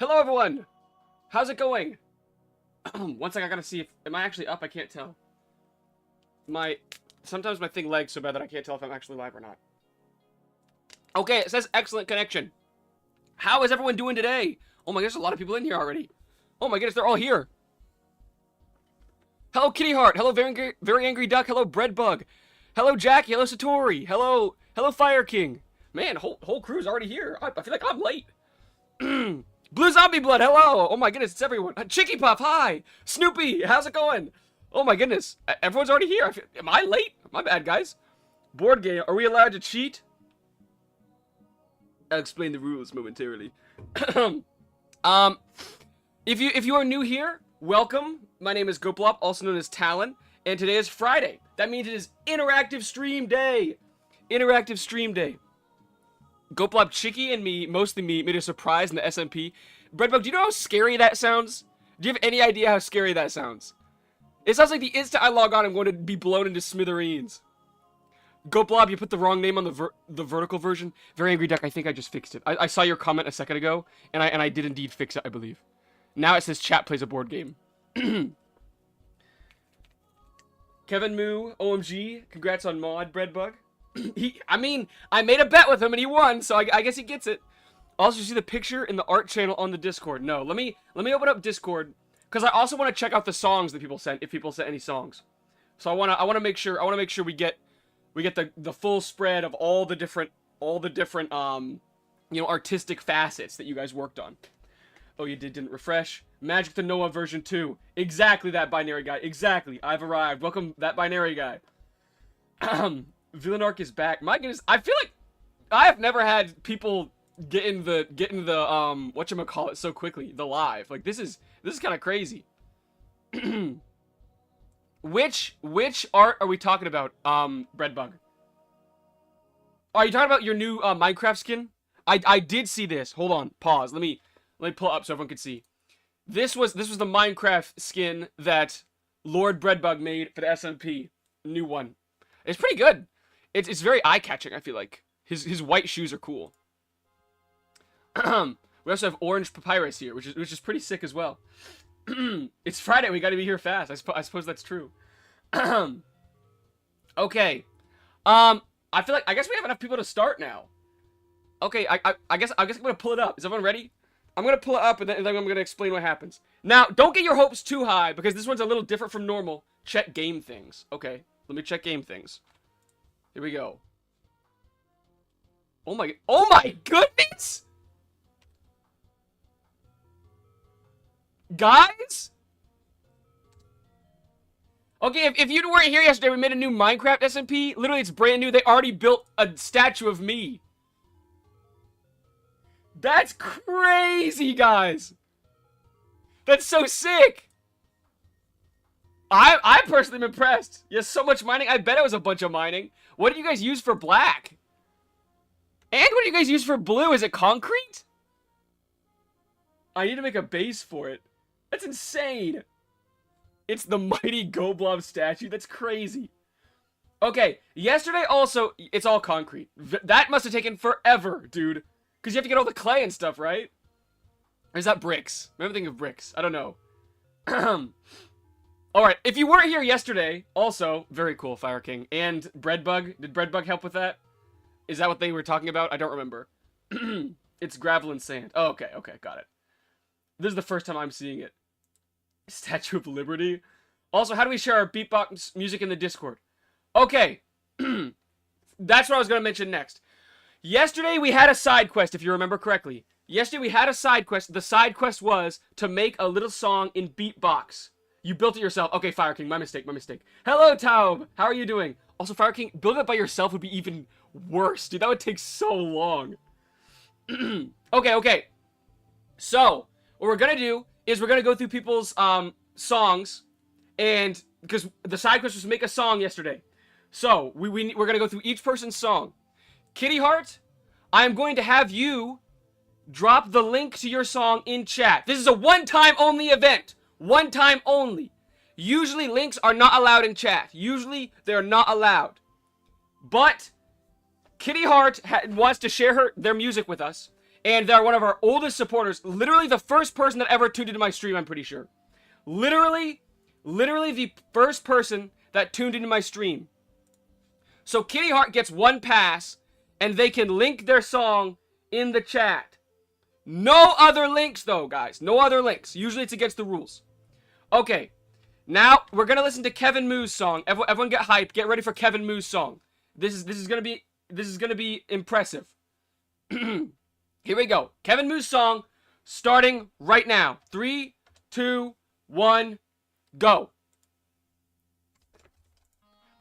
Hello, everyone. How's it going? One sec, I gotta see if... Am I actually up? I can't tell. Sometimes my thing lags so bad that I can't tell if I'm actually live or not. Okay, it says excellent connection. How is everyone doing today? Oh my gosh, there's a lot of people in here already. Oh my goodness, they're all here. Hello, Kitty Heart. Hello, very angry duck. Hello, Breadbug. Hello, Jackie. Hello, Satori. Hello, Fire King. Man, whole crew's already here. I feel like I'm late. Blue Zombie Blood. Hello. Oh my goodness, it's everyone. Chicky Puff. Hi. Snoopy. How's it going? Oh my goodness, everyone's already here. Am I late? My bad, guys. Board game. Are we allowed to cheat? I'll explain the rules momentarily. If you are new here, welcome. My name is GoatBlob, also known as Talon, and today is Friday. That means it is interactive stream day. Interactive stream day. GoatBlob, Chicky, and me, mostly me, made a surprise in the SMP. Breadbug, do you know how scary that sounds? Do you have any idea how scary that sounds? It sounds like the instant I log on, I'm going to be blown into smithereens. GoatBlob, you put the wrong name on the vertical version. Very angry duck, I think I just fixed it. I saw your comment a second ago, and I did indeed fix it, I believe. Now it says chat plays a board game. Kevin Moo, OMG, congrats on mod, Breadbug. I mean, I made a bet with him and he won, so I guess he gets it. Also, see the picture in the art channel on the Discord. No, let me open up Discord, because I also want to check out the songs that people sent, if people sent any songs. So I want to make sure we get the full spread of all the different you know, artistic facets that you guys worked on. Oh, you didn't refresh. Magic the Noah version 2. Exactly that, binary guy. Exactly. I've arrived. Welcome, that binary guy. Villanark is back. My goodness, I feel like I have never had people get in the whatchamacallit so quickly. The live. Like this is kind of crazy. Which art are we talking about, Breadbug? Are you talking about your new Minecraft skin? I did see this. Hold on. Pause. Let me pull it up so everyone can see. This was the Minecraft skin that Lord Breadbug made for the SMP. New one. It's pretty good. It's very eye-catching, I feel like. His white shoes are cool. We also have Orange Papyrus here, which is pretty sick as well. It's Friday, we gotta be here fast. I suppose that's true. Okay. I feel like, I guess we have enough people to start now. Okay, I guess I'm gonna pull it up. Is everyone ready? I'm gonna pull it up and then I'm gonna explain what happens. Now, don't get your hopes too high, because this one's a little different from normal. Check game things. Okay, let me check game things. Here we go. Oh my goodness! Guys? Okay, if you weren't here yesterday, we made a new Minecraft SMP. Literally, it's brand new. They already built a statue of me. That's crazy, guys. That's so sick. I personally am impressed. Yes, so much mining. I bet it was a bunch of mining. What do you guys use for black? And what do you guys use for blue? Is it concrete? I need to make a base for it. That's insane. It's the mighty GoatBlob statue. That's crazy. Okay, yesterday also, it's all concrete. That must have taken forever, dude. Because you have to get all the clay and stuff, right? Or is that bricks? Maybe I'm thinking of bricks. I don't know. Alright, if you weren't here yesterday, also, very cool, Fire King. And Breadbug, did Breadbug help with that? Is that what they were talking about? I don't remember. It's gravel and sand. Oh, okay, got it. This is the first time I'm seeing it. Statue of Liberty. Also, how do we share our beatbox music in the Discord? Okay. That's what I was going to mention next. Yesterday, we had a side quest, if you remember correctly. Yesterday, we had a side quest. The side quest was to make a little song in beatbox. You built it yourself. Okay, Fire King, my mistake. Hello, Taub. How are you doing? Also, Fire King, building it by yourself would be even worse. Dude, that would take so long. Okay. So, what we're going to do is we're going to go through people's songs. And, because the side quest was to make a song yesterday. So, we're going to go through each person's song. Kitty Heart, I am going to have you drop the link to your song in chat. This is a one-time only event. One time only. Usually links are not allowed in chat. Usually they're not allowed. But Kitty Heart wants to share their music with us. And they're one of our oldest supporters. Literally the first person that ever tuned into my stream, I'm pretty sure. Literally the first person that tuned into my stream. So Kitty Heart gets 1 pass, and they can link their song in the chat. No other links, though, guys. No other links. Usually it's against the rules. Okay. Now, we're going to listen to Kevin Moo's song. Everyone get hyped. Get ready for Kevin Moo's song. This is going to be impressive. Here we go. Kevin Moo's song starting right now. 3, 2, 1, go.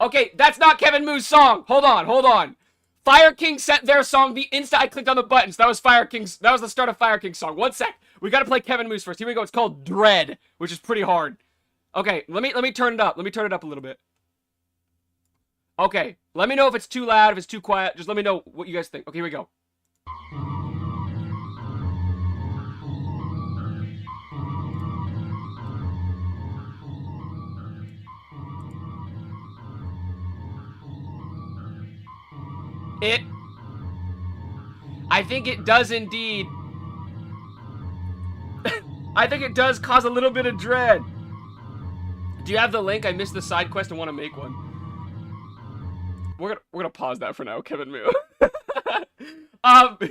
Okay, that's not Kevin Moo's song. Hold on. Fire King sent their song the instant I clicked on the buttons. That was that was the start of Fire King's song. 1 sec. We gotta play Kevin Moo's first. Here we go. It's called Dread, which is pretty hard. Okay, let me turn it up. Let me turn it up a little bit. Okay, let me know if it's too loud, if it's too quiet. Just let me know what you guys think. Okay, here we go. I think it does indeed. I think it does cause a little bit of dread. Do you have the link? I missed the side quest and want to make one. We're gonna pause that for now, Kevin Moo.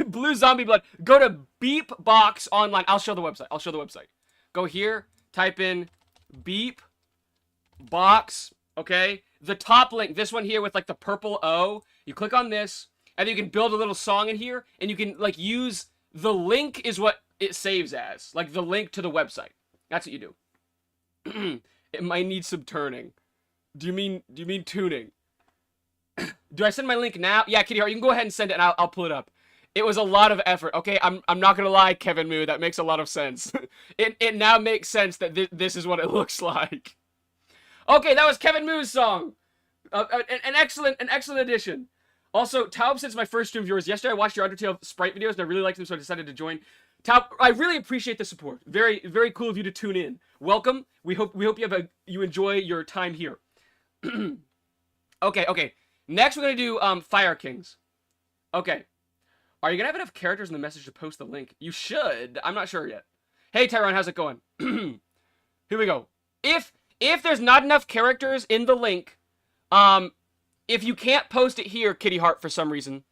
Blue Zombie Blood. Go to Beepbox Online. I'll show the website. Go here. Type in Beepbox. Okay. The top link. This one here with like the purple O. You click on this, and then you can build a little song in here, and you can like use the link is what it saves as, like the link to the website. That's what you do. It might need some turning. Do you mean tuning? Do I send my link now? Yeah, Kitty Heart, you can go ahead and send it, and I'll pull it up. It was a lot of effort. Okay, I'm not gonna lie, Kevin Moo. That makes a lot of sense. it now makes sense that this is what it looks like. Okay, that was Kevin Moo's song. An excellent addition. Also, Taub says my first stream viewers. Yesterday I watched your Undertale Sprite videos and I really liked them, so I decided to join. Taub, I really appreciate the support. Very, very cool of you to tune in. Welcome. We hope you enjoy your time here. Okay. Next we're gonna do Fire Kings. Okay. Are you gonna have enough characters in the message to post the link? You should. I'm not sure yet. Hey Tyrone, how's it going? Here we go. If there's not enough characters in the link, if you can't post it here, Kitty Heart, for some reason,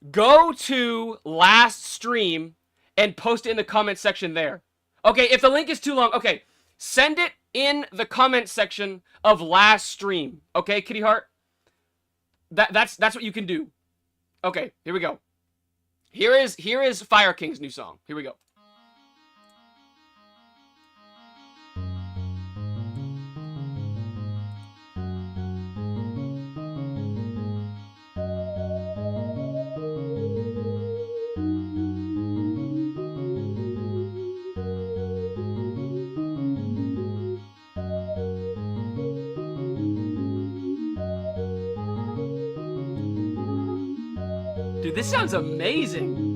go to last stream and post it in the comment section there. Okay, if the link is too long, okay, send it in the comment section of last stream. Okay, Kitty Heart? That's what you can do. Okay, here we go. Here is Fire King's new song. Here we go. Dude, this sounds amazing.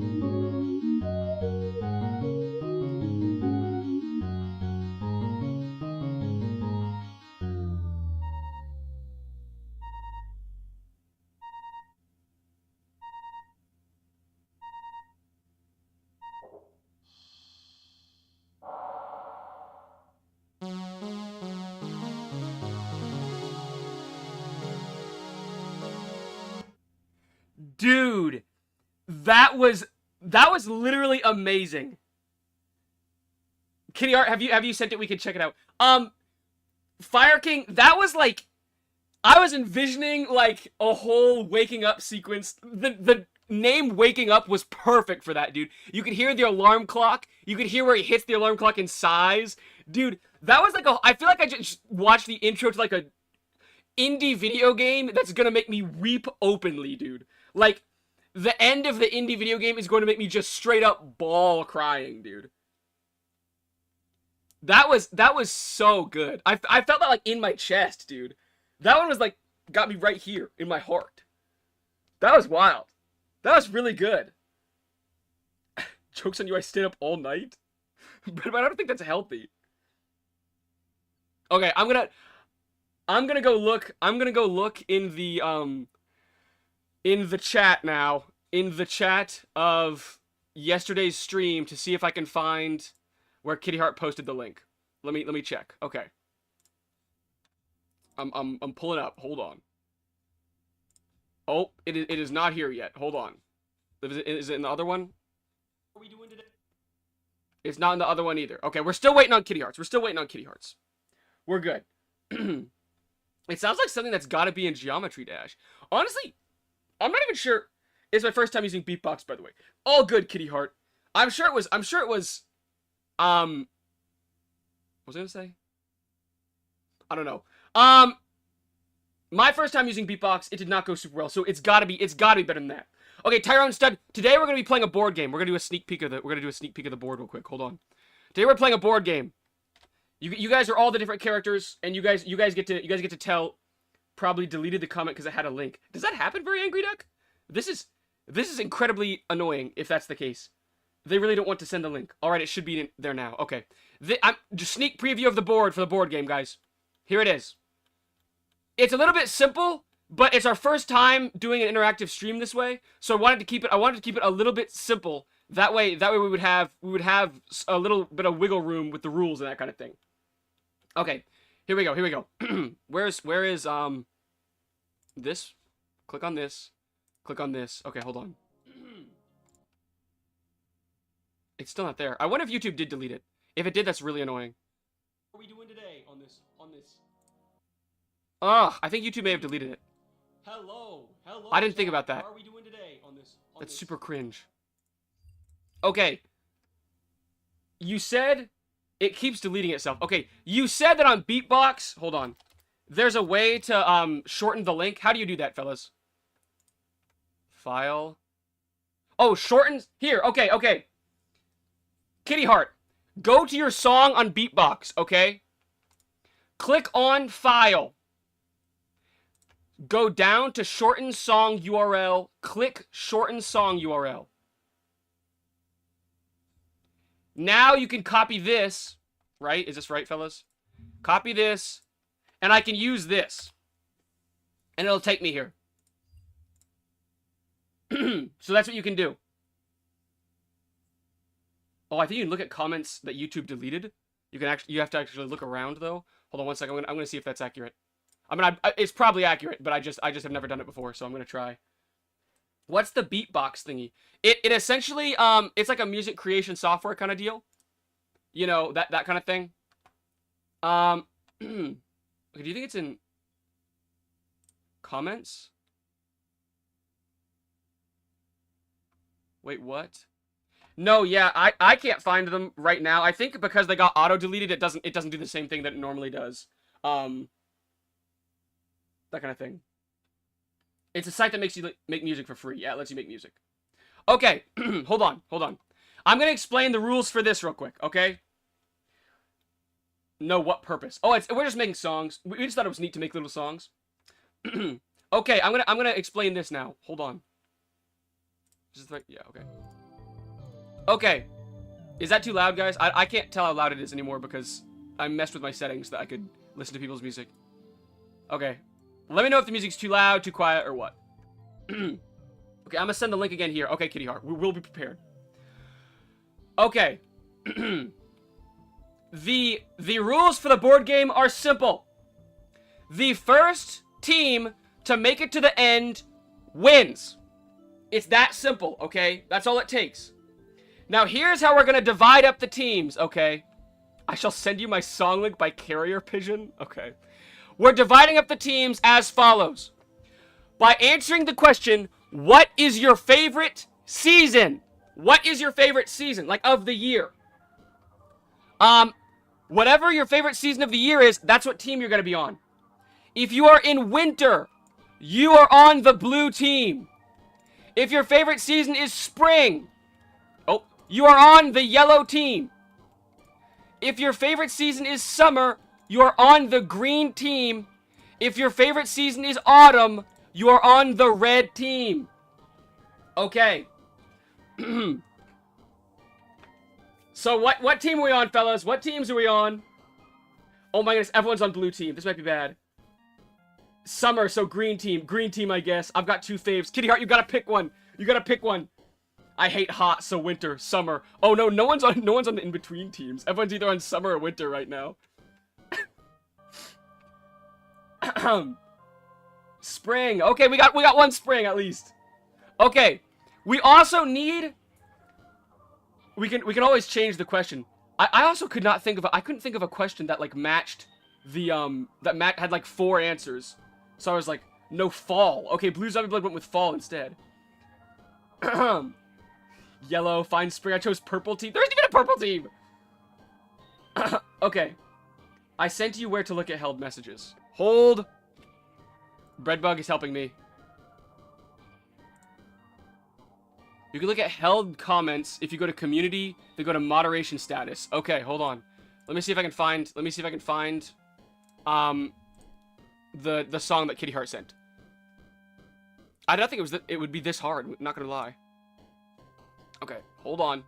Dude, that was literally amazing. Kitty Art, have you sent it? We can check it out. Fire King, that was like, I was envisioning like a whole waking up sequence. The name Waking Up was perfect for that, dude. You could hear the alarm clock. You could hear where he hits the alarm clock in sighs. Dude, that was like I feel like I just watched the intro to like a indie video game that's gonna make me weep openly, dude. Like, the end of the indie video game is going to make me just straight up bawl crying, dude. That was so good. I felt that like in my chest, dude. That one was like, got me right here in my heart. That was wild. That was really good. Joke's on you, I stayed up all night. But I don't think that's healthy. Okay, I'm gonna go look in the chat now. In the chat of yesterday's stream to see if I can find where Kitty Heart posted the link. Let me check. Okay. I'm pulling up. Hold on. Oh, it is not here yet. Hold on. Is it in the other one? What are we doing today? It's not in the other one either. Okay, we're still waiting on Kitty Hearts. We're still waiting on Kitty Hearts. We're good. It sounds like something that's got to be in Geometry Dash. Honestly, I'm not even sure. It's my first time using Beatbox, by the way. All good, Kitty Heart. I'm sure it was. What was I gonna say? I don't know. My first time using Beatbox, it did not go super well, so it's gotta be better than that. Okay, Tyrone Stud. Today we're gonna be playing a board game. We're gonna do a sneak peek of the board real quick. Hold on. Today we're playing a board game. You guys are all the different characters, and you guys get to tell. Probably deleted the comment because it had a link. Does that happen, Very Angry Duck? This is incredibly annoying if that's the case. They really don't want to send the link. All right, it should be in there now. Okay, I'm just sneak preview of the board for the board game, guys. Here it is. It's a little bit simple, but it's our first time doing an interactive stream this way, so I wanted to keep it a little bit simple. That way we would have a little bit of wiggle room with the rules and that kind of thing. Okay, here we go. Where is this? Click on this. Click on this. Okay, hold on. It's still not there. I wonder if YouTube did delete it. If it did, that's really annoying. What are we doing today on this? Ugh, I think YouTube may have deleted it. Hello. I didn't think about that. What are we doing today on this? That's super cringe. Okay. You said it keeps deleting itself. Okay, you said that on Beatbox. Hold on. There's a way to shorten the link. How do you do that, fellas? File. Oh, shorten. Here. Okay. Kitty Heart. Go to your song on Beatbox, okay? Click on File. Go down to Shorten Song URL. Click Shorten Song URL. Now you can copy this, right? Is this right, fellas? Copy this, and I can use this. And it'll take me here. So that's what you can do. Oh, I think you can look at comments that YouTube deleted. You have to actually look around though. Hold on one second. I'm gonna see if that's accurate. I mean, it's probably accurate, but I just have never done it before, so I'm gonna try. What's the Beatbox thingy? It essentially it's like a music creation software kind of deal. You know, that kind of thing. Okay, do you think it's in comments? Wait, what? No, yeah, I can't find them right now. I think because they got auto deleted, it doesn't do the same thing that it normally does. That kind of thing. It's a site that makes you make music for free. Yeah, it lets you make music. Okay, hold on. I'm gonna explain the rules for this real quick, okay? No, what purpose? Oh, we're just making songs. We just thought it was neat to make little songs. Okay, I'm gonna explain this now. Hold on. Is this right? Yeah, okay. Okay. Is that too loud, guys? I can't tell how loud it is anymore because I messed with my settings so that I could listen to people's music. Okay. Let me know if the music's too loud, too quiet, or what. Okay, I'm gonna send the link again here. Okay, Kitty Heart. We'll be prepared. Okay. The rules for the board game are simple. The first team to make it to the end wins. It's that simple, okay? That's all it takes. Now, here's how we're gonna divide up the teams, okay? I shall send you my song link by carrier pigeon. Okay. We're dividing up the teams as follows. By answering the question, what is your favorite season? What is your favorite season, like, of the year? Whatever your favorite season of the year is, that's what team you're gonna be on. If you are in winter, you are on the blue team. If your favorite season is spring, you are on the yellow team. If your favorite season is summer, you are on the green team. If your favorite season is autumn, you are on the red team. Okay. So what team are we on, fellas? What teams are we on? Oh my goodness, everyone's on blue team. This might be bad. Summer, so green team. Green team, I guess. I've got two faves. Kitty Heart, you gotta pick one. You gotta pick one. I hate hot, so winter, summer. Oh no, no one's on the in-between teams. Everyone's either on summer or winter right now. Spring. Okay, we got one spring at least. Okay. We also need. We can always change the question. I also could not think of I couldn't think of a question that like matched the had like 4 answers. So I was like, no fall. Okay, Blue Zombie Blood went with fall instead. Yellow, find spring. I chose purple team. There's even a purple team. Okay. I sent you where to look at held messages. Hold. Breadbug is helping me. You can look at held comments if you go to community, then go to moderation status. Okay, hold on. Let me see if I can find the song that Kitty Heart sent. I don't think it would be this hard, not gonna lie. Okay, hold on.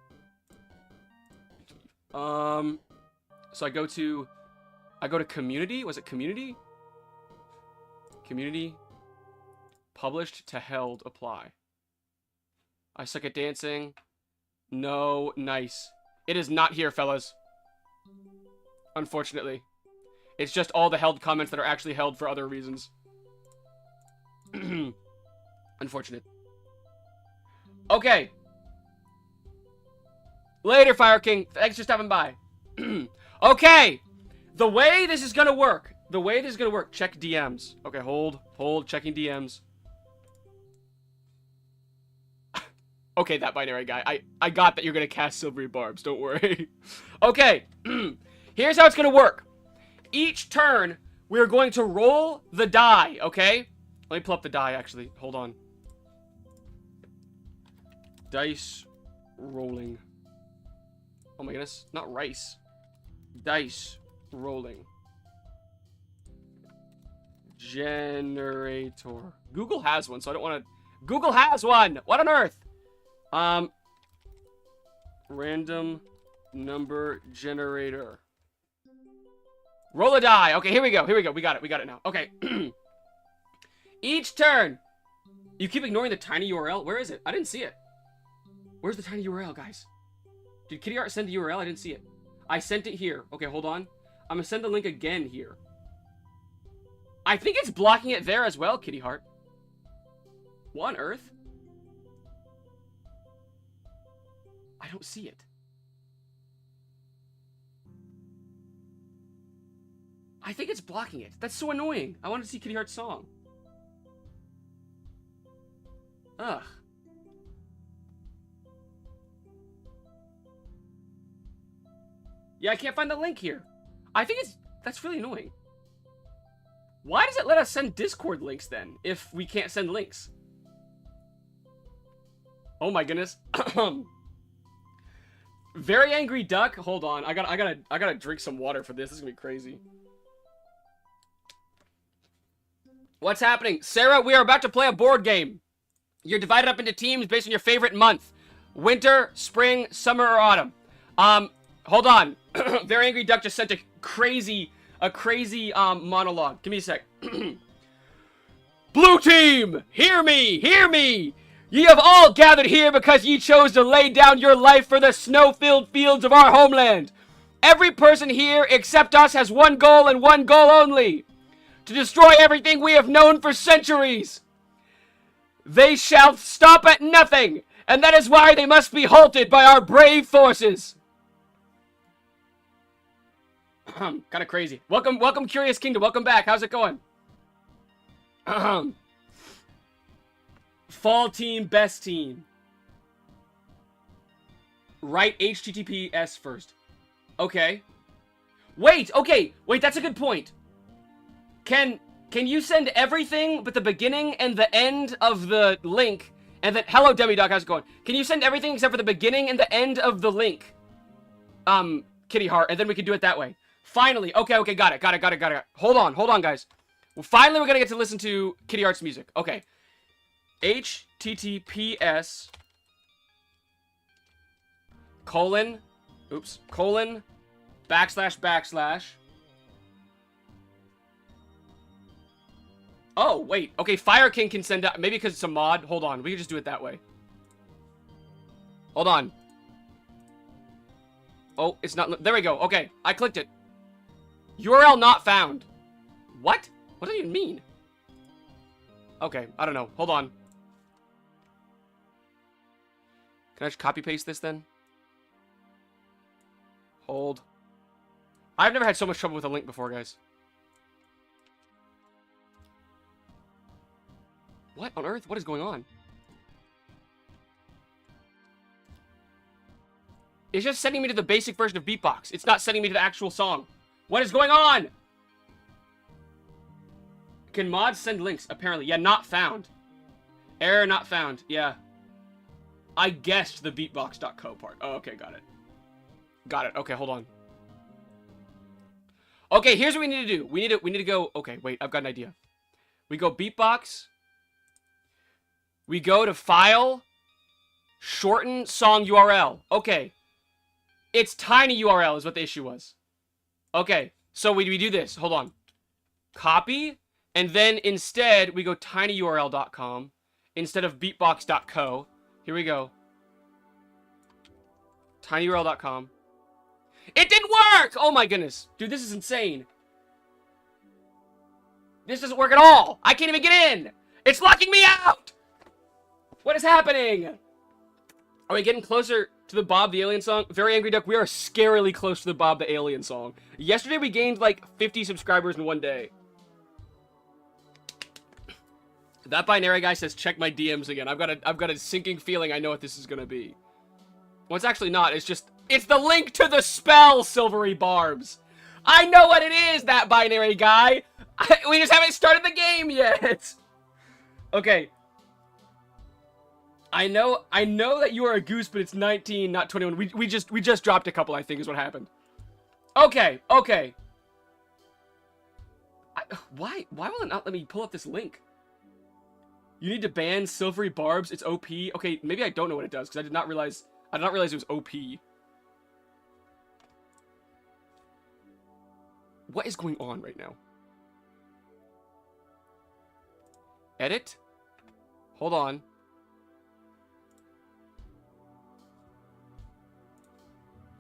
So I go to community. Was it community? Community. Published to held. Apply. I suck at dancing. No. Nice. It is not here, fellas. Unfortunately. It's just all the held comments that are actually held for other reasons. Unfortunate. Okay. Later, Fire King. Thanks for stopping by. Okay. The way this is gonna work. Check DMs. Okay, hold. Checking DMs. Okay, that binary guy. I got that you're gonna cast Silvery Barbs. Don't worry. Okay. Here's how it's gonna work. Each turn, we're going to roll the die, okay? Let me pull up the die, actually. Hold on. Dice rolling. Oh my goodness. Not rice. Dice rolling. Generator. Google has one, so I don't want to... Google has one! What on earth? Random number generator. Roll a die. Okay, here we go. We got it now. Okay. Each turn. You keep ignoring the tiny URL. Where is it? I didn't see it. Where's the tiny URL, guys? Did Kitty Art send the URL? I didn't see it. I sent it here. Okay, hold on. I'm gonna send the link again here. I think it's blocking it there as well, Kitty Heart. What on earth? I don't see it. I think it's blocking it. That's so annoying. I want to see Kitty Heart's song. Ugh. Yeah, I can't find the link here. I think that's really annoying. Why does it let us send Discord links then, if we can't send links? Oh my goodness. Very angry duck. Hold on. I gotta drink some water for this. This is gonna be crazy. What's happening? Sarah, we are about to play a board game. You're divided up into teams based on your favorite month. Winter, spring, summer, or autumn. Hold on. Very angry duck just sent a crazy monologue. Give me a sec. Blue team, hear me, hear me. Ye have all gathered here because ye chose to lay down your life for the snow-filled fields of our homeland. Every person here except us has one goal and one goal only. To destroy everything we have known for centuries. They shall stop at nothing, and that is why they must be halted by our brave forces. Kind of crazy. Welcome, Curious Kingdom. Welcome back. How's it going? Fall team, best team. Write HTTPS first. Okay. Wait, that's a good point. Can you send everything but the beginning and the end of the link, and then... Hello, Demidog, how's it going? Can you send everything except for the beginning and the end of the link? Kitty Heart, and then we can do it that way. Finally. Okay, got it. Hold on, guys. Well, finally we're gonna get to listen to Kitty Heart's music. Okay. HTTPS colon // Oh, wait. Okay, Fire King can send out... Maybe because it's a mod. Hold on. We can just do it that way. Hold on. Oh, it's not... There we go. Okay, I clicked it. URL not found. What? What does that even mean? Okay, I don't know. Hold on. Can I just copy-paste this then? Hold. I've never had so much trouble with a link before, guys. What on earth? What is going on? It's just sending me to the basic version of Beatbox. It's not sending me to the actual song. What is going on? Can mods send links? Apparently. Yeah, not found. Error not found. Yeah. I guessed the beatbox.co part. Oh, okay, got it. Got it. Okay, hold on. Okay, here's what we need to do. We need to go... Okay, wait, I've got an idea. We go Beatbox. We go to File. Shorten song URL. Okay. It's tiny URL is what the issue was. Okay, so we do this. Hold on. Copy. And then instead, we go tinyurl.com instead of beatbox.co. Here we go. tinyurl.com. It didn't work! Oh my goodness. Dude, this is insane. This doesn't work at all. I can't even get in. It's locking me out. What is happening? Are we getting closer to the Bob the Alien song? Very Angry Duck, we are scarily close to the Bob the Alien song. Yesterday we gained like 50 subscribers in one day. That binary guy says check my DMs again. I've got a sinking feeling I know what this is gonna be. Well, it's actually not. It's the link to the spell, Silvery Barbs. I know what it is, that binary guy. We just haven't started the game yet. Okay. I know that you are a goose, but it's 19, not 21. We just dropped a couple, I think, is what happened. Okay. Why will it not let me pull up this link? You need to ban Silvery Barbs. It's OP. Okay, maybe I don't know what it does because I did not realize it was OP. What is going on right now? Edit. Hold on.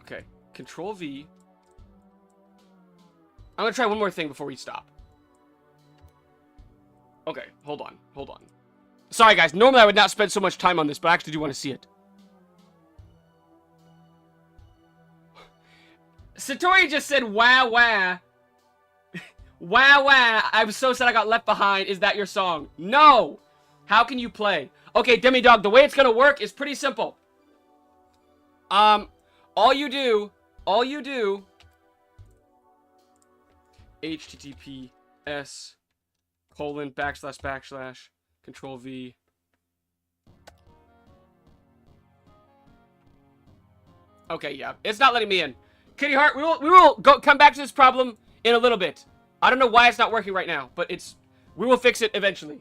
Okay, Control V. I'm gonna try one more thing before we stop. Okay, hold on. Sorry guys, normally I would not spend so much time on this, but I actually do want to see it. Satori just said, wah wah. Wah wah, I'm so sad I got left behind. Is that your song? No! How can you play? Okay, Demidog, the way it's gonna work is pretty simple. All you do, https :// Control V. Okay, yeah, it's not letting me in. Kitty Heart, we will come back to this problem in a little bit. I don't know why it's not working right now, but we will fix it eventually.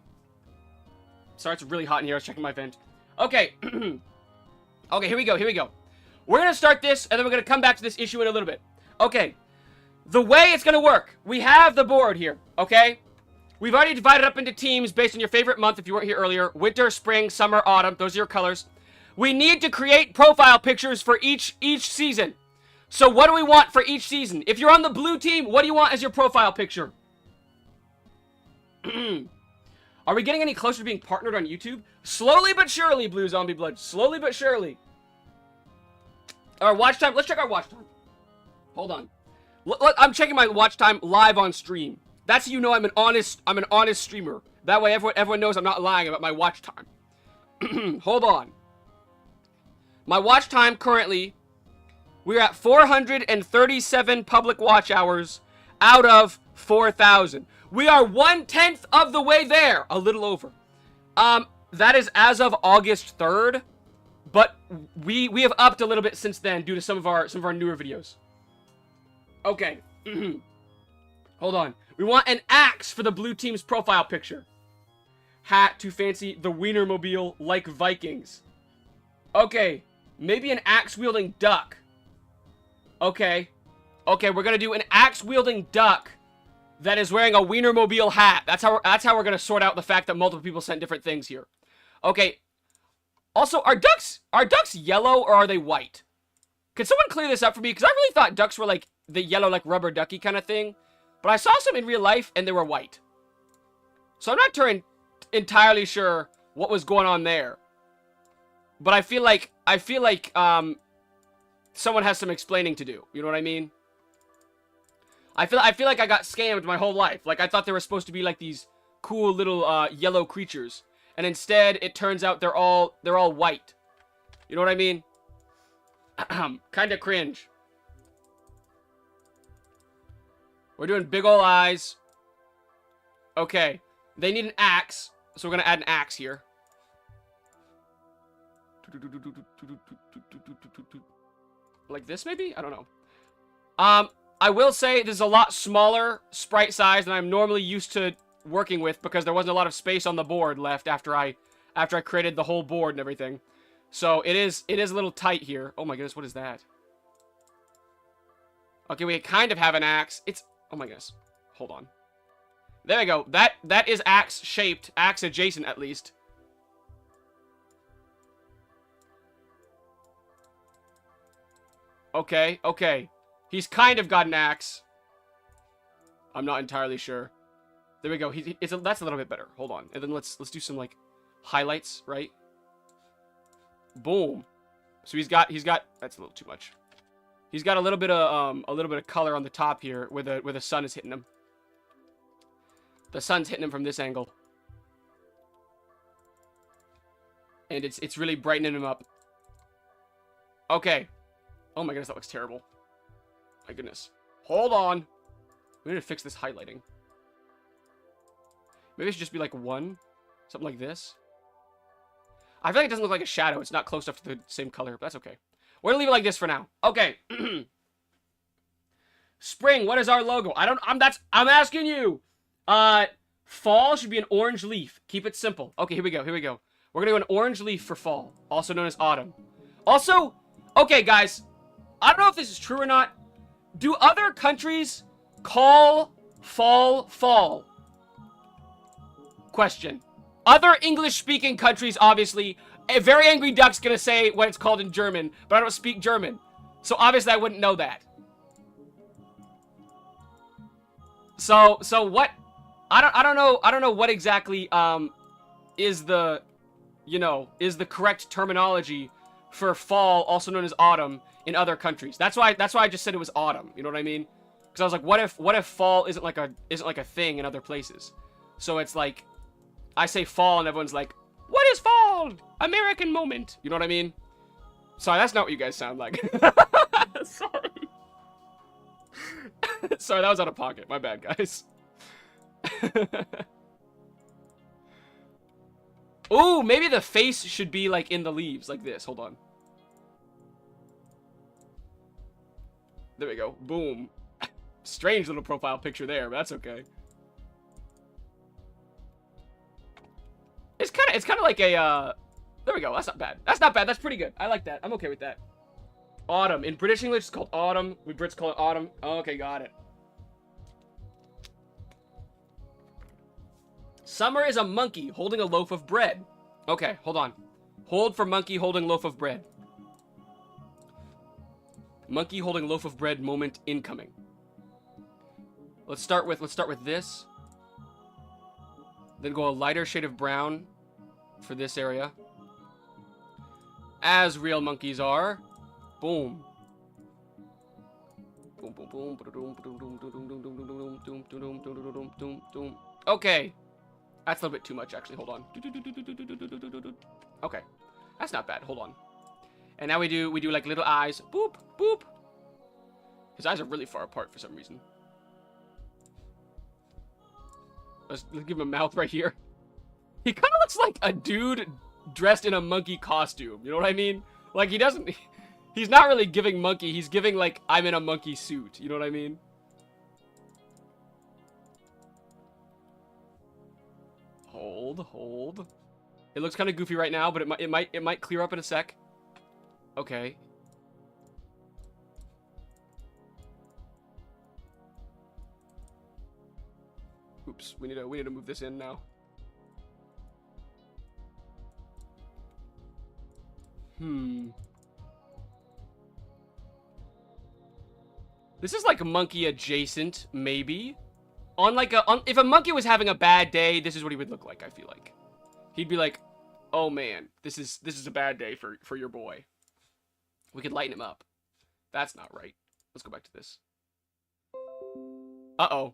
Sorry, it's really hot in here. I was checking my vent. Okay. Okay, here we go. We're going to start this, and then we're going to come back to this issue in a little bit. Okay. The way it's going to work, we have the board here, okay? We've already divided up into teams based on your favorite month, if you weren't here earlier. Winter, spring, summer, autumn. Those are your colors. We need to create profile pictures for each season. So what do we want for each season? If you're on the blue team, what do you want as your profile picture? Are we getting any closer to being partnered on YouTube? Slowly but surely, Blue Zombie Blood. Slowly but surely. Our watch time. Let's check our watch time. Hold on. I'm checking my watch time live on stream. That's how you know I'm an honest streamer. That way everyone knows I'm not lying about my watch time. Hold on. My watch time currently, we're at 437 public watch hours out of 4,000. We are 1/10 of the way there. A little over. That is as of August 3rd. But we have upped a little bit since then due to some of our newer videos. Okay. Hold on. We want an axe for the blue team's profile picture. Hat too fancy. The Wienermobile like Vikings. Okay. Maybe an axe-wielding duck. Okay. Okay, we're gonna do an axe-wielding duck that is wearing a Wienermobile hat. That's how we're gonna sort out the fact that multiple people sent different things here. Okay. Also, are ducks yellow or are they white? Could someone clear this up for me? Because I really thought ducks were like the yellow, like rubber ducky kind of thing. But I saw some in real life and they were white. So I'm not entirely sure what was going on there. But I feel like someone has some explaining to do. You know what I mean? I feel like I got scammed my whole life. Like I thought they were supposed to be like these cool little yellow creatures, and instead it turns out they're all white. You know what I mean? Kind of cringe. We're doing big ol' eyes. Okay. They need an axe, so we're gonna add an axe here. Like this, maybe? I don't know. I will say this is a lot smaller sprite size than I'm normally used to working with because there wasn't a lot of space on the board left after I created the whole board and everything. So it is a little tight here. Oh my goodness, what is that? Okay, we kind of have an axe. It's, oh my goodness. Hold on. There we go. That is axe shaped, axe adjacent at least. Okay, okay. He's kind of got an axe. I'm not entirely sure. There we go. That's a little bit better. Hold on. And then let's do some like highlights, right? Boom. So he's got that's a little too much. He's got a little bit of color on the top here where the sun is hitting him. The sun's hitting him from this angle. And it's really brightening him up. Okay. Oh my goodness, that looks terrible. My goodness. Hold on. We need to fix this highlighting. Maybe it should just be like 1. Something like this. I feel like it doesn't look like a shadow. It's not close enough to the same color, but that's okay. We're gonna leave it like this for now. Okay. Spring, what is our logo? I'm asking you. Fall should be an orange leaf. Keep it simple. Okay, here we go. We're gonna go an orange leaf for fall, also known as autumn. Also, okay, guys, I don't know if this is true or not. Do other countries call fall fall? Question. Other English-speaking countries, obviously, a Very Angry Duck's gonna say what it's called in German, but I don't speak German, so obviously I wouldn't know that. So what? I don't know what exactly is the correct terminology for fall, also known as autumn, in other countries. That's why I just said it was autumn. You know what I mean? Because I was like, what if fall isn't like a thing in other places? So it's like, I say fall and everyone's like, what is fall? American moment. You know what I mean? Sorry, that's not what you guys sound like. Sorry. Sorry, that was out of pocket. My bad, guys. Ooh, maybe the face should be like in the leaves, like this. Hold on. There we go. Boom. Strange little profile picture there, but that's okay. It's kind of like a, there we go. That's not bad. That's not bad. That's pretty good. I like that. I'm okay with that. Autumn. In British English, it's called autumn. We Brits call it autumn. Okay, got it. Summer is a monkey holding a loaf of bread. Okay, hold on. Hold for monkey holding loaf of bread. Monkey holding loaf of bread moment incoming. Let's start with this. Then go a lighter shade of brown for this area. As real monkeys are. Boom. Okay. That's a little bit too much, actually. Hold on. Okay. That's not bad. Hold on. And now we do like little eyes. Boop, boop. His eyes are really far apart for some reason. Let's give him a mouth right here. He kind of looks like a dude dressed in a monkey costume. You know what I mean? Like, he's not really giving monkey. He's giving, like, I'm in a monkey suit. You know what I mean? Hold. It looks kind of goofy right now, but it might clear up in a sec. Okay. Oops, we need to move this in now. This is like monkey adjacent, maybe. If a monkey was having a bad day, this is what he would look like, I feel like. He'd be like, oh man, this is a bad day for your boy. We could lighten him up. That's not right. Let's go back to this. Uh-oh.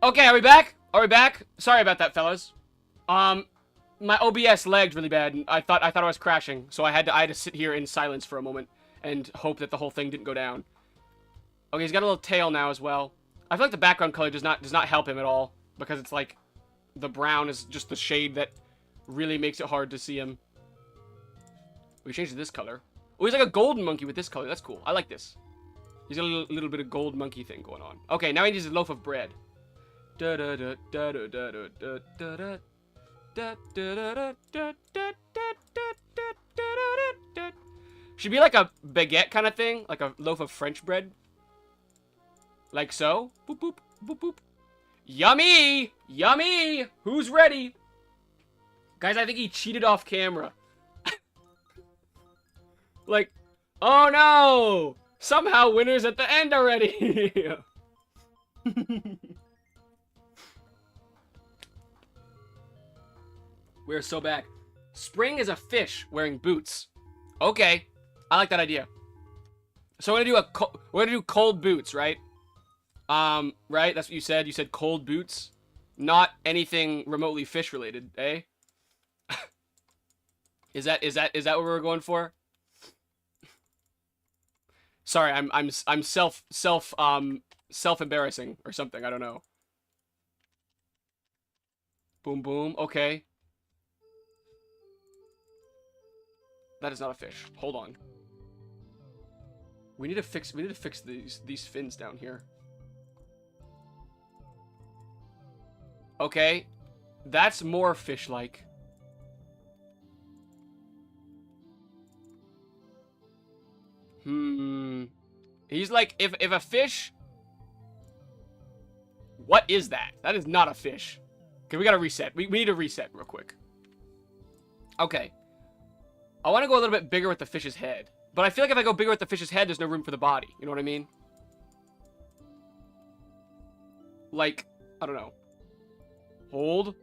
Okay, are we back? Are we back? Sorry about that, fellas. My OBS lagged really bad, and I thought I was crashing, so I had to sit here in silence for a moment and hope that the whole thing didn't go down. Okay, he's got a little tail now as well. I feel like the background color does not help him at all, because it's like the brown is just the shade that really makes it hard to see him. We changed this color. Oh, he's like a golden monkey with this color. That's cool. I like this. He's got a little bit of gold monkey thing going on. Okay, now he needs a loaf of bread. Should be like a baguette kind of thing, like a loaf of French bread. Like so. Boop, boop, boop, boop. Yummy! Yummy! Who's ready? Guys, I think he cheated off camera. Like, oh no! Somehow winner's at the end already! We're so back. Spring is a fish wearing boots. Okay, I like that idea. So we're gonna do cold boots, right? Right? That's what you said. You said cold boots, not anything remotely fish related, eh? Is that what we're going for? Sorry, I'm self embarrassing or something. I don't know. Boom boom. Okay. That is not a fish. Hold on. We need to fix these fins down here. Okay. That's more fish-like. He's like if a fish. What is that? That is not a fish. Okay, we gotta reset. We need to reset real quick. Okay. I want to go a little bit bigger with the fish's head. But I feel like if I go bigger with the fish's head, there's no room for the body. You know what I mean? Like, I don't know. Hold.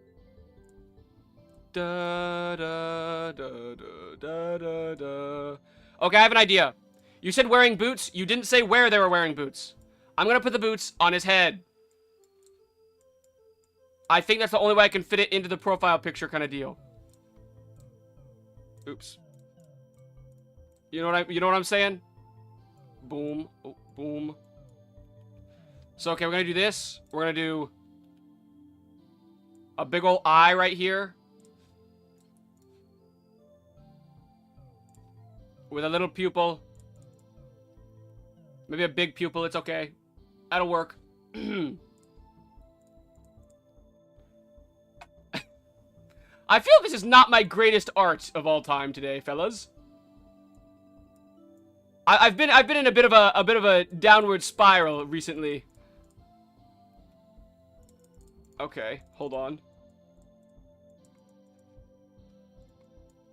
Da, da, da, da, da, da, da. Okay, I have an idea. You said wearing boots. You didn't say where they were wearing boots. I'm going to put the boots on his head. I think that's the only way I can fit it into the profile picture kind of deal. Oops. You know what I'm saying? Boom. Oh, boom. So, okay, we're gonna do this. We're gonna do a big old eye right here. With a little pupil. Maybe a big pupil, it's okay. That'll work. I feel this is not my greatest art of all time today, fellas. I've been in a bit of a downward spiral recently. Okay, hold on.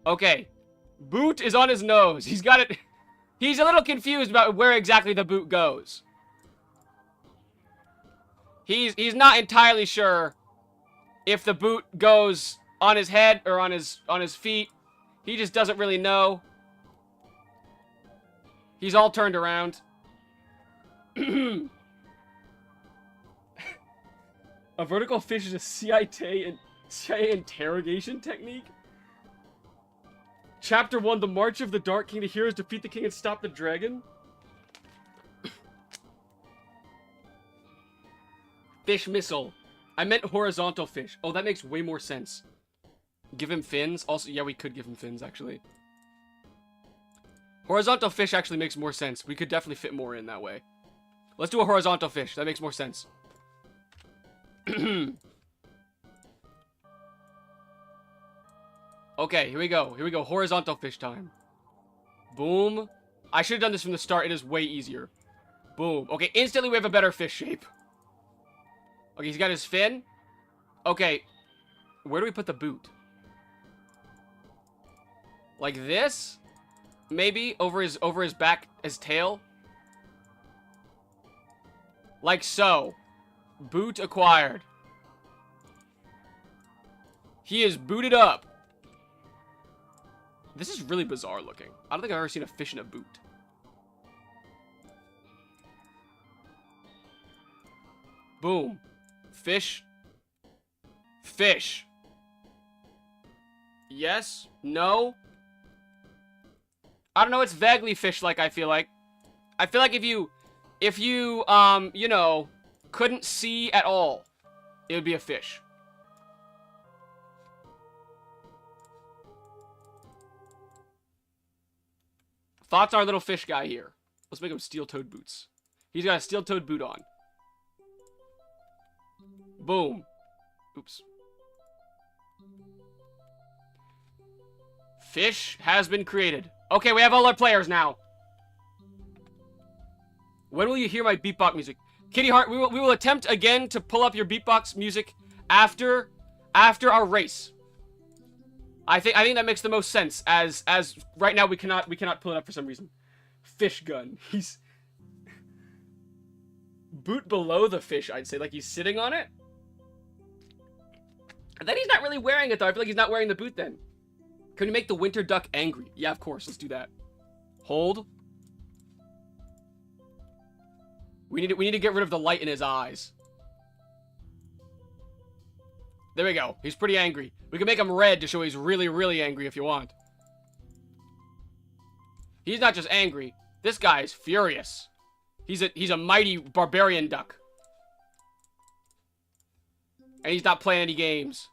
Okay. Boot is on his nose. He's got it. He's a little confused about where exactly the boot goes. He's not entirely sure if the boot goes on his head or on his feet. He just doesn't really know. He's all turned around. A vertical fish is a CIA interrogation technique? Chapter 1, The March of the Dark King. The heroes defeat the king and stop the dragon. Fish missile. I meant horizontal fish. Oh, that makes way more sense. Give him fins? Also, yeah, we could give him fins, actually. Horizontal fish actually makes more sense. We could definitely fit more in that way. Let's do a horizontal fish. That makes more sense. Okay, here we go. Here we go. Horizontal fish time. Boom. I should have done this from the start. It is way easier. Boom. Okay, instantly we have a better fish shape. Okay, he's got his fin. Okay. Where do we put the boot? Like this? Maybe over his back, his tail. Like so. Boot acquired. He is booted up. This is really bizarre looking. I don't think I've ever seen a fish in a boot. Boom. Fish. Fish. Yes. No. I don't know. It's vaguely fish-like, I feel like. I feel like if you, you know, couldn't see at all, it would be a fish. Thoughts on our little fish guy here. Let's make him steel-toed boots. He's got a steel-toed boot on. Boom. Oops. Fish has been created. Okay, we have all our players now. When will you hear my beatbox music? Kitty Heart, we will attempt again to pull up your beatbox music after our race. I think that makes the most sense, as right now we cannot pull it up for some reason. Fish gun. He's boot below the fish, I'd say, like he's sitting on it. And then he's not really wearing it though. I feel like he's not wearing the boot then. Can we make the winter duck angry? Yeah, of course. Let's do that. Hold. We need to get rid of the light in his eyes. There we go. He's pretty angry. We can make him red to show he's really, really angry if you want. He's not just angry. This guy is furious. He's a mighty barbarian duck. And he's not playing any games.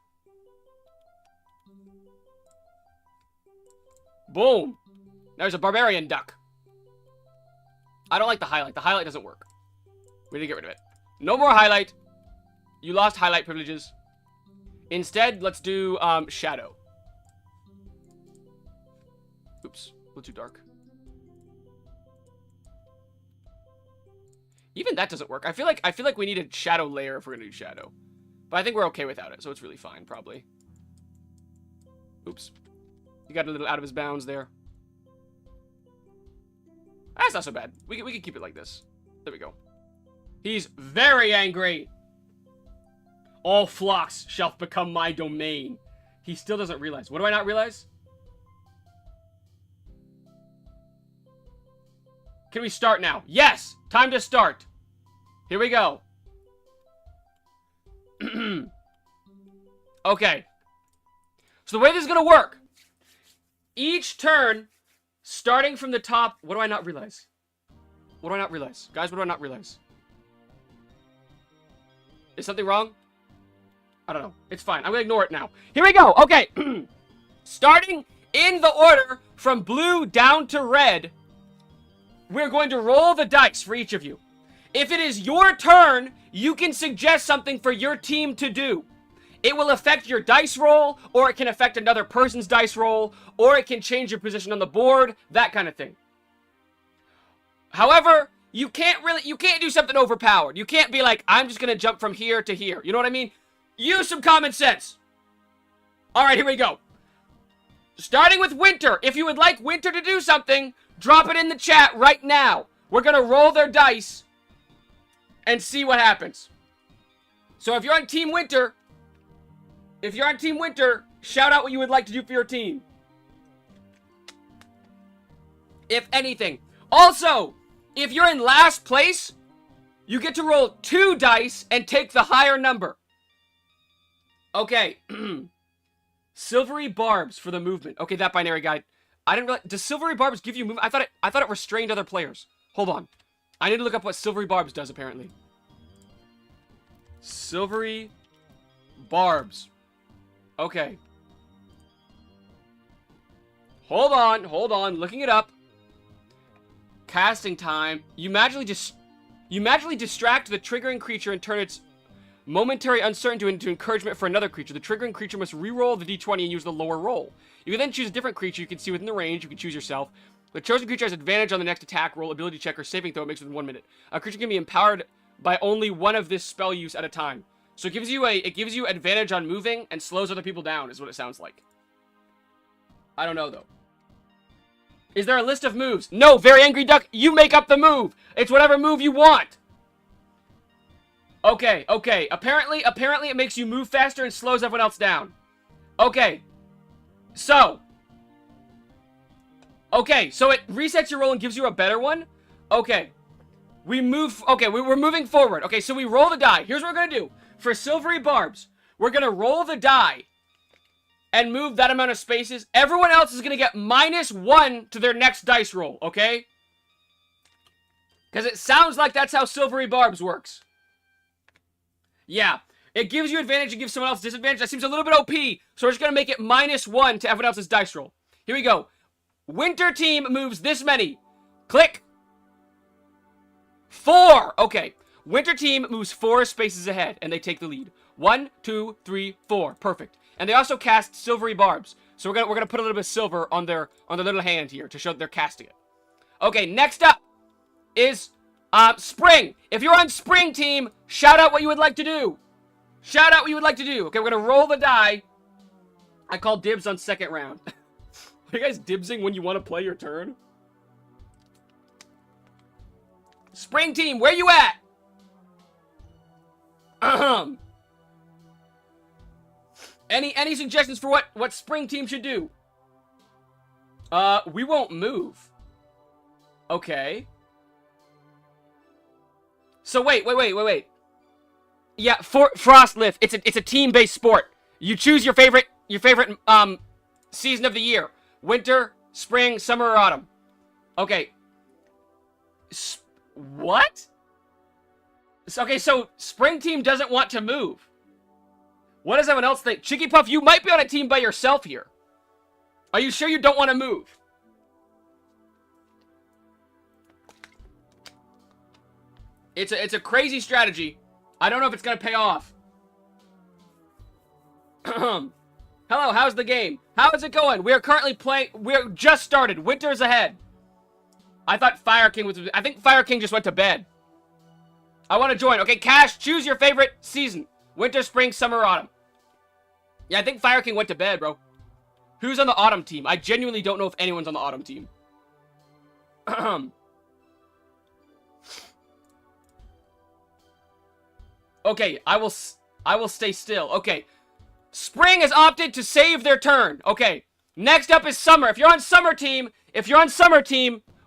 Boom. There's a barbarian duck. I don't like the highlight. The highlight doesn't work. We need to get rid of it. No more highlight. You lost highlight privileges. Instead, let's do shadow. Oops, a little too dark. Even that doesn't work. I feel like we need a shadow layer if we're gonna do shadow. But I think we're okay without it, so it's really fine, probably. Oops. He got a little out of his bounds there. That's not so bad. We can keep it like this. There we go. He's very angry. All flocks shall become my domain. He still doesn't realize. What do I not realize? Can we start now? Yes! Time to start. Here we go. Okay. So the way this is going to work. Each turn, starting from the top... What do I not realize? What do I not realize? Guys, what do I not realize? Is something wrong? I don't know. It's fine. I'm going to ignore it now. Here we go. Okay. Starting in the order from blue down to red, we're going to roll the dice for each of you. If it is your turn, you can suggest something for your team to do. It will affect your dice roll, or it can affect another person's dice roll, or it can change your position on the board, that kind of thing. However, you can't do something overpowered. You can't be like, I'm just going to jump from here to here. You know what I mean? Use some common sense. All right, here we go. Starting with Winter. If you would like Winter to do something, drop it in the chat right now. We're going to roll their dice and see what happens. So if you're on Team Winter, shout out what you would like to do for your team. If anything. Also, if you're in last place, you get to roll 2 dice and take the higher number. Okay. Silvery barbs for the movement. Okay, that binary guide. I didn't realize. Does silvery barbs give you movement? I thought it restrained other players. Hold on. I need to look up what silvery barbs does, apparently. Silvery barbs. Okay. Hold on. Looking it up. Casting time. You magically distract the triggering creature and turn its momentary uncertainty into encouragement for another creature. The triggering creature must re-roll the d20 and use the lower roll. You can then choose a different creature you can see within the range. You can choose yourself. The chosen creature has advantage on the next attack roll, ability check, or saving throw it makes within 1 minute. A creature can be empowered by only one of this spell use at a time. So it gives you advantage on moving and slows other people down, is what it sounds like. I don't know, though. Is there a list of moves? No, Very Angry Duck, you make up the move. It's whatever move you want. Okay. Apparently it makes you move faster and slows everyone else down. Okay, so it resets your roll and gives you a better one. Okay, we're moving forward. Okay, so we roll the die. Here's what we're gonna do. For Silvery Barbs, we're gonna roll the die and move that amount of spaces. Everyone else is gonna get -1 to their next dice roll, okay? Because it sounds like that's how Silvery Barbs works. Yeah, it gives you advantage and gives someone else disadvantage. That seems a little bit OP, so we're just gonna make it -1 to everyone else's dice roll. Here we go. Winter team moves this many. Click. 4. Okay. Winter team moves 4 spaces ahead, and they take the lead. 1, 2, 3, 4. Perfect. And they also cast Silvery Barbs. So we're gonna put a little bit of silver on their little hand here to show that they're casting it. Okay, next up is Spring. If you're on Spring team, shout out what you would like to do. Shout out what you would like to do. Okay, we're gonna roll the die. I call dibs on second round. Are you guys dibsing when you want to play your turn? Spring team, where you at? Any suggestions for what Spring team should do? We won't move. Okay. So wait. Yeah, Frostlift. It's a team-based sport. You choose your favorite season of the year. Winter, spring, summer, or autumn. Okay. What? Okay, so Spring team doesn't want to move. What does everyone else think? Chicky Puff, you might be on a team by yourself here. Are you sure you don't want to move? It's a crazy strategy. I don't know if it's gonna pay off. Hello, how's the game? How is it going? We are currently playing. We're just started. Winter's ahead. I thought Fire King was. I think Fire King just went to bed. I want to join. Okay, Cash, choose your favorite season: winter, spring, summer, autumn. Yeah, I think Fire King went to bed, bro. Who's on the autumn team? I genuinely don't know if anyone's on the autumn team. Okay, I will stay still. Okay. Spring has opted to save their turn. Okay. Next up is Summer. If you're on Summer team,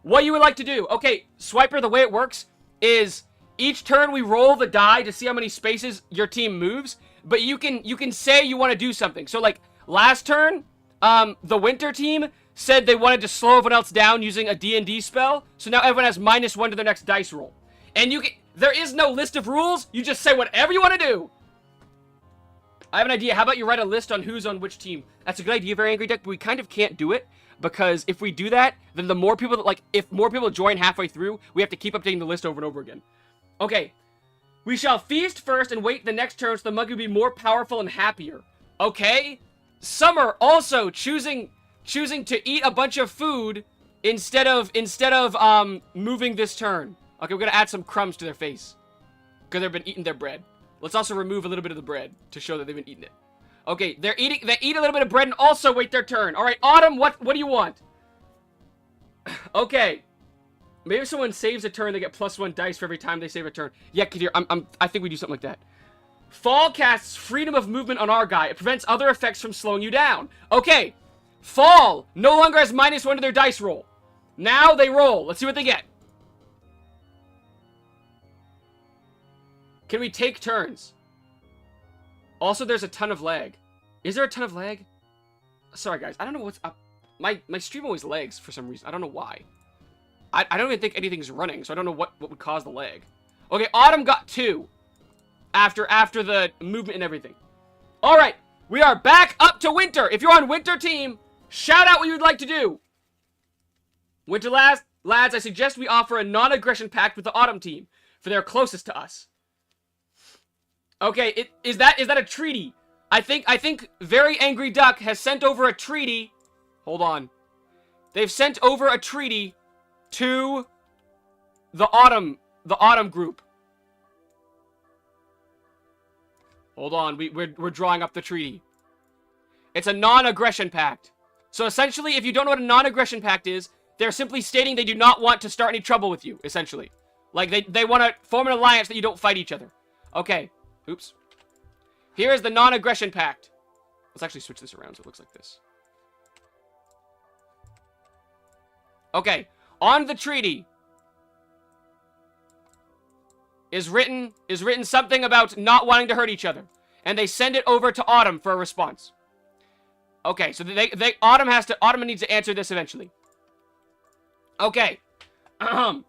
what you would like to do? Okay, Swiper, the way it works is each turn we roll the die to see how many spaces your team moves, but you can say you want to do something. So like last turn, the Winter team said they wanted to slow everyone else down using a D&D spell, so now everyone has -1 to their next dice roll. And there is no list of rules. You just say whatever you want to do. I have an idea. How about you write a list on who's on which team? That's a good idea, Very Angry Duck, but we kind of can't do it because if we do that, then the more people if more people join halfway through, we have to keep updating the list over and over again. Okay. We shall feast first and wait the next turn so the monkey will be more powerful and happier. Okay. Summer also choosing to eat a bunch of food instead of moving this turn. Okay, we're gonna add some crumbs to their face because they've been eating their bread. Let's also remove a little bit of the bread to show that they've been eating it. Okay, they eat a little bit of bread and also wait their turn. All right, Autumn, what do you want? Okay, maybe if someone saves a turn, they get +1 dice for every time they save a turn. Yeah, Kadir, I think we do something like that. Fall casts freedom of movement on our guy. It prevents other effects from slowing you down. Okay, Fall no longer has -1 to their dice roll. Now they roll. Let's see what they get. Can we take turns? Also, there's a ton of lag. Is there a ton of lag? Sorry, guys. I don't know what's up. My stream always lags for some reason. I don't know why. I don't even think anything's running, so I don't know what would cause the lag. Okay, Autumn got 2. After the movement and everything. Alright, we are back up to Winter. If you're on Winter team, shout out what you would like to do. Winter lads, I suggest we offer a non-aggression pact with the Autumn team, for they're closest to us. Okay, is that a treaty? I think Very Angry Duck has sent over a treaty. Hold on. They've sent over a treaty to the Autumn group. Hold on, we're drawing up the treaty. It's a non-aggression pact. So essentially, if you don't know what a non-aggression pact is, they're simply stating they do not want to start any trouble with you, essentially. Like, they want to form an alliance that you don't fight each other. Okay. Oops. Here is the non-aggression pact. Let's actually switch this around so it looks like this. Okay. On the treaty is written something about not wanting to hurt each other. And they send it over to Autumn for a response. Okay, so Autumn needs to answer this eventually. Okay. And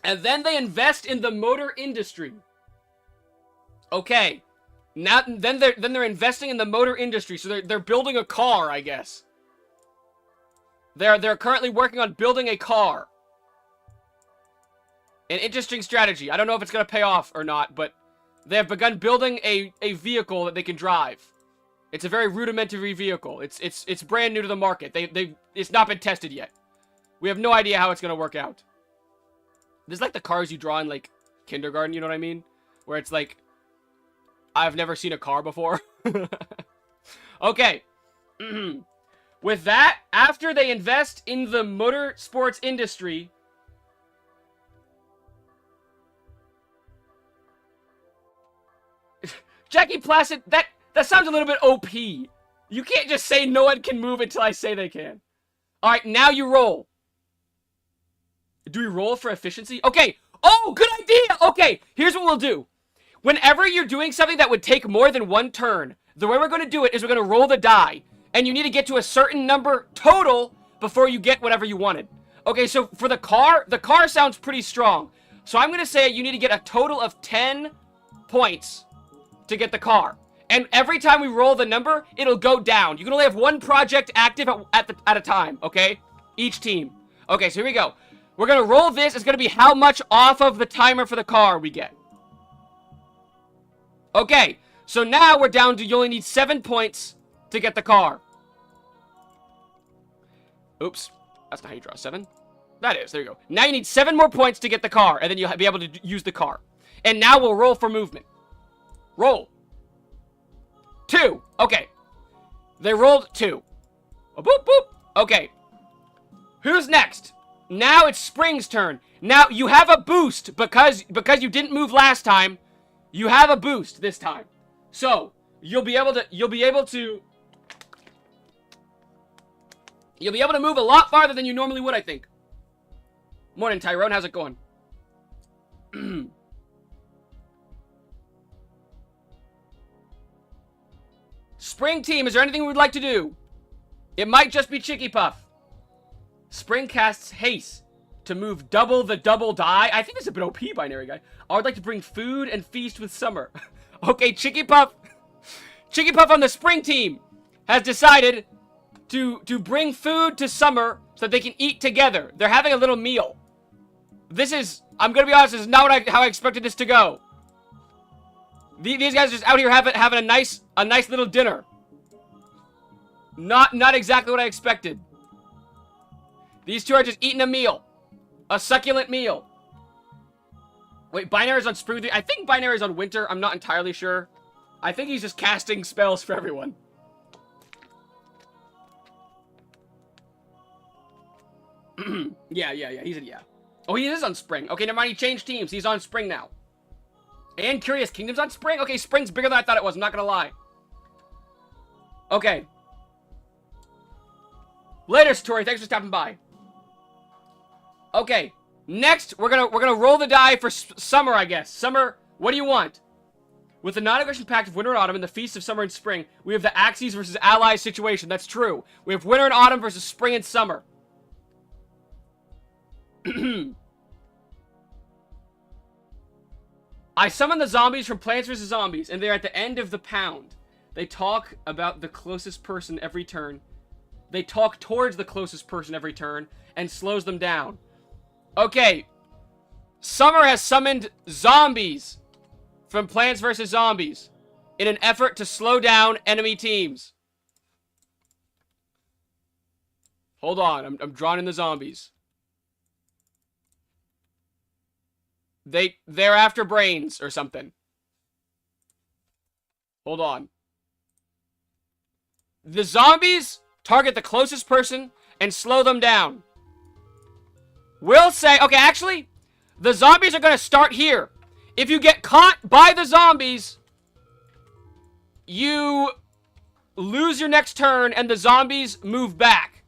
then they invest in the motor industry. Okay. Then they're investing in the motor industry, so they're building a car, I guess. They're currently working on building a car. An interesting strategy. I don't know if it's going to pay off or not, but they have begun building a vehicle that they can drive. It's a very rudimentary vehicle. It's brand new to the market. It's not been tested yet. We have no idea how it's going to work out. This is like the cars you draw in, like, kindergarten, you know what I mean? Where it's like, I've never seen a car before. Okay. With that, after they invest in the motorsports industry, Jackie Placid, that sounds a little bit OP. You can't just say no one can move until I say they can. Alright, now you roll. Do we roll for efficiency? Okay. Oh, good idea. Okay, here's what we'll do. Whenever you're doing something that would take more than one turn, the way we're going to do it is we're going to roll the die. And you need to get to a certain number total before you get whatever you wanted. Okay, so for the car sounds pretty strong. So I'm going to say you need to get a total of 10 points to get the car. And every time we roll the number, it'll go down. You can only have one project active at a time, okay? Each team. Okay, so here we go. We're going to roll this. It's going to be how much off of the timer for the car we get. Okay, so now we're down to you only need 7 points to get the car. Oops, that's not how you draw 7. That is, there you go. Now you need 7 more points to get the car, and then you'll be able to use the car. And now we'll roll for movement. Roll. 2. Okay. They rolled 2. Oh, boop, boop. Okay. Who's next? Now it's Spring's turn. Now you have a boost because you didn't move last time. You have a boost this time. So, you'll be able to move a lot farther than you normally would, I think. Morning, Tyrone. How's it going? Spring team, is there anything we'd like to do? It might just be Chicky Puff. Spring casts haste to move double the double die. I think it's a bit OP, binary guy. I would like to bring food and feast with Summer. Okay, Chicky Puff on the spring team has decided to bring food to Summer so that they can eat together. They're having a little meal. This is, I'm gonna be honest, this is not how I expected this to go. These guys are just out here having a nice little dinner. Not exactly what I expected. These two are just eating a meal. A succulent meal. Wait, Binary's on spring. I think Binary's on winter. I'm not entirely sure. I think he's just casting spells for everyone. Yeah. He's in, yeah. Oh, he is on spring. Okay, never mind. He changed teams. He's on spring now. And Curious Kingdom's on spring? Okay, spring's bigger than I thought it was. I'm not gonna lie. Okay. Later, Satori. Thanks for stopping by. Okay. Next, we're gonna roll the die for Summer, I guess. Summer, what do you want? With the non-aggression pact of Winter and Autumn and the Feast of Summer and Spring, we have the Axes versus Allies situation. That's true. We have Winter and Autumn versus Spring and Summer. I summon the zombies from Plants vs. Zombies, and they're at the end of the pound. They talk about the closest person every turn. They talk towards the closest person every turn, and slows them down. Okay. Summer has summoned zombies from Plants vs. Zombies in an effort to slow down enemy teams. Hold on, I'm drawing in the zombies. They're after brains or something. Hold on. The zombies target the closest person and slow them down. We'll say, okay, actually, the zombies are going to start here. If you get caught by the zombies, you lose your next turn and the zombies move back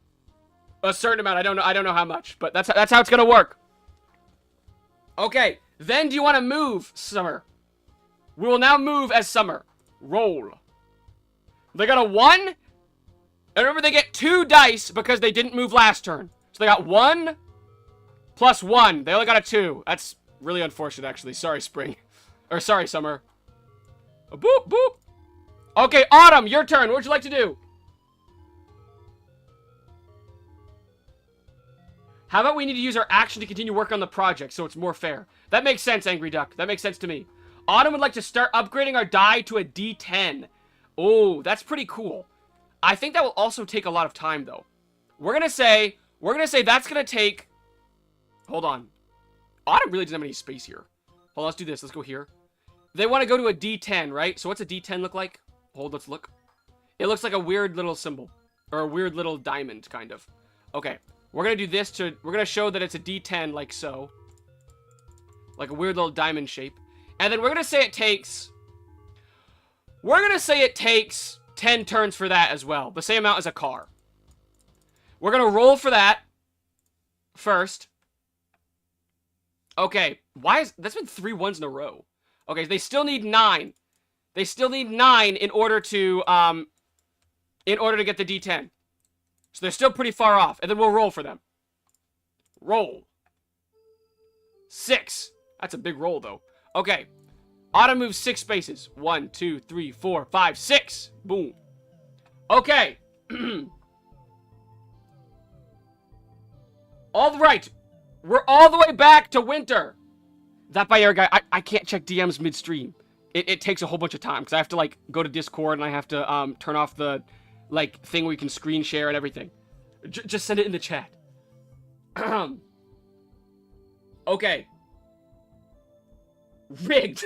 a certain amount. I don't know how much, but that's how it's going to work. Okay, then do you want to move, Summer? We will now move as Summer. Roll. They got a 1. And remember, they get 2 dice because they didn't move last turn. So they got 1 plus 1. They only got a 2. That's really unfortunate, actually. Sorry, Spring. Or sorry, Summer. Boop, boop. Okay, Autumn, your turn. What would you like to do? How about we need to use our action to continue work on the project so it's more fair? That makes sense, Angry Duck. That makes sense to me. Autumn would like to start upgrading our die to a D10. Oh, that's pretty cool. I think that will also take a lot of time, though. We're gonna say that's gonna take... Hold on. Autumn really doesn't have any space here. Hold on, let's do this. Let's go here. They want to go to a D10, right? So what's a D10 look like? Hold, let's look. It looks like a weird little symbol. Or a weird little diamond, kind of. Okay. We're gonna do this to... We're gonna show that it's a D10, like so. Like a weird little diamond shape. And then we're gonna say it takes... We're gonna say it takes 10 turns for that as well. The same amount as a car. We're gonna roll for that first. Okay. Why is... That's been 3 ones in a row. Okay, they still need 9. They still need 9 in order to get the D10. So they're still pretty far off. And then we'll roll for them. Roll. 6. That's a big roll, though. Okay. Autumn moves 6 spaces. 1, 2, 3, 4, 5, 6. Boom. Okay. All right. We're all the way back to winter. That by air guy, I can't check DMs midstream. It takes a whole bunch of time because I have to like go to Discord and I have to turn off the like thing where you can screen share and everything. Just send it in the chat. Okay. Rigged.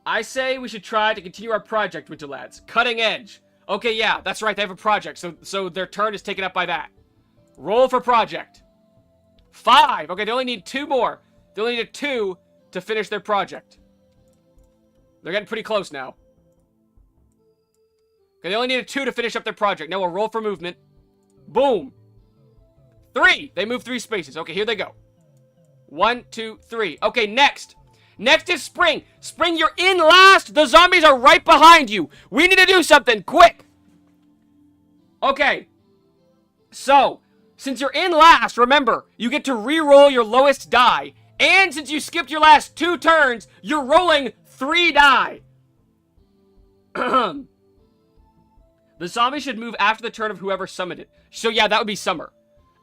I say we should try to continue our project, Winter Lads. Cutting edge. Okay, yeah, that's right. They have a project, so their turn is taken up by that. Roll for project. 5. Okay, they only need 2 more. They only need 2 to finish their project. They're getting pretty close now. Okay, they only needed 2 to finish up their project. Now we'll roll for movement. Boom. 3. They move 3 spaces. Okay, here they go. 1, 2, 3. Okay, next. Next is Spring. Spring, you're in last. The zombies are right behind you. We need to do something quick. Okay. So, since you're in last, remember, you get to re-roll your lowest die. And since you skipped your last 2 turns, you're rolling 3 die. The zombie should move after the turn of whoever summoned it. So yeah, that would be Summer.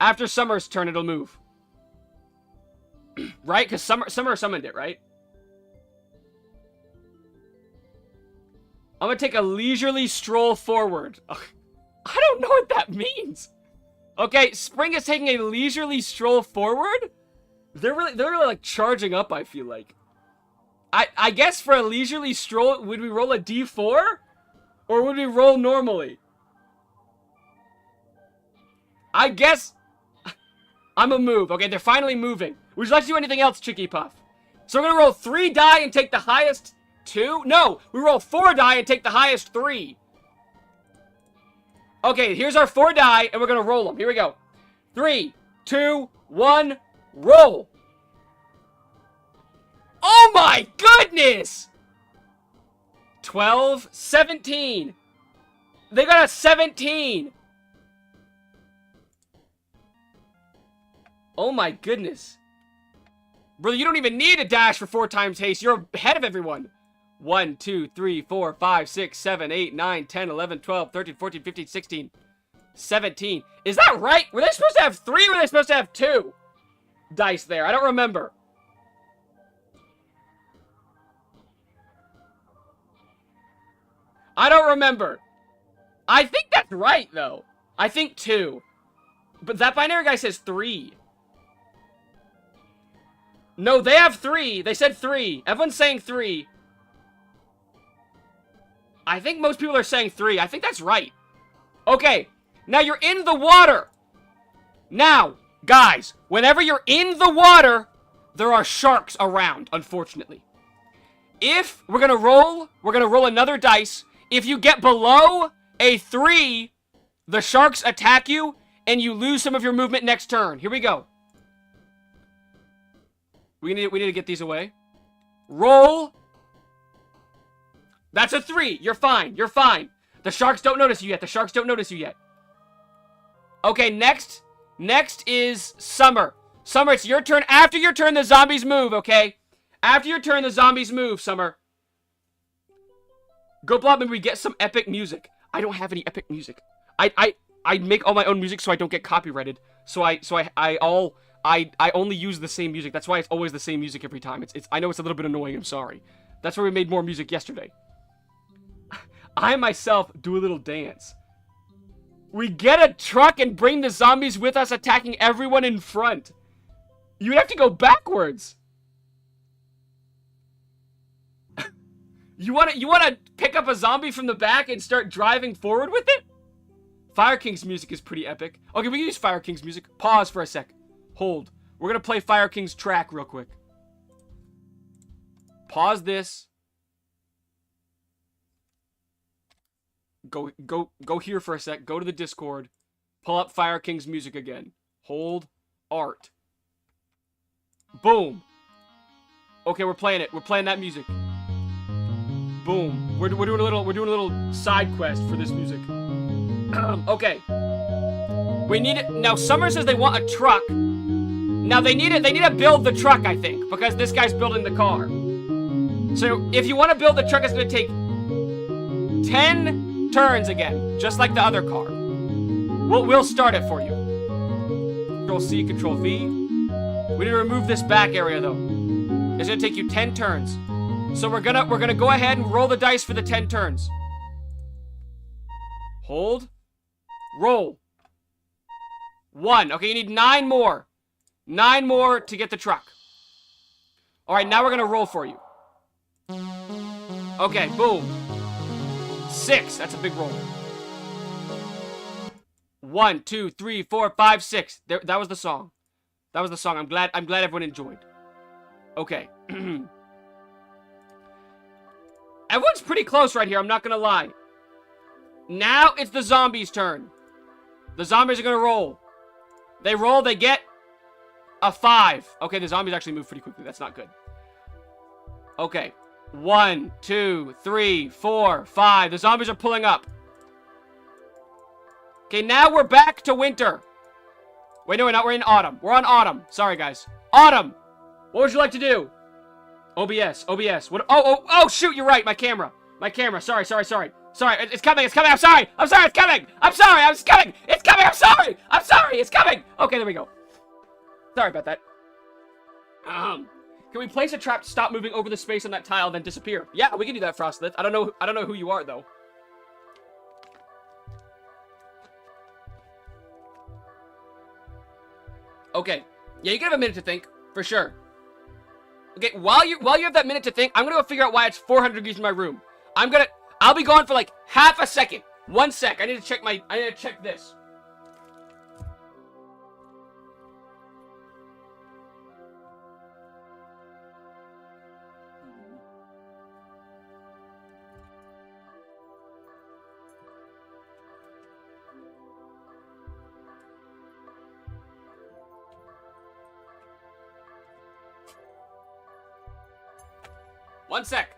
After Summer's turn, it'll move. Right? Because Summer summoned it, right? I'm gonna take a leisurely stroll forward. Ugh, I don't know what that means. Okay, Spring is taking a leisurely stroll forward? They're really like charging up, I feel like. I guess for a leisurely stroll, would we roll a D4? Or would we roll normally? I guess I'm a move. Okay, they're finally moving. Would you like to do anything else, Chicky Puff? So we're gonna roll 3 die and take the highest 2? No, we roll 4 die and take the highest 3. Okay, here's our 4 die, and we're gonna roll them. Here we go. 3, 2, 1, roll. Oh my goodness! 12, 17. They got a 17. Oh my goodness. Brother, you don't even need a dash for 4 times haste. You're ahead of everyone. 1, 2, 3, 4, 5, 6, 7, 8, 9, 10, 11, 12, 13, 14, 15, 16. 17. Is that right? Were they supposed to have 3 or were they supposed to have 2 dice there? I don't remember. I don't remember. I think that's right, though. I think 2. But that binary guy says 3. No, they have 3. They said 3. Everyone's saying 3. I think most people are saying 3. I think that's right. Okay. Now you're in the water. Now, guys, whenever you're in the water, there are sharks around, unfortunately. If we're gonna roll another dice. If you get below a 3, the sharks attack you, and you lose some of your movement next turn. Here we go. We need to get these away. Roll. That's a 3. You're fine. You're fine. The sharks don't notice you yet. The sharks don't notice you yet. Okay, next. Next is Summer. Summer, it's your turn. After your turn, the zombies move, okay? After your turn, the zombies move, Summer. GoatBlob, maybe we get some epic music. I don't have any epic music. I make all my own music so I don't get copyrighted. So I only use the same music. That's why it's always the same music every time. I know it's a little bit annoying. I'm sorry. That's why we made more music yesterday. I myself do a little dance. We get a truck and bring the zombies with us, attacking everyone in front. You would have to go backwards. You wanna pick up a zombie from the back and start driving forward with it? Fire King's music is pretty epic. Okay, we can use Fire King's music. Pause for a sec. Hold. We're gonna play Fire King's track real quick. Pause this. Go here for a sec. Go to the Discord. Pull up Fire King's music again. Hold. Art. Boom. Okay, we're playing it. We're playing that music. Boom. We're doing a little side quest for this music. Okay. We need it. Now Summer says they want a truck. Now they need to build the truck, I think, because this guy's building the car. So if you want to build the truck, it's going to take 10 turns again, just like the other car. We'll start it for you. Control C, Control V. We need to remove this back area though. It's going to take you 10 turns. So we're gonna go ahead and roll the dice for the 10 turns. Hold. Roll. 1. Okay, you need 9 more. 9 more to get the truck. Alright, now we're gonna roll for you. Okay, boom. 6. That's a big roll. 1, 2, 3, 4, 5, 6. There, that was the song. That was the song. I'm glad everyone enjoyed. Okay. Everyone's pretty close right here, I'm not gonna lie. Now it's the zombies' turn. The zombies are gonna roll. They roll, they get a 5. Okay, the zombies actually move pretty quickly. That's not good. Okay. 1, 2, 3, 4, 5. The zombies are pulling up. Okay, now we're back to winter. Wait, no, we're not. We're in autumn. We're on autumn. Sorry, guys. Autumn! What would you like to do? OBS. What? Oh, shoot, you're right. My camera. Sorry. Sorry, it's coming. I'm sorry, it's coming. It's coming. I'm sorry, it's coming. Okay, there we go. Sorry about that. Can we place a trap to stop moving over the space on that tile, then disappear? Yeah, we can do that, Frostlith. I don't know who you are, though. Okay. Yeah, you can have a minute to think, for sure. Okay, while you have that minute to think, I'm gonna go figure out why it's 400 degrees in my room. I'll be gone for like half a second. 1 sec. I need to check this. One sec.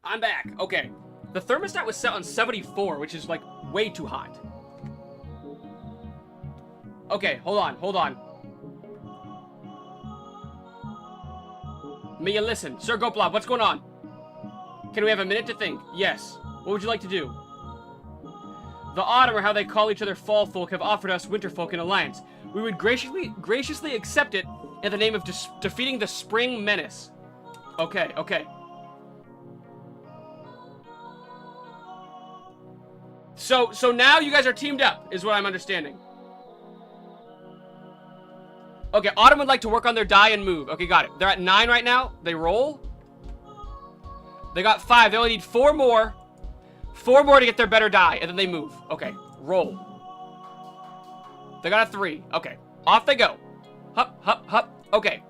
I'm back. Okay. The thermostat was set on 74, which is, like, way too hot. Okay, hold on. Mia, listen. Sir GoatBlob, what's going on? Can we have a minute to think? Yes. What would you like to do? The autumn, or how they call each other fall folk, have offered us winter folk an alliance. We would graciously accept it in the name of defeating the spring menace. Okay. So now you guys are teamed up, is what I'm understanding. Okay, Autumn would like to work on their die and move. Okay, got it. They're at 9 right now. They roll. They got 5. They only need 4 more. 4 more to get their better die, and then they move. Okay, roll. They got a 3. Okay, off they go. Hup. Okay,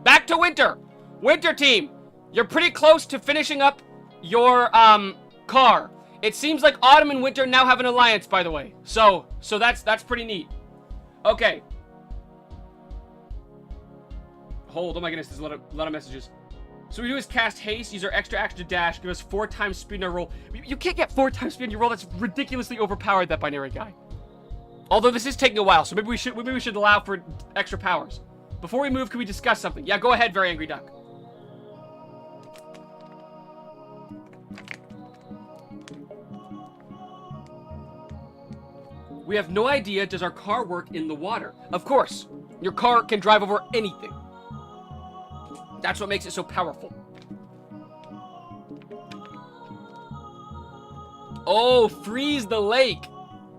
back to Winter. Winter team, you're pretty close to finishing up your car. It seems like Autumn and Winter now have an alliance, by the way. So that's pretty neat. Okay. Hold, oh my goodness, there's a lot of messages. So what we do is cast haste, use our extra action to dash, give us 4 times speed in our roll. You can't get 4 times speed in your roll. That's ridiculously overpowered, that binary guy. Although this is taking a while, so maybe we should allow for extra powers. Before we move, can we discuss something? Yeah, go ahead, Very Angry Duck. We have no idea, does our car work in the water? Of course, your car can drive over anything. That's what makes it so powerful. Oh, freeze the lake.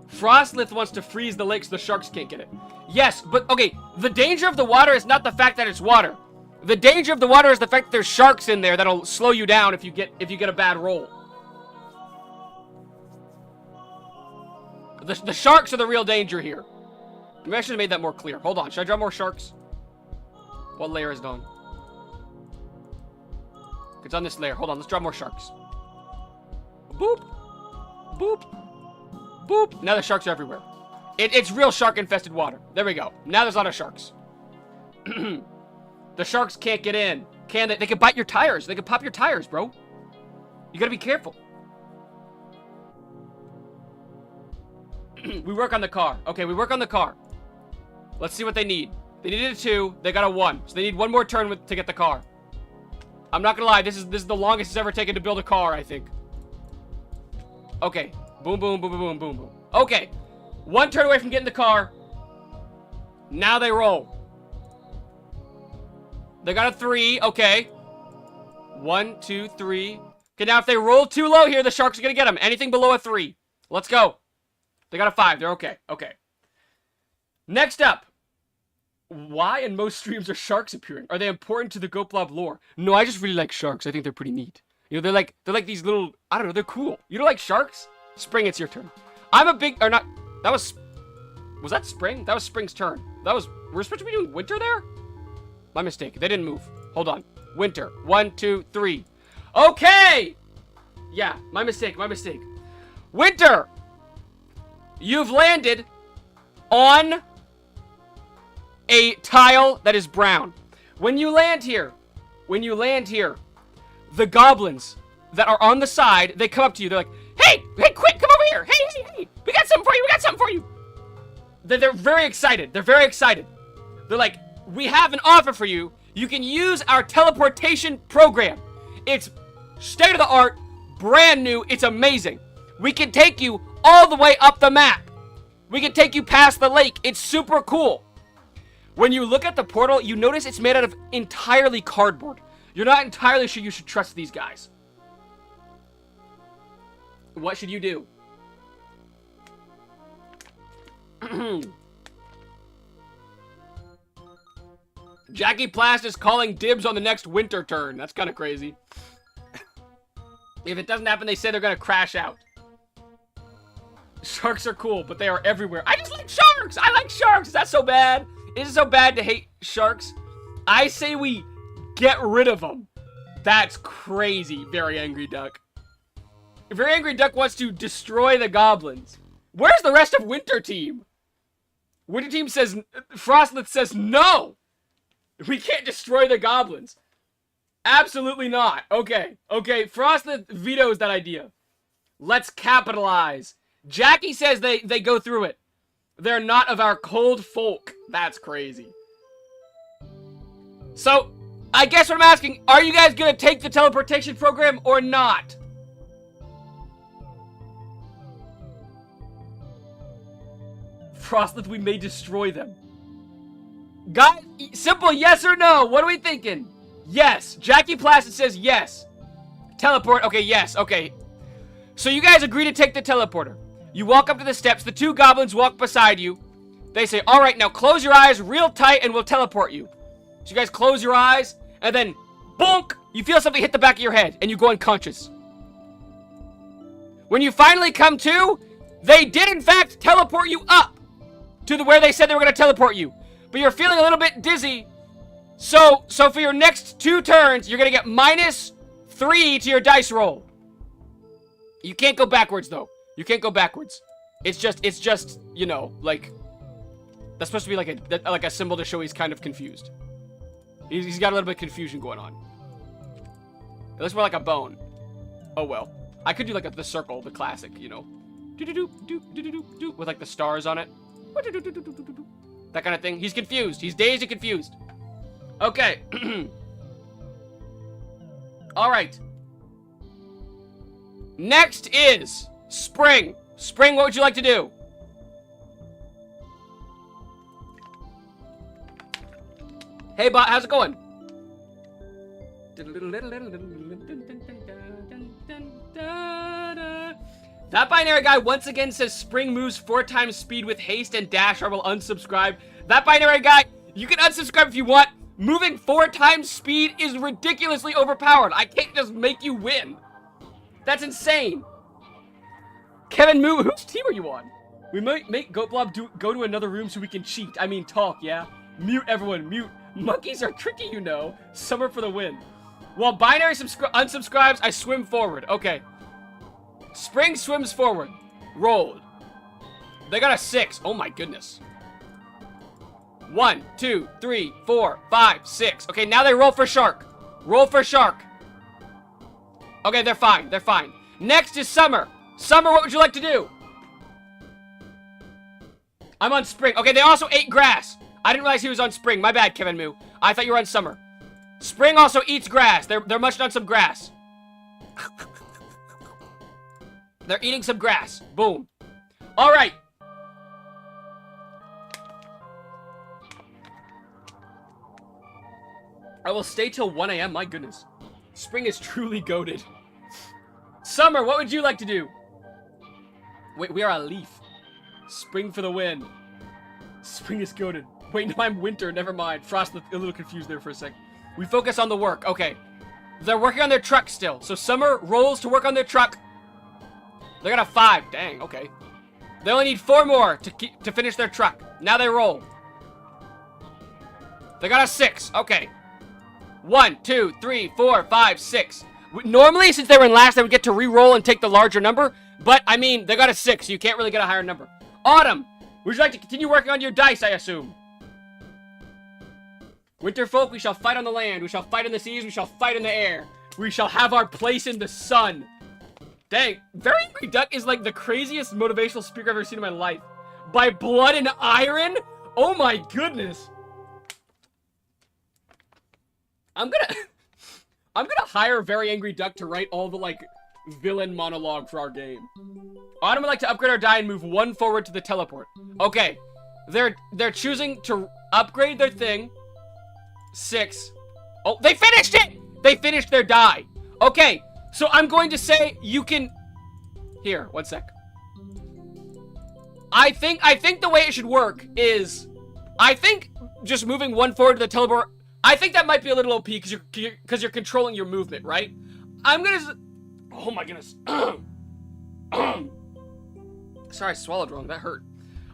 Frostlith wants to freeze the lake so the sharks can't get it. Yes, but okay, the danger of the water is not the fact that it's water. The danger of the water is the fact that there's sharks in there that'll slow you down if you get a bad roll. The sharks are the real danger here. Maybe I should have made that more clear. Hold on, should I draw more sharks? What layer is it on? It's on this layer. Hold on, let's draw more sharks. Boop. Boop. Boop. Now the sharks are everywhere. It's real shark-infested water. There we go. Now there's a lot of sharks. The sharks can't get in. Can they? They can bite your tires. They can pop your tires, bro. You gotta be careful. We work on the car. Okay, we work on the car. Let's see what they need. They needed a 2. They got a 1. So they need 1 more turn to get the car. I'm not gonna lie. This is the longest it's ever taken to build a car, I think. Okay. Boom, boom, boom, boom, boom, boom, boom. Okay. 1 turn away from getting the car. Now they roll. They got a 3. Okay. 1, 2, 3. Okay, now if they roll too low here, the sharks are gonna get them. Anything below a 3. Let's go. They got a 5. They're okay. Okay. Next up. Why in most streams are sharks appearing? Are they important to the GoatBlob lore? No, I just really like sharks. I think they're pretty neat. You know, they're like these little, I don't know, they're cool. You don't like sharks? Spring, it's your turn. I'm a big, or not, that was that Spring? That was Spring's turn. We're supposed to be doing Winter there? My mistake. They didn't move. Hold on. Winter. 1, 2, 3. Okay! Yeah, my mistake. Winter! You've landed on a tile that is brown. When you land here, the goblins that are on the side, they come up to you. They're like, hey, quick, come over here. Hey, we got something for you. They're very excited. They're like, we have an offer for you. You can use our teleportation program. It's state of the art, brand new. It's amazing. We can take you all the way up the map. We can take you past the lake. It's super cool. When you look at the portal, you notice it's made out of entirely cardboard. You're not entirely sure you should trust these guys. What should you do? Jackie Plast is calling dibs on the next Winter turn. That's kind of crazy. If it doesn't happen, they say they're going to crash out. Sharks are cool, but they are everywhere. I just like sharks! I like sharks! Is that so bad? Is it so bad to hate sharks? I say we get rid of them. That's crazy, Very Angry Duck. Very Angry Duck wants to destroy the goblins. Where's the rest of Winter Team? Winter Team says, Frostlith says, no! We can't destroy the goblins. Absolutely not. Okay. Okay, Frosted vetoes that idea. Let's capitalize. Jackie says they go through it. They're not of our cold folk. That's crazy. So, I guess what I'm asking, are you guys gonna take the teleportation program or not? Frostleth, we may destroy them. Guys, simple yes or no. What are we thinking? Yes. Jackie Placid says yes. Teleport. Okay, yes. Okay. So you guys agree to take the teleporter. You walk up to the steps. The two goblins walk beside you. They say, all right, now close your eyes real tight and we'll teleport you. So you guys close your eyes and then, bonk, you feel something hit the back of your head and you go unconscious. When you finally come to, they did in fact teleport you up to where they said they were going to teleport you. But you're feeling a little bit dizzy. So for your next 2 turns, you're going to get -3 to your dice roll. You can't go backwards, though. You can't go backwards. It's just, you know, like, that's supposed to be like a symbol to show he's kind of confused. He's got a little bit of confusion going on. It looks more like a bone. Oh, well. I could do like the circle, the classic, you know. With like the stars on it. That kind of thing. He's confused. He's dazed and confused. Okay. Alright. Next is Spring. Spring, what would you like to do? Hey, bot, how's it going? That binary guy once again says Spring moves 4 times speed with haste and dash or will unsubscribe. That binary guy, you can unsubscribe if you want. Moving 4 times speed is ridiculously overpowered. I can't just make you win. That's insane. Kevin Moo, whose team are you on? We might make GoatBlob go to another room so we can cheat. I mean talk, yeah? Mute everyone, mute. Monkeys are tricky, you know. Summer for the win. While binary unsubscribes, I swim forward. Okay. Spring swims forward. Rolled. They got a 6. Oh my goodness. 1, 2, 3, 4, 5, 6. Okay, now they roll for shark. Roll for shark. Okay, they're fine. They're fine. Next is Summer. Summer, what would you like to do? I'm on Spring. Okay, they also ate grass. I didn't realize he was on Spring. My bad, Kevin Moo. I thought you were on Summer. Spring also eats grass. They're munching on some grass. They're eating some grass. Boom. All right. I will stay till 1 a.m. My goodness. Spring is truly goated. Summer, what would you like to do? Wait, we are a leaf. Spring for the win. Spring is goated. Wait, no, I'm winter. Never mind. Frost, a little confused there for a sec. We focus on the work. Okay. They're working on their truck still. So Summer rolls to work on their truck. They got a 5. Dang, okay. They only need 4 more to finish their truck. Now they roll. They got a 6. Okay. 1, 2, 3, 4, 5, 6. Normally, since they were in last, they would get to re-roll and take the larger number. But, I mean, they got a 6, so you can't really get a higher number. Autumn, would you like to continue working on your dice, I assume? Winterfolk, we shall fight on the land. We shall fight in the seas. We shall fight in the air. We shall have our place in the sun. Dang, Very Angry Duck is like the craziest motivational speaker I've ever seen in my life. By blood and iron? Oh my goodness. I'm gonna hire Very Angry Duck to write all the, like, villain monologue for our game. Autumn would like to upgrade our die and move 1 forward to the teleport. Okay. They're choosing to upgrade their thing. 6. Oh, they finished it! They finished their die. Okay, so I'm going to say you can... Here, 1 sec. I think the way it should work is... I think just moving 1 forward to the teleport... I think that might be a little OP because you're controlling your movement, right? I'm gonna... Oh my goodness. Sorry, I swallowed wrong. That hurt.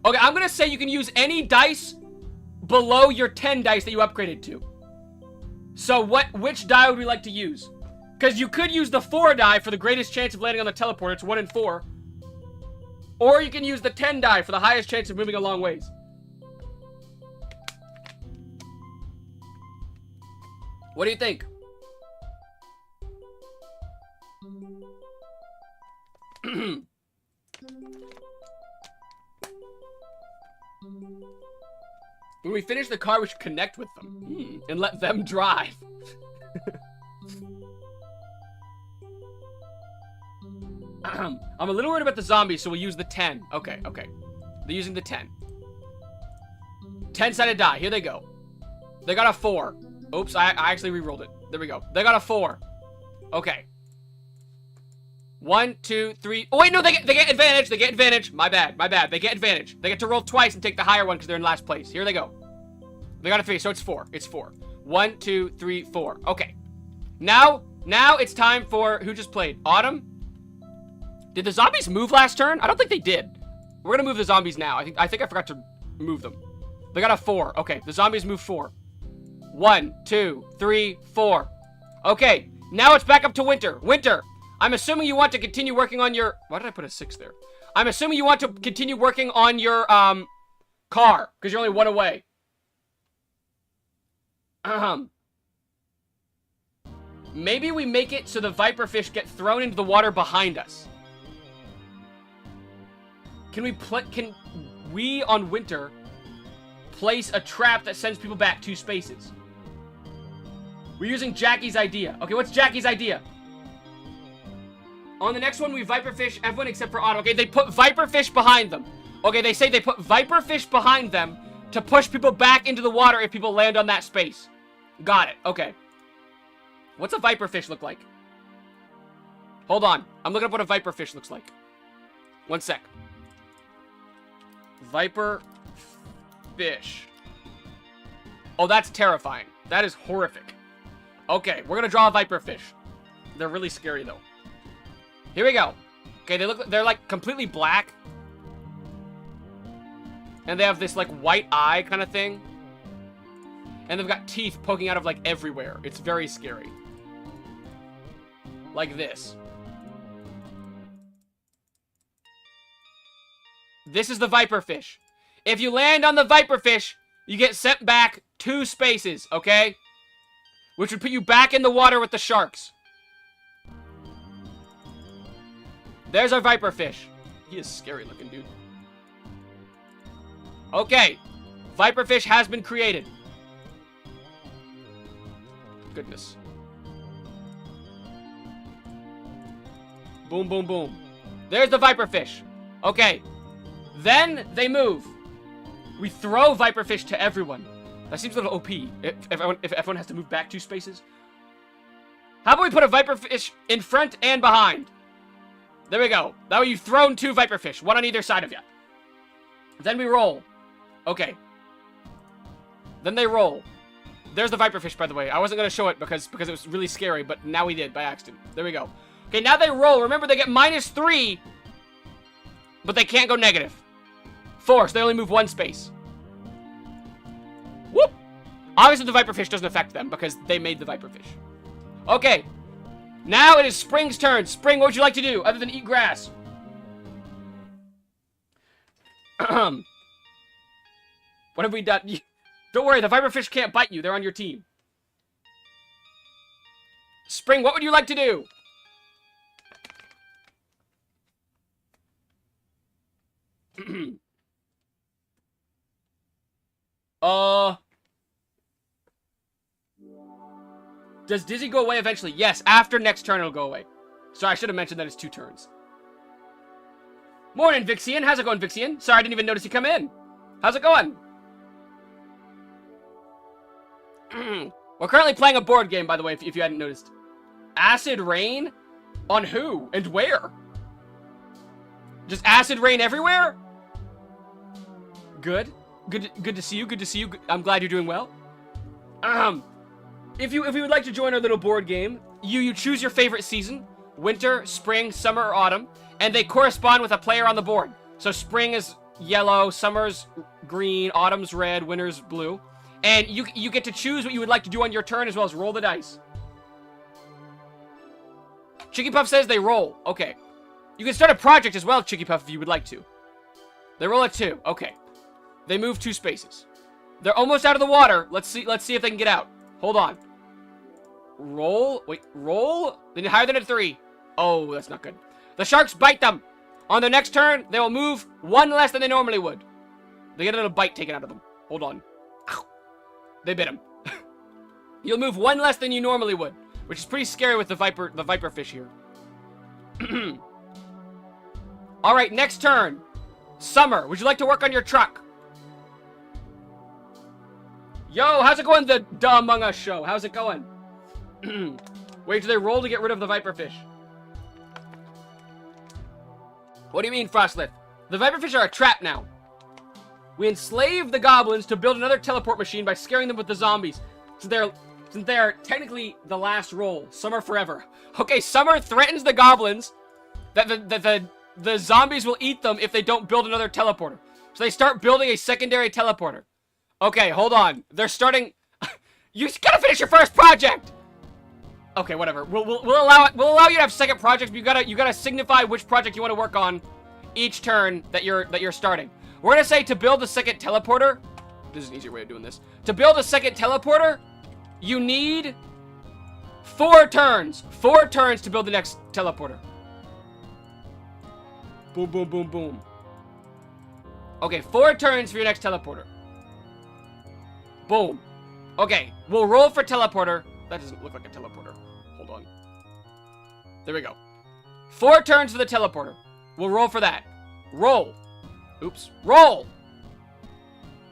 Okay, I'm gonna say you can use any dice below your 10 dice that you upgraded to. So which die would we like to use? Because you could use the 4 die for the greatest chance of landing on the teleporter. It's 1 in 4. Or you can use the 10 die for the highest chance of moving a long ways. What do you think? When we finish the car, we should connect with them. And let them drive. I'm a little worried about the zombies, so we'll use the 10. Okay, okay. They're using the 10. 10-sided die. Here they go. They got a 4. Oops, I actually re-rolled it. There we go. They got a 4. Okay. 1, 2, 3. Oh, wait, no, they get advantage. They get advantage. My bad, my bad. They get advantage. They get to roll twice and take the higher one because they're in last place. Here they go. They got a 3, so it's 4. It's 4. 1, 2, 3, 4. Okay. Now it's time for... Who just played? Autumn? Did the zombies move last turn? I don't think they did. We're gonna move the zombies now. I think I forgot to move them. They got a 4. Okay, the zombies move 4. 1, 2, 3, 4. Okay, now it's back up to Winter. Winter, I'm assuming you want to continue working on your... Why did I put a 6 there? I'm assuming you want to continue working on your, car, because you're only 1 away. Maybe we make it so the viperfish get thrown into the water behind us. Can we on Winter place a trap that sends people back 2 spaces? We're using Jackie's idea. Okay, what's Jackie's idea? On the next one, we viperfish everyone except for Autumn. Okay, they put viperfish behind them. Okay, they say they put viperfish behind them to push people back into the water if people land on that space. Got it. Okay. What's a viperfish look like? Hold on. I'm looking up what a viperfish looks like. 1 sec. Viper fish. Oh, that's terrifying. That is horrific. Okay, we're gonna draw a viperfish. They're really scary though. Here we go. Okay, they're like completely black. And they have this like white eye kind of thing. And they've got teeth poking out of like everywhere. It's very scary. Like this. This is the viperfish. If you land on the viperfish, you get sent back 2 spaces, okay? Which would put you back in the water with the sharks. There's our viperfish. He is scary looking, dude. Okay. Viperfish has been created. Goodness. Boom, boom, boom. There's the viperfish. Okay. Then they move. We throw viperfish to everyone. That seems a little OP. If everyone has to move back 2 spaces. How about we put a viperfish in front and behind? There we go. That way you've thrown 2 viperfish. 1 on either side of you. Then we roll. Okay. Then they roll. There's the viperfish, by the way. I wasn't going to show it because it was really scary, but now we did by accident. There we go. Okay, now they roll. Remember, they get -3, but they can't go negative. 4, so they only move 1 space. Whoop! Obviously, the viperfish doesn't affect them because they made the viperfish. Okay. Now it is Spring's turn. Spring, what would you like to do other than eat grass? What have we done? Don't worry, the viperfish can't bite you. They're on your team. Spring, what would you like to do? Does Dizzy go away eventually? Yes, after next turn it'll go away. Sorry, I should have mentioned that it's 2 turns. Morning, Vixian. How's it going, Vixian? Sorry, I didn't even notice you come in. How's it going? We're currently playing a board game, by the way, if you hadn't noticed. Acid rain? On who? And where? Just acid rain everywhere? Good. Good to see you. Good to see you. I'm glad you're doing well. If you would like to join our little board game, you choose your favorite season. Winter, spring, summer, or autumn. And they correspond with a player on the board. So spring is yellow, summer's green, autumn's red, winter's blue. And you get to choose what you would like to do on your turn as well as roll the dice. Chicky Puff says they roll. Okay. You can start a project as well, Chicky Puff, if you would like to. They roll a 2. Okay. They move 2 spaces. They're almost out of the water. Let's see if they can get out. Hold on. Roll. Wait, roll? Then higher than a 3. Oh, that's not good. The sharks bite them. On their next turn, they will move one less than they normally would. They get a little bite taken out of them. Hold on. Ow. They bit him. You'll move one less than you normally would, which is pretty scary with the viper fish here. All right, next turn. Summer, would you like to work on your truck? Yo, how's it going, the Duh Among Us show? How's it going? Wait till they roll to get rid of the viper fish. What do you mean, Frostlith? The viperfish are a trap now. We enslave the goblins to build another teleport machine by scaring them with the zombies. Since they're technically the last roll. Summer forever. Okay, Summer threatens the goblins that the zombies will eat them if they don't build another teleporter. So they start building a secondary teleporter. Okay, hold on. They're starting... You gotta finish your first project! Okay, whatever. We'll allow it. We'll allow you to have second projects, but you gotta signify which project you want to work on each turn that you're starting. We're gonna say to build a second teleporter. This is an easier way of doing this. To build a second teleporter, you need 4 turns. 4 turns to build the next teleporter. Boom, boom, boom, boom. Okay, 4 turns for your next teleporter. Boom. Okay, we'll roll for teleporter. That doesn't look like a teleporter. Hold on. There we go. 4 turns for the teleporter. We'll roll for that. Roll. Oops. Roll.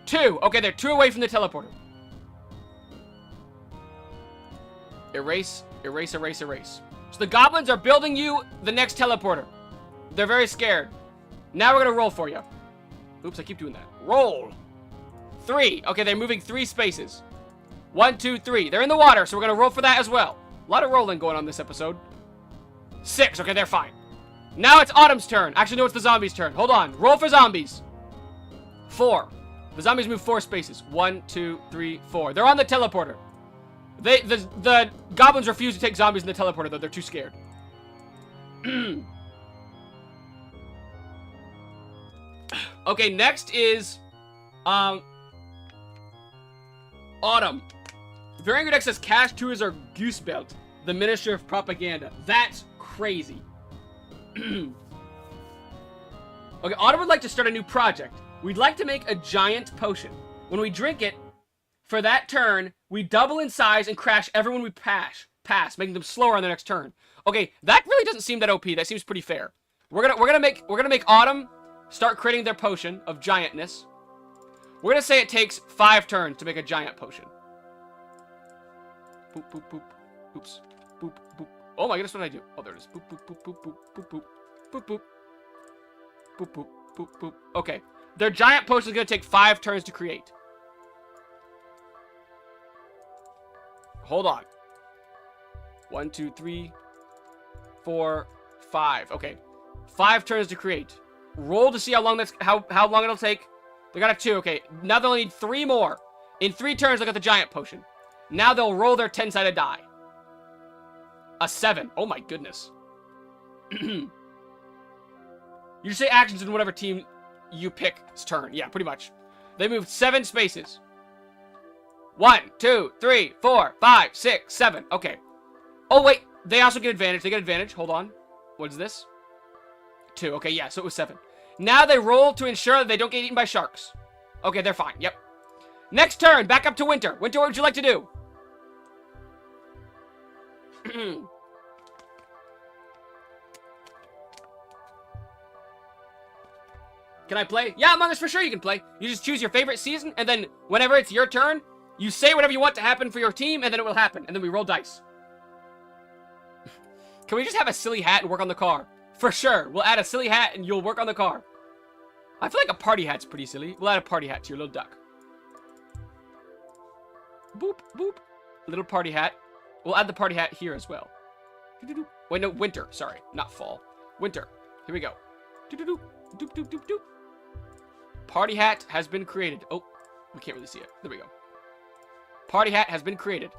2. Okay, they're 2 away from the teleporter. Erase, erase, erase, erase. So the goblins are building you the next teleporter. They're very scared. Now we're going to roll for you. Oops, I keep doing that. Roll. 3. Okay, they're moving 3 spaces. 1, 2, 3. They're in the water, so we're going to roll for that as well. A lot of rolling going on this episode. 6. Okay, they're fine. Now it's Autumn's turn. Actually, no, it's the zombies' turn. Hold on. Roll for zombies. 4. The zombies move 4 spaces. 1, 2, 3, 4. They're on the teleporter. The goblins refuse to take zombies in the teleporter, though. They're too scared. Okay, next is... Autumn. Varying Deck says Cash Tours are Goose Belt, the Minister of Propaganda. That's crazy. Okay, Autumn would like to start a new project. We'd like to make a giant potion. When we drink it, for that turn, we double in size and crash everyone we pass, making them slower on the next turn. Okay, that really doesn't seem that OP. That seems pretty fair. We're gonna make Autumn start creating their potion of giantness. We're gonna say it takes 5 turns to make a giant potion. Boop, boop, boop. Oops. Boop, boop. Oh my goodness, what did I do? Oh, there it is. Boop, boop, boop, boop, boop, boop, boop. Boop, boop. Boop, boop, boop, boop. Okay. Their giant potion is gonna take 5 turns to create. Hold on. 1, 2, 3, 4, 5. Okay. 5 turns to create. Roll to see how long how long it'll take. They got a 2. Okay. Now they'll need 3 more. In 3 turns, they'll get the giant potion. Now they'll roll their 10-sided die. A 7. Oh my goodness. You say actions in whatever team you pick's turn. Yeah, pretty much. They moved 7 spaces. 1, 2, 3, 4, 5, 6, 7. Okay. Oh, wait. They also get advantage. They get advantage. Hold on. What is this? 2. Okay, yeah, so it was 7. Now they roll to ensure that they don't get eaten by sharks. Okay, they're fine. Yep. Next turn. Back up to Winter. Winter, what would you like to do? Can I play? Yeah, Among Us, for sure you can play. You just choose your favorite season, and then whenever it's your turn, you say whatever you want to happen for your team, and then it will happen. And then we roll dice. Can we just have a silly hat and work on the car? For sure. We'll add a silly hat, and you'll work on the car. I feel like a party hat's pretty silly. We'll add a party hat to your little duck. Boop, boop. Little party hat. We'll add the party hat here as well. Wait, no, winter. Sorry, not fall. Winter. Here we go. Doop, doop, doop, doop. Party hat has been created. Oh, we can't really see it. There we go. Party hat has been created.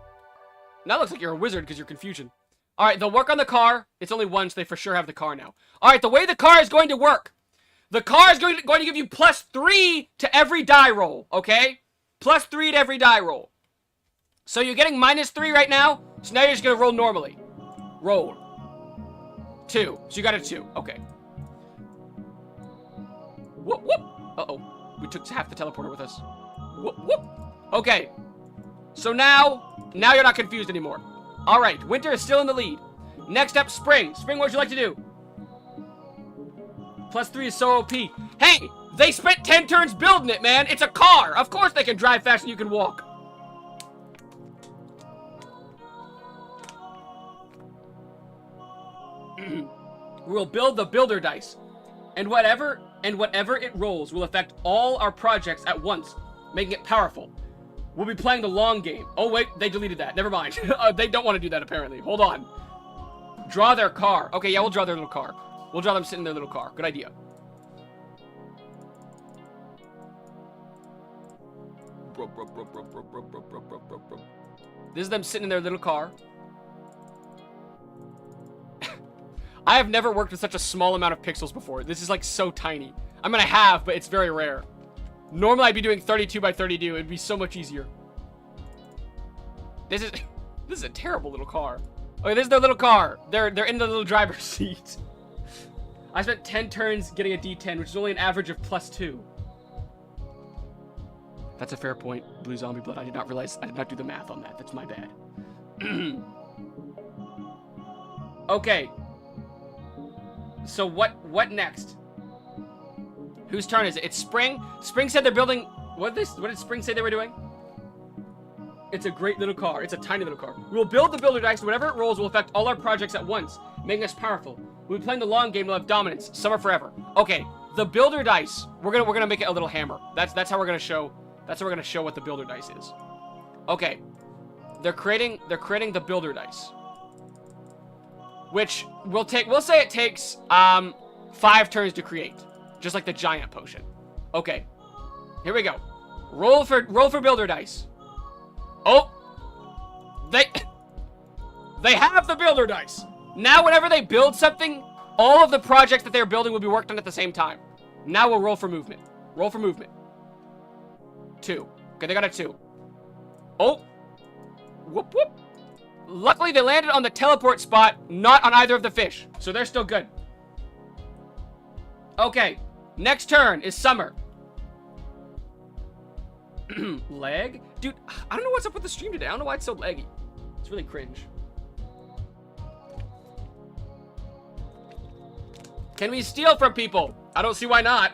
Now it looks like you're a wizard because you're confusion. All right, they'll work on the car. It's only one, so they for sure have the car now. All right, the way the car is going to work. The car is going to give you +3 to every die roll, okay? +3 to every die roll. So you're getting -3 right now, so now you're just going to roll normally. Roll. 2. So you got a 2. Okay. Whoop, whoop. Uh-oh. We took half the teleporter with us. Whoop, whoop. Okay. So now you're not confused anymore. All right. Winter is still in the lead. Next up, spring. Spring, what would you like to do? +3 is so OP. Hey, they spent 10 turns building it, man. It's a car. Of course they can drive faster than you can walk. We'll build the builder dice. And whatever it rolls will affect all our projects at once, making it powerful. We'll be playing the long game. Oh, wait, they deleted that. Never mind. They don't want to do that, apparently. Hold on. Draw their car. Okay, yeah, we'll draw their little car. We'll draw them sitting in their little car. Good idea. This is them sitting in their little car. I have never worked with such a small amount of pixels before. This is like so tiny. I mean, I have, but it's very rare. Normally, I'd be doing 32 by 32. It'd be so much easier. This is a terrible little car. Okay, this is their little car. They're in the little driver's seat. I spent 10 turns getting a D10, which is only an average of +2. That's a fair point, Blue Zombie Blood. I did not realize. I did not do the math on that. That's my bad. Okay. So what next? Whose turn is it? It's Spring. Spring said they're building. What did Spring say they were doing? It's a great little car. It's a tiny little car. We will build the builder dice. Whatever it rolls will affect all our projects at once, making us powerful. We'll be playing the long game. We'll have dominance. Summer forever. Okay. The builder dice. We're gonna make it a little hammer. That's how we're gonna show. That's how we're gonna show what the builder dice is. Okay. They're creating the builder dice. Which we'll say it takes 5 turns to create. Just like the giant potion. Okay. Here we go. Roll for builder dice. Oh! They have the builder dice. Now whenever they build something, all of the projects that they're building will be worked on at the same time. Now we'll roll for movement. Roll for movement. 2. Okay, they got a 2. Oh! Whoop whoop. Luckily, they landed on the teleport spot, not on either of the fish. So they're still good. Okay. Next turn is summer. Lag? Dude, I don't know what's up with the stream today. I don't know why it's so laggy. It's really cringe. Can we steal from people? I don't see why not.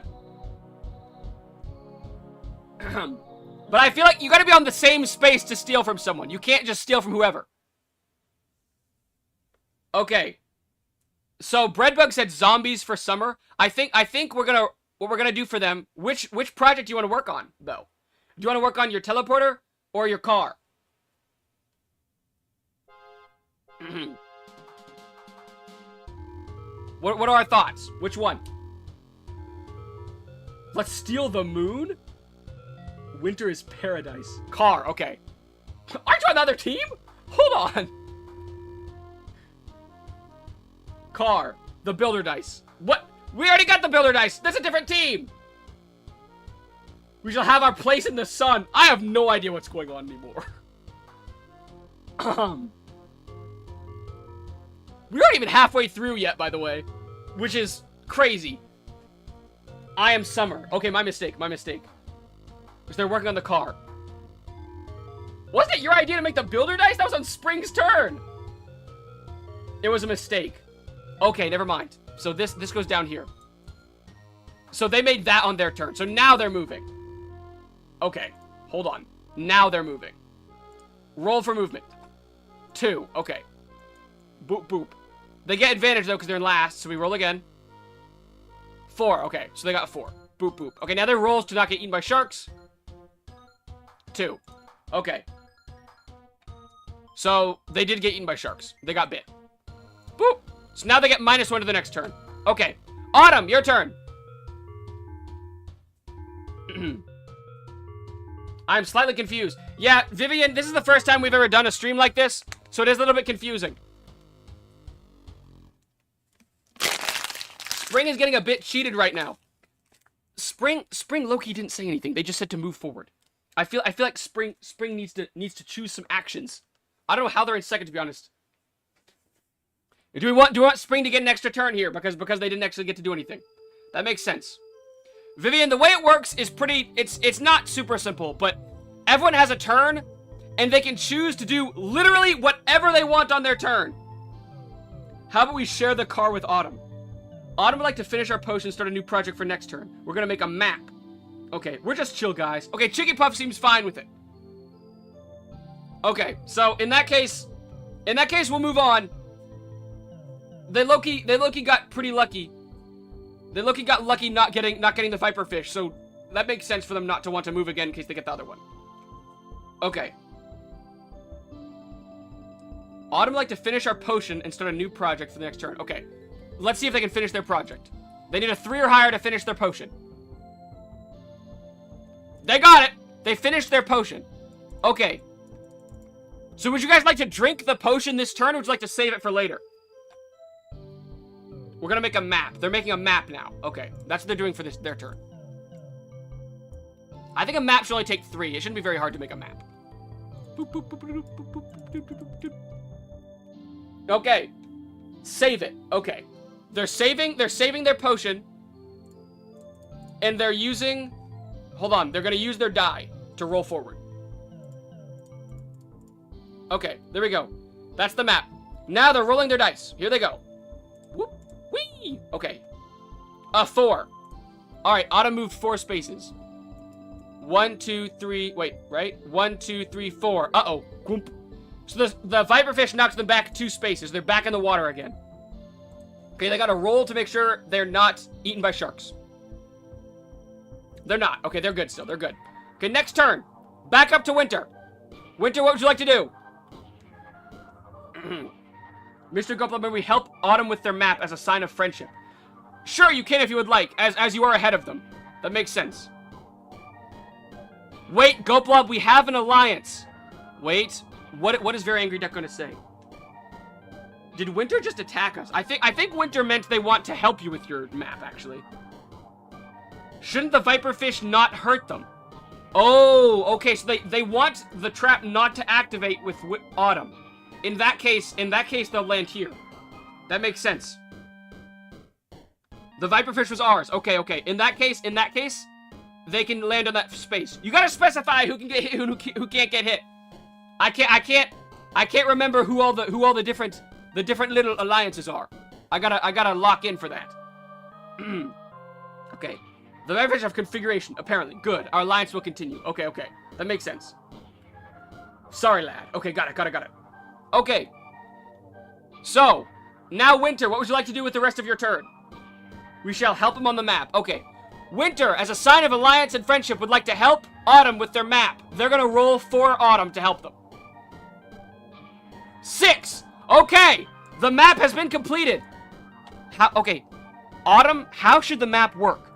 But I feel like you gotta be on the same space to steal from someone. You can't just steal from whoever. Okay. So Breadbug said zombies for summer. I think what we're gonna do for them. Which project do you want to work on though? Do you want to work on your teleporter or your car? What are our thoughts? Which one? Let's steal the moon? Winter is paradise. Car, okay. Aren't you on the other team? Hold on. Car. The builder dice. What? We already got the builder dice. That's a different team. We shall have our place in the sun. I have no idea what's going on anymore. We aren't even halfway through yet, by the way. Which is crazy. I am summer. Okay, my mistake. My mistake. Because they're working on the car. Wasn't it your idea to make the builder dice? That was on Spring's turn. It was a mistake. Okay, never mind. So this goes down here. So they made that on their turn. So now they're moving. Okay, hold on. Now they're moving. Roll for movement. 2. Okay. Boop, boop. They get advantage, though, because they're in last. So we roll again. 4. Okay, so they got 4. Boop, boop. Okay, now their rolls to not get eaten by sharks. 2. Okay. So they did get eaten by sharks. They got bit. Boop. So now they get -1 to the next turn. Okay. Autumn, your turn. I'm slightly confused. Yeah, Vivian, this is the first time we've ever done a stream like this, so it is a little bit confusing. Spring is getting a bit cheated right now. Spring Loki didn't say anything. They just said to move forward. I feel like Spring needs to choose some actions. I don't know how they're in second, to be honest. Do we want Spring to get an extra turn here because they didn't actually get to do anything? That makes sense. Vivian, the way it works is it's not super simple, but everyone has a turn, and they can choose to do literally whatever they want on their turn. How about we share the car with Autumn? Autumn would like to finish our potion and start a new project for next turn. We're gonna make a map. Okay, we're just chill guys. Okay, Chicky Puff seems fine with it. Okay, so in that case, we'll move on. They low-key got pretty lucky. They low-key got lucky not getting the Viper Fish, so that makes sense for them not to want to move again in case they get the other one. Okay. Autumn would like to finish our potion and start a new project for the next turn. Okay. Let's see if they can finish their project. They need a 3 or higher to finish their potion. They got it! They finished their potion. Okay. So would you guys like to drink the potion this turn, or would you like to save it for later? We're gonna make a map. They're making a map now. Okay. That's what they're doing for their turn. I think a map should only take 3. It shouldn't be very hard to make a map. Okay. Save it. Okay. They're saving their potion. And they're using... Hold on. They're gonna use their die to roll forward. Okay. There we go. That's the map. Now they're rolling their dice. Here they go. Whoop. Whee! Okay. 4. Alright. Autumn moved 4 spaces. 1, 2, 3... Wait. Right? 1, 2, 3, 4. Uh-oh. Goomp. So the Viperfish knocks them back 2 spaces. They're back in the water again. Okay, they gotta roll to make sure they're not eaten by sharks. They're not. Okay, they're good still. They're good. Okay, next turn. Back up to Winter. Winter, what would you like to do? Mr. GoatBlob, may we help Autumn with their map as a sign of friendship? Sure, you can if you would like, as you are ahead of them. That makes sense. Wait, GoatBlob, we have an alliance. Wait. What is Very Angry Duck going to say? Did Winter just attack us? I think Winter meant they want to help you with your map, actually. Shouldn't the Viperfish not hurt them? Oh, okay, so they want the trap not to activate with Autumn. In that case, they'll land here. That makes sense. The Viperfish was ours. Okay. In that case, they can land on that space. You gotta specify who can get hit, who can't get hit. I can't remember who all the different little alliances are. I gotta lock in for that. Okay. The Viperfish have configuration, apparently. Good. Our alliance will continue. Okay. That makes sense. Sorry, lad. Okay, got it. Okay. So, now Winter, what would you like to do with the rest of your turn? We shall help him on the map. Okay. Winter, as a sign of alliance and friendship, would like to help Autumn with their map. They're gonna roll for Autumn to help them. 6! Okay! The map has been completed. Okay. Autumn, how should the map work?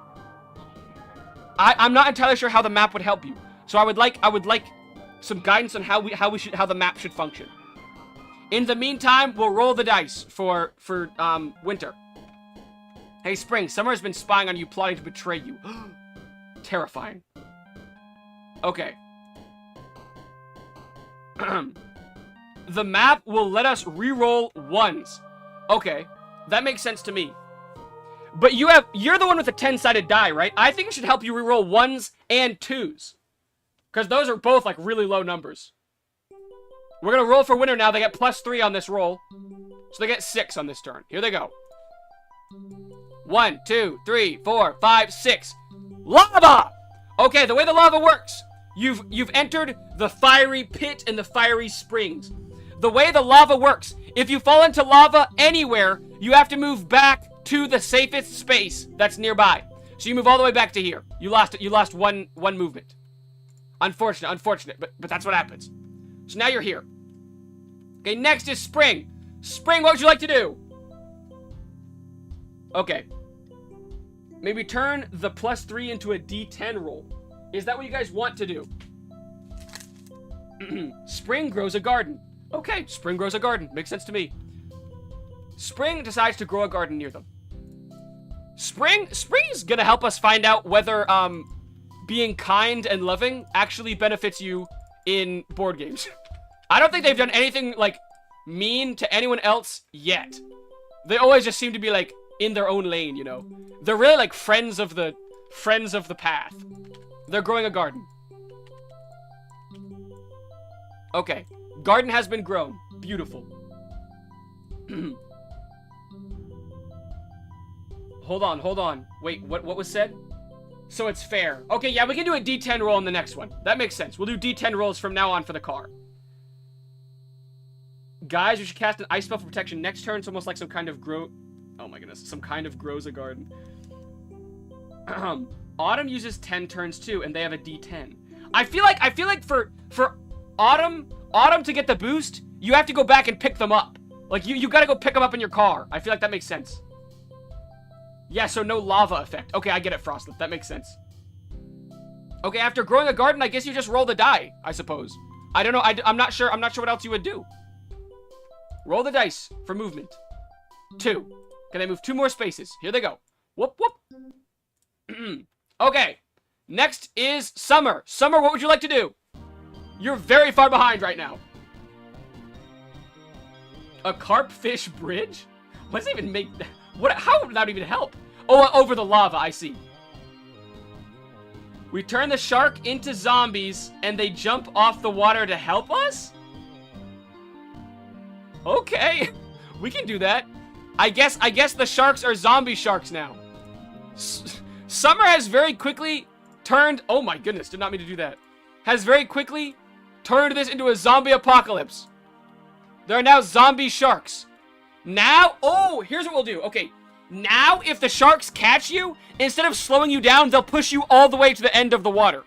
I'm not entirely sure how the map would help you. So I would like some guidance on how the map should function. In the meantime, we'll roll the dice for Winter. Hey, Spring, Summer has been spying on you, plotting to betray you. Terrifying. Okay. The map will let us re-roll 1s. Okay. That makes sense to me. But you're the one with the 10-sided die, right? I think it should help you re-roll 1s and 2s. Because those are both, like, really low numbers. We're gonna roll for Winter now. They get +3 on this roll. So they get 6 on this turn. Here they go. 1, 2, 3, 4, 5, 6. Lava! Okay, the way the lava works. You've entered the fiery pit and the fiery springs. The way the lava works, if you fall into lava anywhere, you have to move back to the safest space that's nearby. So you move all the way back to here. You lost one movement. Unfortunate, but that's what happens. So now you're here. Okay, next is Spring. Spring, what would you like to do? Okay. Maybe turn the +3 into a D10 roll. Is that what you guys want to do? Spring grows a garden. Okay, Spring grows a garden. Makes sense to me. Spring decides to grow a garden near them. Spring's gonna help us find out whether being kind and loving actually benefits you in board games. I don't think they've done anything like mean to anyone else yet. They always just seem to be, like, in their own lane, you know? They're really, like, friends of the path. They're growing a garden. Okay. Garden has been grown. Beautiful. Hold on. Wait, what was said? So it's fair. Okay, yeah, we can do a D10 roll in the next one. That makes sense. We'll do D10 rolls from now on for the car. Guys, we should cast an ice spell for protection next turn. It's almost like some kind of oh my goodness. Some kind of grows a garden. Autumn uses 10 turns too, and they have a D10. I feel like for Autumn to get the boost, you have to go back and pick them up. Like, you gotta go pick them up in your car. I feel like that makes sense. Yeah, so no lava effect. Okay, I get it, Frostlip. That makes sense. Okay, after growing a garden, I guess you just roll the die, I suppose. I don't know. I'm not sure. I'm not sure what else you would do. Roll the dice for movement. 2. Can I move 2 more spaces? Here they go. Whoop, whoop. Okay. Next is Summer. Summer, what would you like to do? You're very far behind right now. A carp-fish bridge? What does it even make... How would that even help? Oh, over the lava, I see. We turn the shark into zombies, and they jump off the water to help us? Okay. We can do that. I guess the sharks are zombie sharks now. Summer has very quickly turned... Oh my goodness, did not mean to do that. Has very quickly turned this into a zombie apocalypse. There are now zombie sharks. Now, oh, here's what we'll do. Okay, now if the sharks catch you, instead of slowing you down, they'll push you all the way to the end of the water.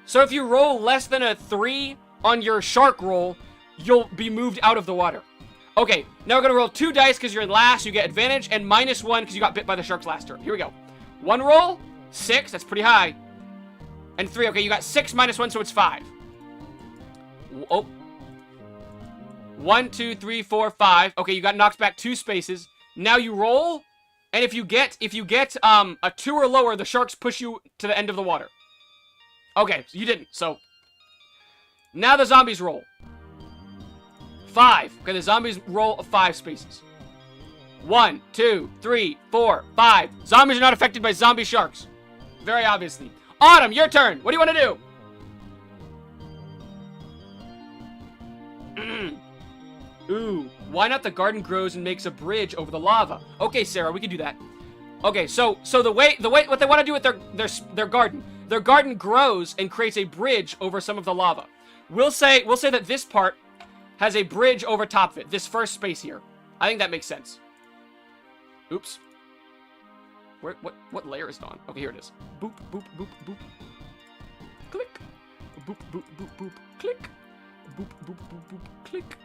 So if you roll less than a 3 on your shark roll, you'll be moved out of the water. Okay, now we're going to roll 2 dice because you're in last, you get advantage, and -1 because you got bit by the sharks last turn. Here we go. 1 roll, 6, that's pretty high. And 3, okay, you got 6 -1, so it's 5. Oh. 1, 2, 3, 4, 5. Okay, you got knocked back 2 spaces. Now you roll, and if you get a 2 or lower, the sharks push you to the end of the water. Okay, so you didn't. So now the zombies roll. 5. Okay, the zombies roll 5 spaces. 1, 2, 3, 4, 5. Zombies are not affected by zombie sharks. Very obviously. Autumn, your turn. What do you want to do? Ooh, why not the garden grows and makes a bridge over the lava? Okay, Sarah, we can do that. Okay, so the way what they want to do with their garden grows and creates a bridge over some of the lava. We'll say that this part has a bridge over top of it. This first space here. I think that makes sense. Oops. What layer is it on? Okay, here it is. Boop, boop, boop, boop. Click. Boop, boop, boop, boop. Click. Boop, boop, boop, boop. Click.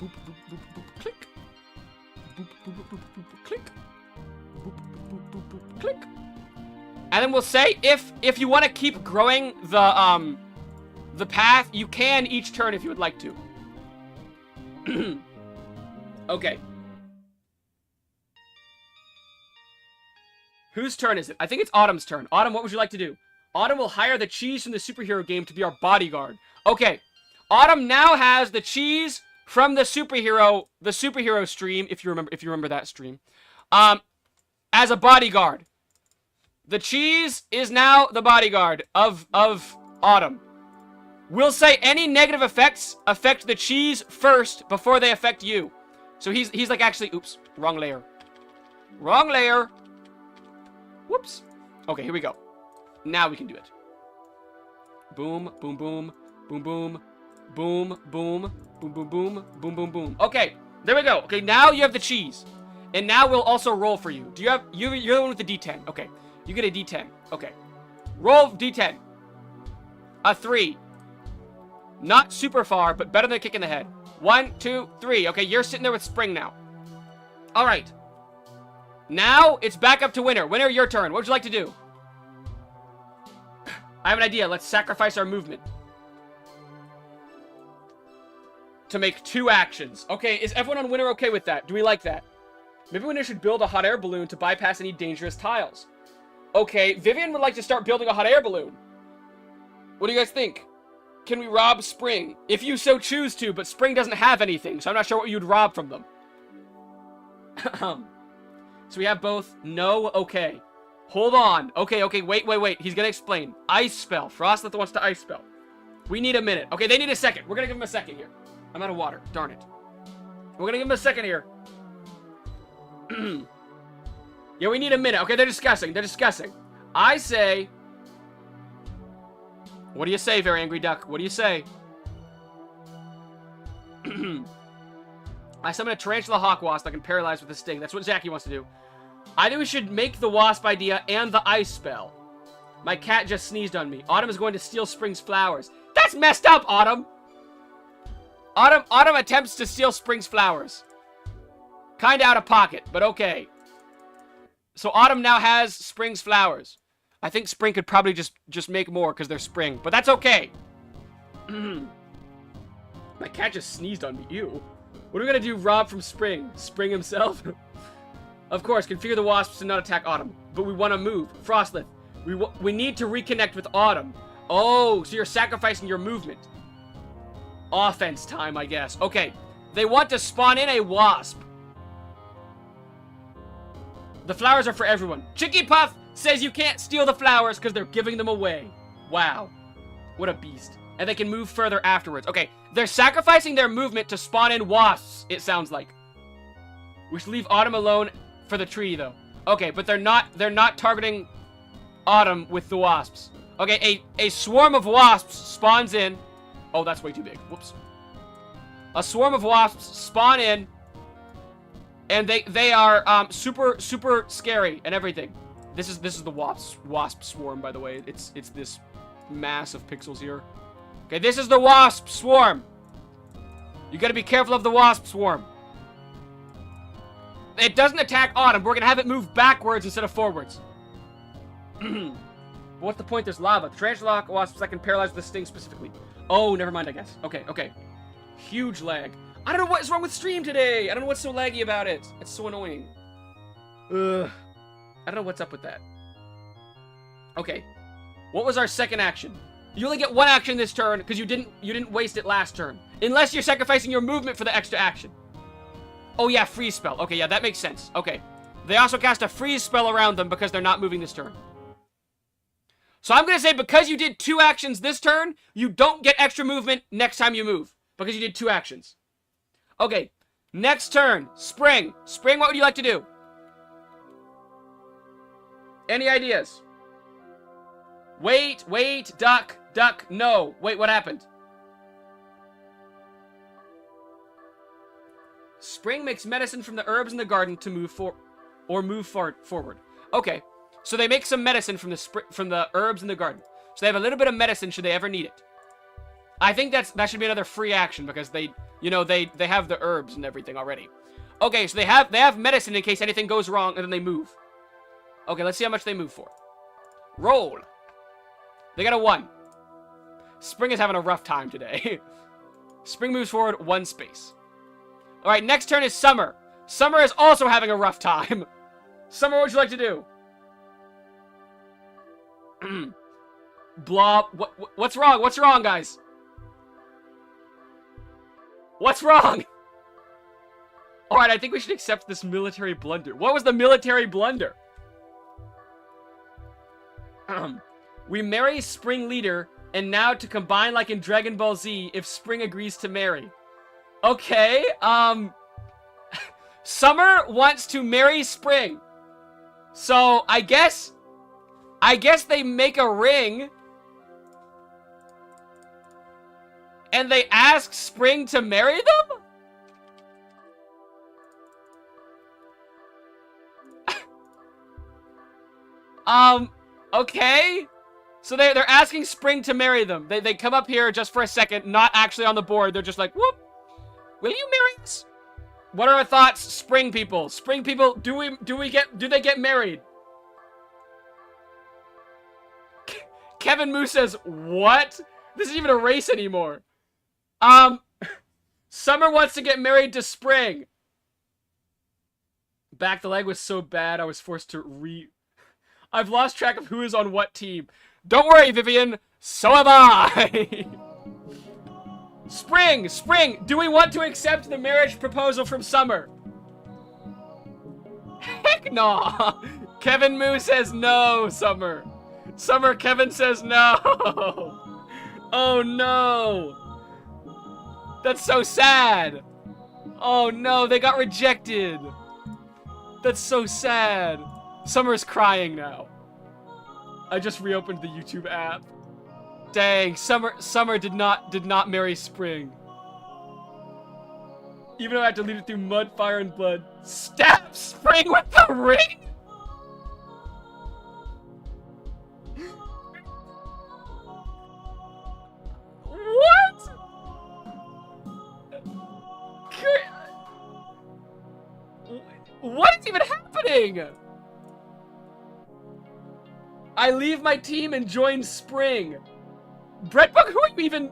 Boop, boop, boop, boop. Click. Boop, boop, boop, boop, boop. Click. Boop, boop, boop, boop, boop. Click. And then we'll say if you want to keep growing the path, you can each turn if you would like to. Okay. Whose turn is it? I think it's Autumn's turn. Autumn, what would you like to do? Autumn will hire the cheese from the superhero game to be our bodyguard. Okay. Autumn now has the cheese from the superhero stream, if you remember that stream, as a bodyguard. The cheese is now the bodyguard of Autumn. We'll say any negative effects affect the cheese first before they affect you. So he's like actually, oops, wrong layer. Wrong layer. Whoops. Okay, here we go. Now we can do it. Boom, boom, boom, boom, boom, boom, boom, boom, boom, boom, boom, boom, boom. Okay, there we go. Okay, now you have the cheese. And now we'll also roll for you. Do you have, you're the one with the D10. Okay, you get a D10. Okay. Roll D10. A 3. Not super far, but better than a kick in the head. 1, 2, 3. Okay, you're sitting there with Spring now. All right. Now, it's back up to Winter. Winter, your turn. What would you like to do? I have an idea. Let's sacrifice our movement to make 2 actions. Okay, is everyone on Winter okay with that? Do we like that? Maybe Winter should build a hot air balloon to bypass any dangerous tiles. Okay, Vivian would like to start building a hot air balloon. What do you guys think? Can we rob Spring? If you so choose to, but Spring doesn't have anything, so I'm not sure what you'd rob from them. So we have both. No, okay. Hold on. Okay, wait. He's gonna explain. Ice spell. Frostlith wants to ice spell. We need a minute. Okay, they need a second. We're gonna give him a second here. I'm out of water. Darn it. We're gonna give him a second here. Yeah, we need a minute. Okay, they're discussing. I say... What do you say, Very Angry Duck? What do you say? I summon a tarantula hawk wasp that can paralyze with a sting. That's what Zachy wants to do. I think we should make the wasp idea and the ice spell. My cat just sneezed on me. Autumn is going to steal Spring's flowers. That's messed up, Autumn! Autumn attempts to steal Spring's flowers. Kinda out of pocket, but okay. So Autumn now has Spring's flowers. I think Spring could probably just make more because they're Spring, but that's okay. My cat just sneezed on me. Ew. What are we gonna do? Rob from Spring? Spring himself? Of course, configure the wasps to not attack Autumn, but we want to move. Frostlith, we need to reconnect with Autumn. Oh, so you're sacrificing your movement. Offense time, I guess. Okay, they want to spawn in a wasp. The flowers are for everyone. Chicky Puff says you can't steal the flowers because they're giving them away. Wow. What a beast. And they can move further afterwards. Okay, they're sacrificing their movement to spawn in wasps, it sounds like. We should leave Autumn alone for the tree, though. Okay, but they're not targeting Autumn with the wasps. Okay, a swarm of wasps spawns in. Oh, that's way too big. Whoops. A swarm of wasps spawn in. And they are super scary and everything. This is the wasp swarm, by the way. It's this mass of pixels here. Okay, this is the wasp swarm. You gotta be careful of the wasp swarm. It doesn't attack Autumn. We're gonna have it move backwards instead of forwards. What's the point? There's lava. The tarantula wasps that can paralyze the sting specifically. Oh, never mind, I guess. Okay. Huge lag. I don't know what is wrong with stream today. I don't know what's so laggy about it. It's so annoying. Ugh. I don't know what's up with that. Okay. What was our second action? You only get one action this turn because you didn't waste it last turn. Unless you're sacrificing your movement for the extra action. Oh yeah, freeze spell. Okay, yeah, that makes sense. Okay. They also cast a freeze spell around them because they're not moving this turn. So I'm going to say because you did 2 actions this turn, you don't get extra movement next time you move. Because you did 2 actions. Okay, next turn, Spring. Spring, what would you like to do? Any ideas? Wait, duck, no. Wait, what happened? Spring makes medicine from the herbs in the garden to move forward. Okay, so they make some medicine from the herbs in the garden. So they have a little bit of medicine should they ever need it. I think that should be another free action because they have the herbs and everything already. Okay, so they have medicine in case anything goes wrong and then they move. Okay, let's see how much they move for. Roll. They got a 1. Spring is having a rough time today. Spring moves forward 1 space. All right, next turn is Summer. Summer is also having a rough time. Summer, what would you like to do? Blob. What's wrong? What's wrong, guys? What's wrong? All right, I think we should accept this military blunder. What was the military blunder? We marry Spring leader, and now to combine like in Dragon Ball Z if Spring agrees to marry. Okay, Summer wants to marry Spring. So, I guess they make a ring. And they ask Spring to marry them? Okay. So they're asking Spring to marry them. They come up here just for a second, not actually on the board. They're just like, whoop. Will you marry us? What are our thoughts, Spring people? Spring people, do they get married? Kevin Moose says, what? This isn't even a race anymore. Summer wants to get married to Spring. Back the leg was so bad I was forced to I've lost track of who is on what team. Don't worry, Vivian. So am I. Spring, do we want to accept the marriage proposal from Summer? No. Kevin Moo says no, Summer. Summer, Kevin says no. Oh no. That's so sad. Oh no, they got rejected. That's so sad. Summer's crying now. I just reopened the YouTube app. Dang, Summer did not marry Spring. Even though I had to lead it through mud, fire, and blood. Stab Spring with the ring? What? What is even happening? I leave my team and join Spring. Breadbug,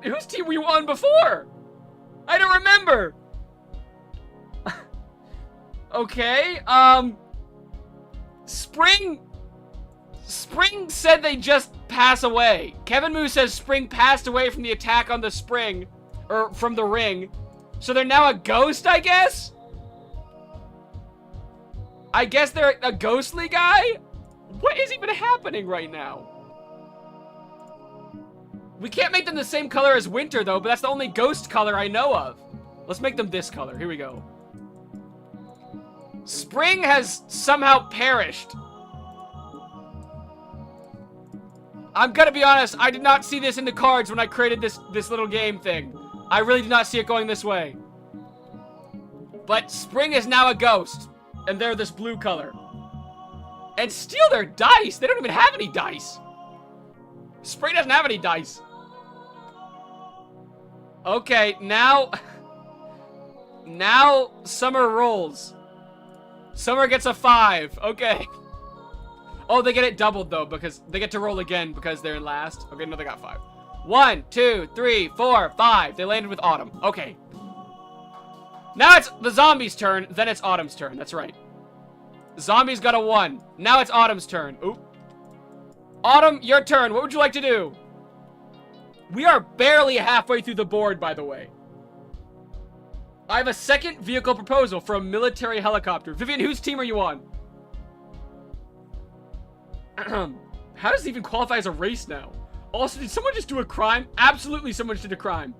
whose team were you on before? I don't remember. Okay, Spring said they just pass away. Kevin Moo says Spring passed away from the attack on the Spring, or from the ring. So they're now a ghost, I guess? I guess they're a ghostly guy? What is even happening right now? We can't make them the same color as Winter, though, but that's the only ghost color I know of. Let's make them this color. Here we go. Spring has somehow perished. I'm gonna be honest, I did not see this in the cards when I created this little game thing. I really did not see it going this way. But Spring is now a ghost, and they're this blue color. And steal their dice! They don't even have any dice! Spring doesn't have any dice. Okay, now Summer rolls. Summer gets a 5. Okay. Oh, they get it doubled, though, because they get to roll again because they're in last. Okay, no, they got 5. 1, 2, 3, 4, 5. They landed with Autumn. Okay. Now it's the zombies' turn, then it's Autumn's turn. That's right. Zombies got a 1. Now it's Autumn's turn. Oop. Autumn, your turn. What would you like to do? We are barely halfway through the board, by the way. I have a second vehicle proposal for a military helicopter. Vivian, whose team are you on? How does it even qualify as a race now? Also, did someone just do a crime? Absolutely someone just did a crime.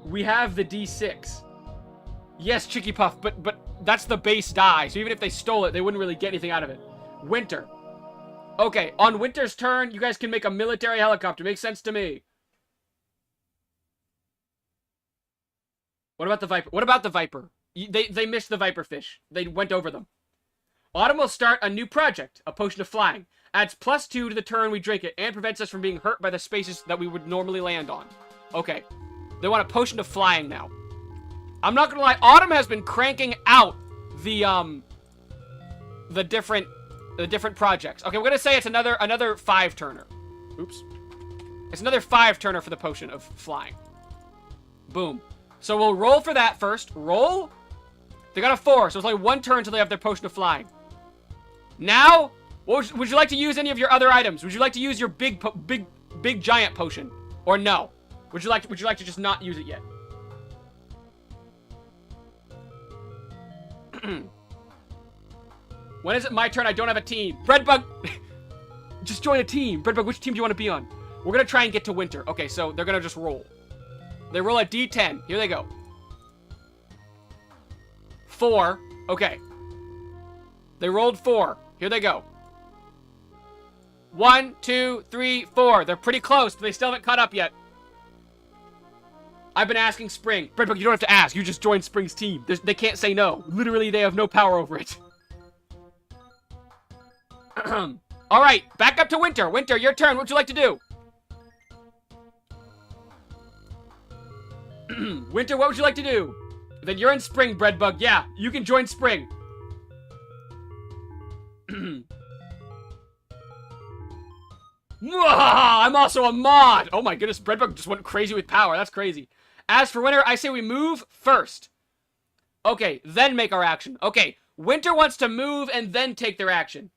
We have the D6. Yes, Chicky Puff, but that's the base die. So even if they stole it, they wouldn't really get anything out of it. Winter. Okay, on Winter's turn, you guys can make a military helicopter. Makes sense to me. What about the Viper? What about the Viper? They missed the Viper fish. They went over them. Autumn will start a new project, a potion of flying. Adds +2 to the turn we drink it, and prevents us from being hurt by the spaces that we would normally land on. Okay. They want a potion of flying now. I'm not gonna lie, Autumn has been cranking out the different projects. Okay, we're gonna say it's another 5-turner. Oops. It's another 5-turner for the potion of flying. Boom. So we'll roll for that first. Roll. They got a 4, so it's only 1 turn until they have their potion of flying. Now, would you like to use any of your other items? Would you like to use your big giant potion, or no? Would you like to just not use it yet? When is it my turn? I don't have a team. Breadbug, just join a team. Breadbug, which team do you want to be on? We're gonna try and get to Winter. Okay, so they're gonna just roll. They roll a D10. Here they go. 4. Okay. They rolled 4. Here they go. 1, 2, 3, 4. They're pretty close, but they still haven't caught up yet. I've been asking Spring. Breadbug, you don't have to ask. You just joined Spring's team. They can't say no. Literally, they have no power over it. Alright, back up to Winter. Winter, your turn. What would you like to do? Winter, what would you like to do? Then you're in Spring, Breadbug. Yeah, you can join Spring. I'm also a mod. Oh my goodness, Breadbug just went crazy with power. That's crazy. As for Winter, I say we move first. Okay, then make our action. Okay, Winter wants to move and then take their action.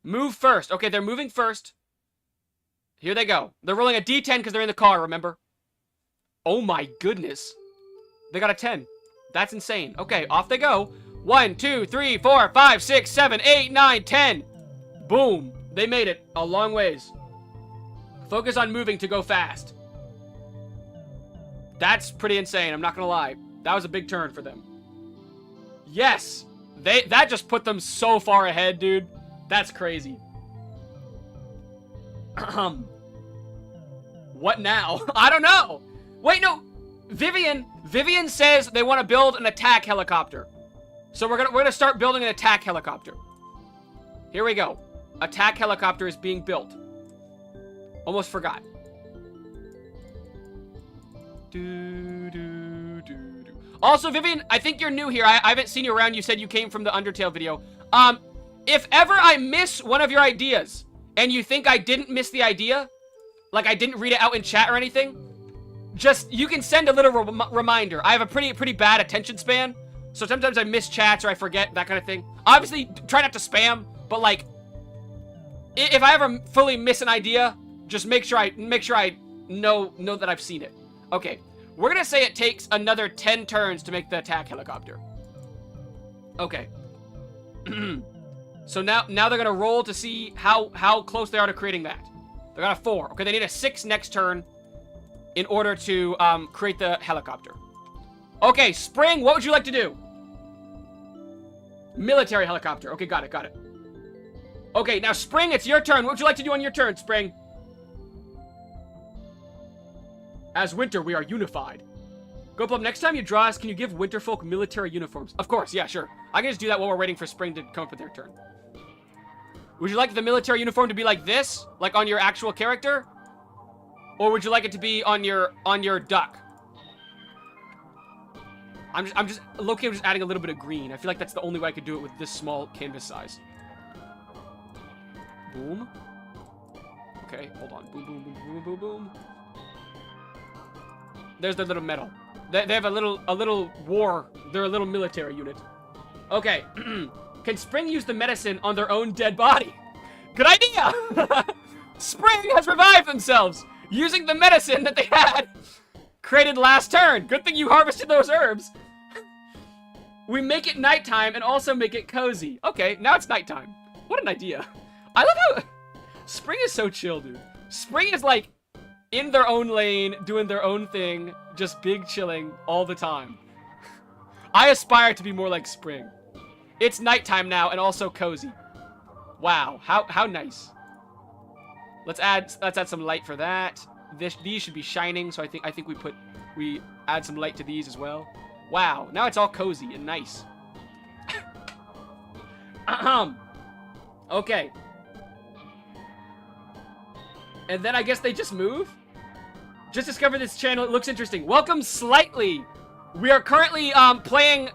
Move first. Okay, they're moving first. Here they go. They're rolling a D10 because they're in the car, remember? Oh my goodness. They got a 10. That's insane. Okay, off they go. 1, 2, 3, 4, 5, 6, 7, 8, 9, 10. Boom. They made it a long ways. Focus on moving to go fast. That's pretty insane, I'm not gonna lie. That was a big turn for them. Yes! That just put them so far ahead, dude. That's crazy. What now? I don't know. Wait, no. Vivian says they want to build an attack helicopter. So we're gonna start building an attack helicopter. Here we go. Attack helicopter is being built. Almost forgot. Also, Vivian, I think you're new here. I haven't seen you around. You said you came from the Undertale video. If ever I miss one of your ideas, and you think I didn't miss the idea, like I didn't read it out in chat or anything, just, you can send a little reminder. I have a pretty bad attention span, so sometimes I miss chats or I forget, that kind of thing. Obviously, try not to spam, but like, if I ever fully miss an idea, just make sure I know that I've seen it. Okay, we're gonna say it takes another 10 turns to make the attack helicopter. Okay. So now they're gonna roll to see how close they are to creating that. They got a 4. Okay, they need a 6 next turn in order to create the helicopter. Okay, Spring, what would you like to do? Military helicopter. Okay, got it. Okay, now Spring, it's your turn. What would you like to do on your turn, Spring? As Winter, we are unified. GoatBlob, next time you draw us, can you give Winterfolk military uniforms? Of course, yeah, sure. I can just do that while we're waiting for Spring to come up with their turn. Would you like the military uniform to be like this? Like on your actual character? Or would you like it to be on your duck? I'm just low-key, I'm just adding a little bit of green. I feel like that's the only way I could do it with this small canvas size. Boom. Okay, hold on. Boom, boom, boom, boom, boom, boom. There's their little medal. They have a little war. They're a little military unit. Okay. Can Spring use the medicine on their own dead body? Good idea! Spring has revived themselves using the medicine that they had created last turn. Good thing you harvested those herbs. We make it nighttime and also make it cozy. Okay, now it's nighttime. What an idea. I love how Spring is so chill, dude. Spring is like in their own lane, doing their own thing, just big chilling all the time. I aspire to be more like Spring. It's nighttime now and also cozy. Wow, how nice. Let's add some light for that. These should be shining, so I think we add some light to these as well. Wow, now it's all cozy and nice. Okay. And then I guess they just move? Just discovered this channel, it looks interesting. Welcome Slightly. We are currently playing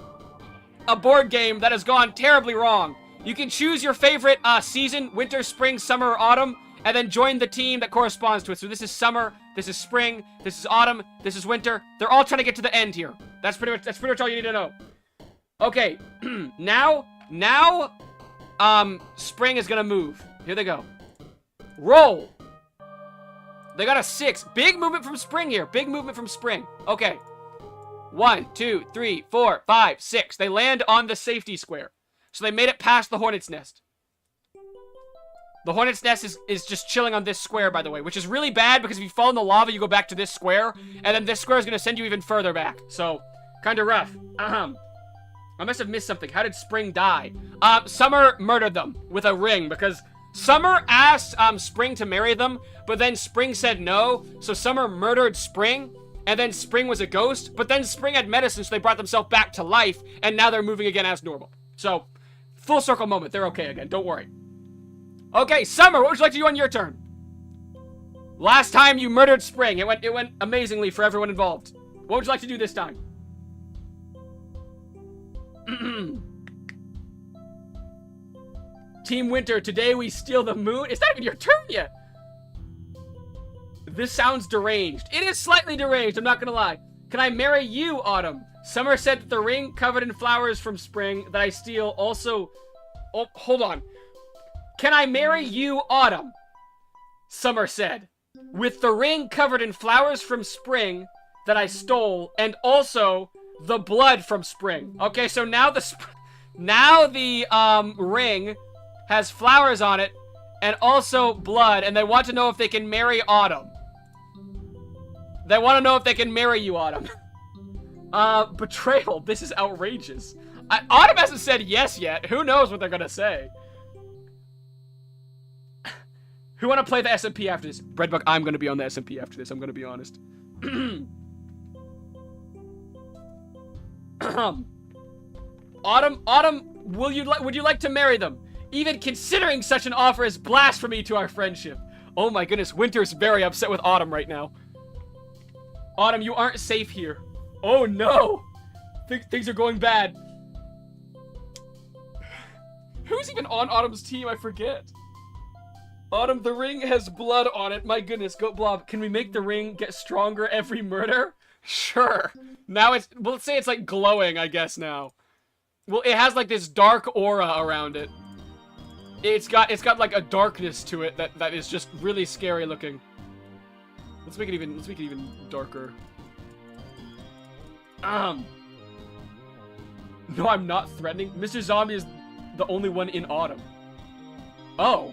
a board game that has gone terribly wrong. You can choose your favorite season, winter, spring, summer, or autumn, and then join the team that corresponds to it. So this is summer, this is spring, this is autumn, this is winter. They're all trying to get to the end here. That's pretty much all you need to know. Okay, now, Spring is gonna move. Here they go. Roll. They got a 6. Big movement from Spring here. Big movement from Spring. Okay. 1, 2, 3, 4, 5, 6. They land on the safety square. So they made it past the Hornet's Nest. The Hornet's Nest is just chilling on this square, by the way, which is really bad because if you fall in the lava, you go back to this square, and then this square is going to send you even further back. So, kind of rough. I must have missed something. How did Spring die? Summer murdered them with a ring because Summer asked Spring to marry them, but then Spring said no, so Summer murdered Spring, and then Spring was a ghost, but then Spring had medicine, so they brought themselves back to life, and now they're moving again as normal. So, full circle moment. They're okay again. Don't worry. Okay, Summer, what would you like to do on your turn? Last time you murdered Spring. It went amazingly for everyone involved. What would you like to do this time? Team Winter, today we steal the moon. It's not even your turn yet. This sounds deranged. It is slightly deranged, I'm not gonna lie. Can I marry you, Autumn? Summer said that the ring covered in flowers from Spring that I steal also... Oh, hold on. Can I marry you, Autumn? Summer said. With the ring covered in flowers from Spring that I stole, and also the blood from spring. Okay, so now the ring has flowers on it and also blood, and they want to know if they can marry Autumn. They want to know if they can marry you, Autumn. Betrayal. This is outrageous. Autumn hasn't said yes yet. Who knows what they're gonna say? Who want to play the SMP after this? Breadbug, I'm gonna be on the SMP after this. I'm gonna be honest. Autumn, would you like to marry them? Even considering such an offer is blasphemy to our friendship. Oh my goodness, Winter's very upset with Autumn right now. Autumn, you aren't safe here. Oh no! Things are going bad. Who's even on Autumn's team? I forget. Autumn, the ring has blood on it. My goodness, GoatBlob, can we make the ring get stronger every murder? Sure. Now it's, well, let's say it's like glowing, I guess now. Well, it has like this dark aura around it. It's got like a darkness to it that is just really scary looking. Let's make it even darker. No, I'm not threatening. Mr. Zombie is the only one in Autumn. Oh.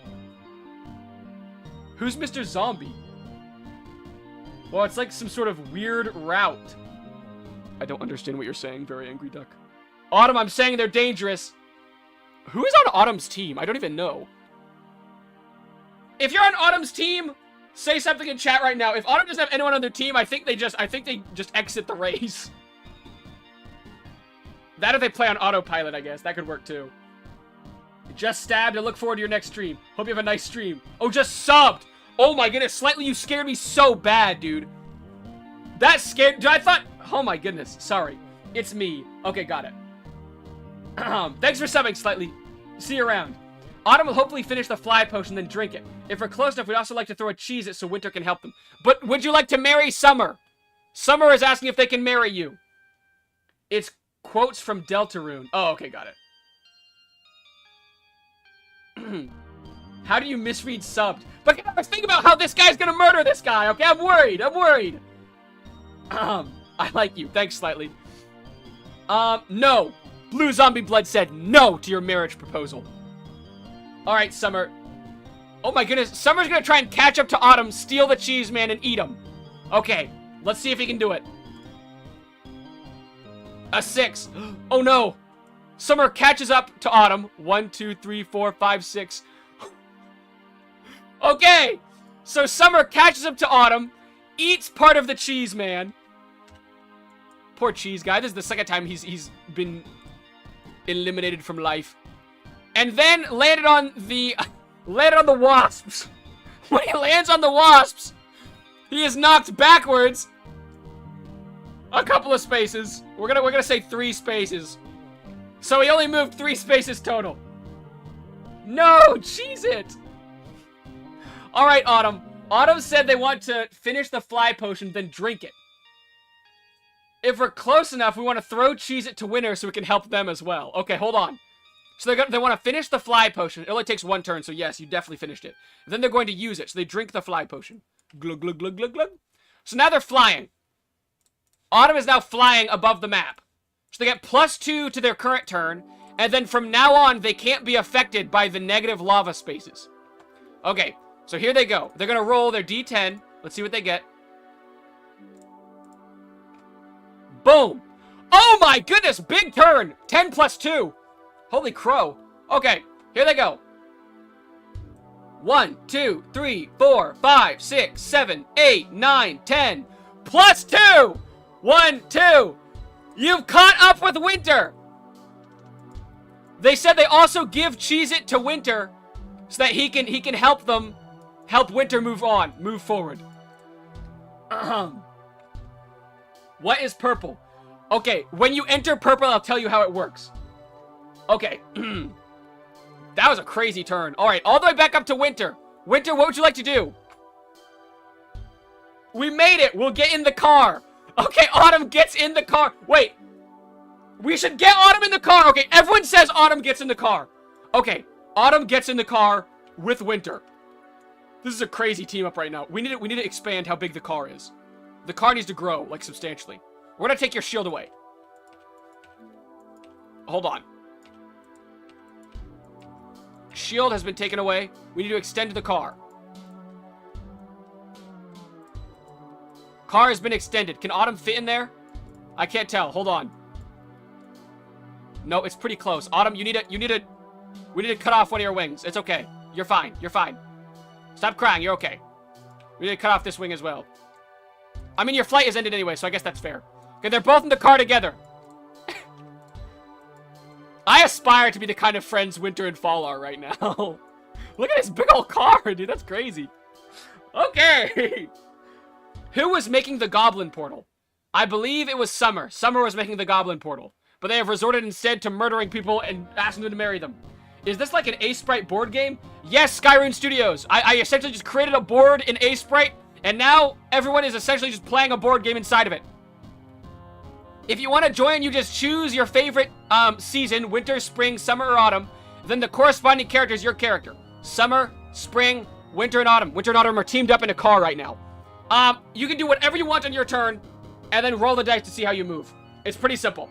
Who's Mr. Zombie? Well, it's like some sort of weird route. I don't understand what you're saying, very angry duck. Autumn, I'm saying they're dangerous. Who is on Autumn's team? I don't even know. If you're on Autumn's team, say something in chat right now. If Autumn doesn't have anyone on their team, I think they just exit the race. That if they play on autopilot, I guess. That could work too. Just stabbed and look forward to your next stream. Hope you have a nice stream. Oh, just subbed. Oh my goodness, Slightly, you scared me so bad, dude. That scared, dude, I thought, oh my goodness, sorry. It's me. Okay, got it. Thanks for subbing, Slightly. See you around. Autumn will hopefully finish the fly potion, then drink it. If we're close enough, we'd also like to throw a cheese at so Winter can help them. But would you like to marry Summer? Summer is asking if they can marry you. It's quotes from Deltarune. Oh, okay, got it. How do you misread subbed? But think about how this guy's gonna murder this guy, okay? I'm worried. I like you. Thanks, Slightly. No. Blue Zombie Blood said no to your marriage proposal. Alright, Summer. Oh my goodness. Summer's gonna try and catch up to Autumn, steal the cheese man, and eat him. Okay. Let's see if he can do it. A 6. Oh no. Summer catches up to Autumn. 1, 2, 3, 4, 5, 6. Okay. So Summer catches up to Autumn, eats part of the cheese man. Poor cheese guy. This is the second time he's been eliminated from life. And then landed on the wasps. When he lands on the wasps, he is knocked backwards a couple of spaces. We're gonna say 3 spaces. So he only moved 3 spaces total. No, cheese it. All right, Autumn. Autumn said they want to finish the fly potion, then drink it. If we're close enough, we want to throw cheese it to Winter so we can help them as well. Okay, hold on. So they want to finish the fly potion. It only takes 1 turn, so yes, you definitely finished it. And then they're going to use it, so they drink the fly potion. Glug, glug, glug, glug, glug. So now they're flying. Autumn is now flying above the map. So they get +2 to their current turn, and then from now on, they can't be affected by the negative lava spaces. Okay, so here they go. They're going to roll their D10. Let's see what they get. Boom. Oh my goodness, big turn. 10 + 2. Holy crow. Okay, here they go. 1, 2, 3, 4, 5, 6, 7, 8, 9, 10. +2. 1, 2. You've caught up with Winter. They said they also give Cheez-It to Winter so that he can help Winter move forward. What is purple? Okay, when you enter purple, I'll tell you how it works. Okay. That was a crazy turn. All right, all the way back up to Winter. Winter, what would you like to do? We made it. We'll get in the car. Okay, Autumn gets in the car. Wait. We should get Autumn in the car. Okay, everyone says Autumn gets in the car. Okay, Autumn gets in the car with Winter. This is a crazy team up right now. We need to expand how big the car is. The car needs to grow, like, substantially. We're gonna take your shield away. hold on. Shield has been taken away. We need to extend the car. Car has been extended. Can Autumn fit in there? I can't tell. Hold on. No, it's pretty close. Autumn, we need to cut off one of your wings. It's okay. You're fine. You're fine. Stop crying. You're okay. We need to cut off this wing as well. I mean, your flight is ended anyway, so I guess that's fair. Okay, they're both in the car together. I aspire to be the kind of friends Winter and Fall are right now. Look at this big old car, dude. That's crazy. Okay. Who was making the Goblin Portal? I believe it was Summer. Summer was making the Goblin Portal. But they have resorted instead to murdering people and asking them to marry them. Is this like an A-Sprite board game? Yes, Skyrune Studios. I essentially just created a board in A-Sprite, and now everyone is essentially just playing a board game inside of it. If you want to join, you just choose your favorite season, winter, spring, summer, or autumn. Then the corresponding character is your character. Summer, spring, winter, and autumn. Winter and autumn are teamed up in a car right now. You can do whatever you want on your turn, and then roll the dice to see how you move. It's pretty simple.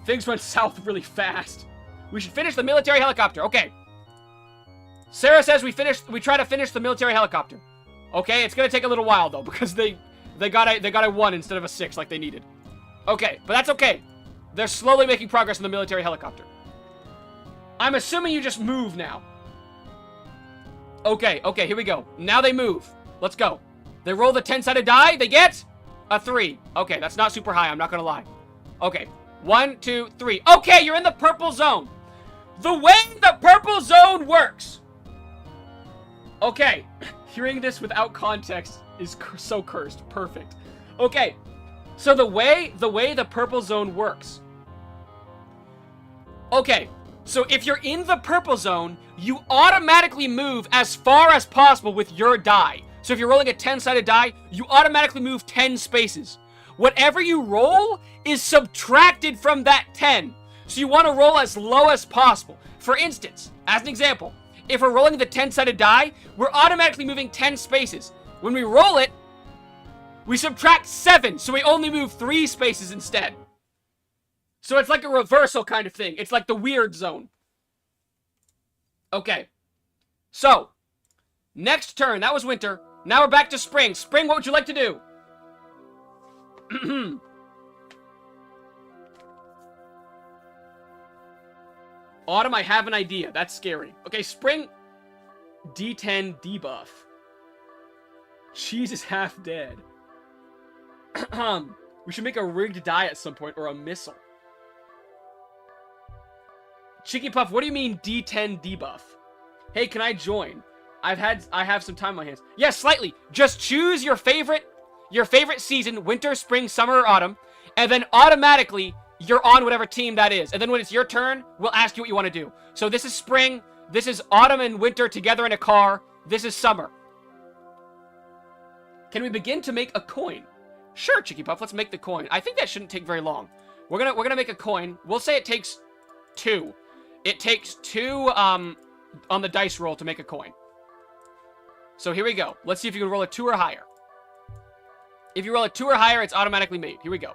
Things went south really fast. We should finish the military helicopter. Okay. Sarah says we try to finish the military helicopter. Okay, it's gonna take a little while though, because they got a 1 instead of a 6 like they needed. Okay, but that's okay. They're slowly making progress in the military helicopter. I'm assuming you just move now. Okay, here we go. Now they move. Let's go. They roll the 10-sided die. They get a 3. Okay, that's not super high. I'm not gonna lie. Okay, 1, 2, 3. Okay, you're in the purple zone. The way the purple zone works. Okay, hearing this without context is so cursed. Perfect. Okay, so the way the purple zone works. Okay, so if you're in the purple zone, you automatically move as far as possible with your die. So if you're rolling a 10-sided die, you automatically move 10 spaces. Whatever you roll is subtracted from that 10. So you want to roll as low as possible. For instance, as an example, if we're rolling the 10-sided die, we're automatically moving 10 spaces. When we roll it, we subtract 7, so we only move 3 spaces instead. So it's like a reversal kind of thing. It's like the weird zone. Okay. So, next turn, that was winter. Now we're back to spring. Spring, what would you like to do? Autumn, I have an idea. That's scary. Okay, spring. D10 debuff. Cheese is half dead. We should make a rigged die at some point, or a missile. Cheeky Puff, what do you mean D10 debuff? Hey, can I join? I have some time on my hands. Yes, slightly. Just choose your favorite season, winter, spring, summer, or autumn, and then automatically you're on whatever team that is. And then when it's your turn, we'll ask you what you want to do. So this is spring, this is autumn and winter together in a car, this is summer. Can we begin to make a coin? Sure, Cheeky Puff, let's make the coin. I think that shouldn't take very long. We're gonna make a coin. We'll say it takes 2. It takes 2 on the dice roll to make a coin. So here we go. Let's see if you can roll a 2 or higher. If you roll a 2 or higher, it's automatically made. Here we go.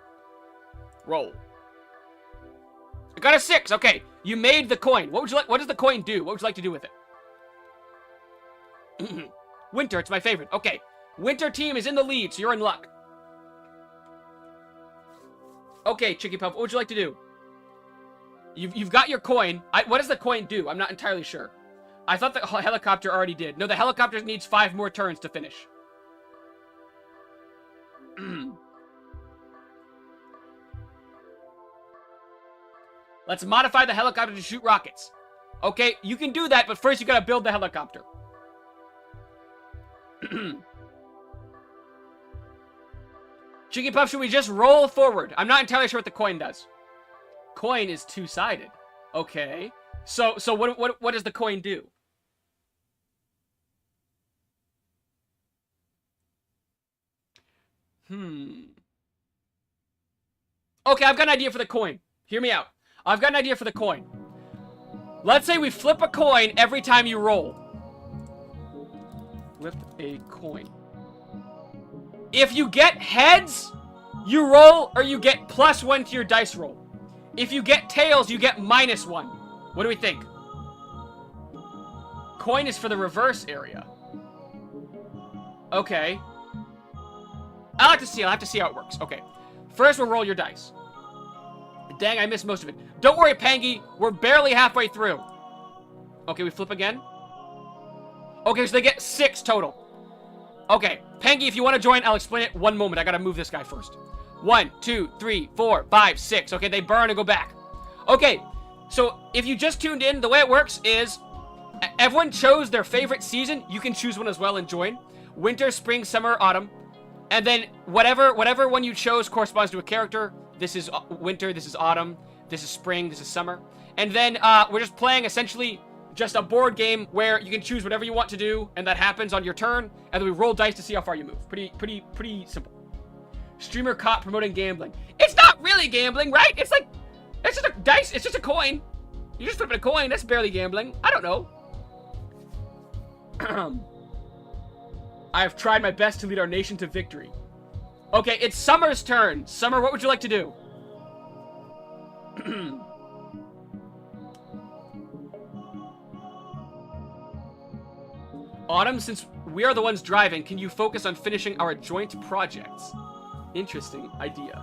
Roll. I got a 6. Okay, you made the coin. What does the coin do? What would you like to do with it? Winter, it's my favorite. Okay, winter team is in the lead, so you're in luck. Okay, Cheeky Puff, what would you like to do? You've got your coin. What does the coin do? I'm not entirely sure. I thought the helicopter already did. No, the helicopter needs 5 more turns to finish. Let's modify the helicopter to shoot rockets. Okay, you can do that, but first you gotta build the helicopter. Cheeky Puff, should we just roll forward? I'm not entirely sure what the coin does. Coin is 2-sided. Okay. So what does the coin do? Okay, I've got an idea for the coin. Hear me out. I've got an idea for the coin. Let's say we flip a coin every time you roll. Flip a coin. If you get heads, you roll, or you get +1 to your dice roll. If you get tails, you get -1. What do we think? Coin is for the reverse area. Okay. I'll have to see how it works. Okay. First, we'll roll your dice. Dang, I missed most of it. Don't worry, Pangy. We're barely halfway through. Okay, we flip again. Okay, so they get 6 total. Okay, Pangy, if you want to join, I'll explain it. One moment. I gotta move this guy first. 1, 2, 3, 4, 5, 6. Okay, they burn and go back. Okay, so if you just tuned in, the way it works is everyone chose their favorite season. You can choose one as well and join. Winter, spring, summer, autumn. And then whatever one you chose corresponds to a character. This is winter, this is autumn, this is spring, this is summer. And then we're just playing essentially just a board game where you can choose whatever you want to do, and that happens on your turn, and then we roll dice to see how far you move. Pretty simple. Streamer caught promoting gambling. It's not really gambling, right? It's like, it's just a dice, it's just a coin. You're just flipping a coin, that's barely gambling. I don't know. I have tried my best to lead our nation to victory. Okay, it's Summer's turn. Summer, what would you like to do? Autumn, since we are the ones driving, can you focus on finishing our joint projects? Interesting idea.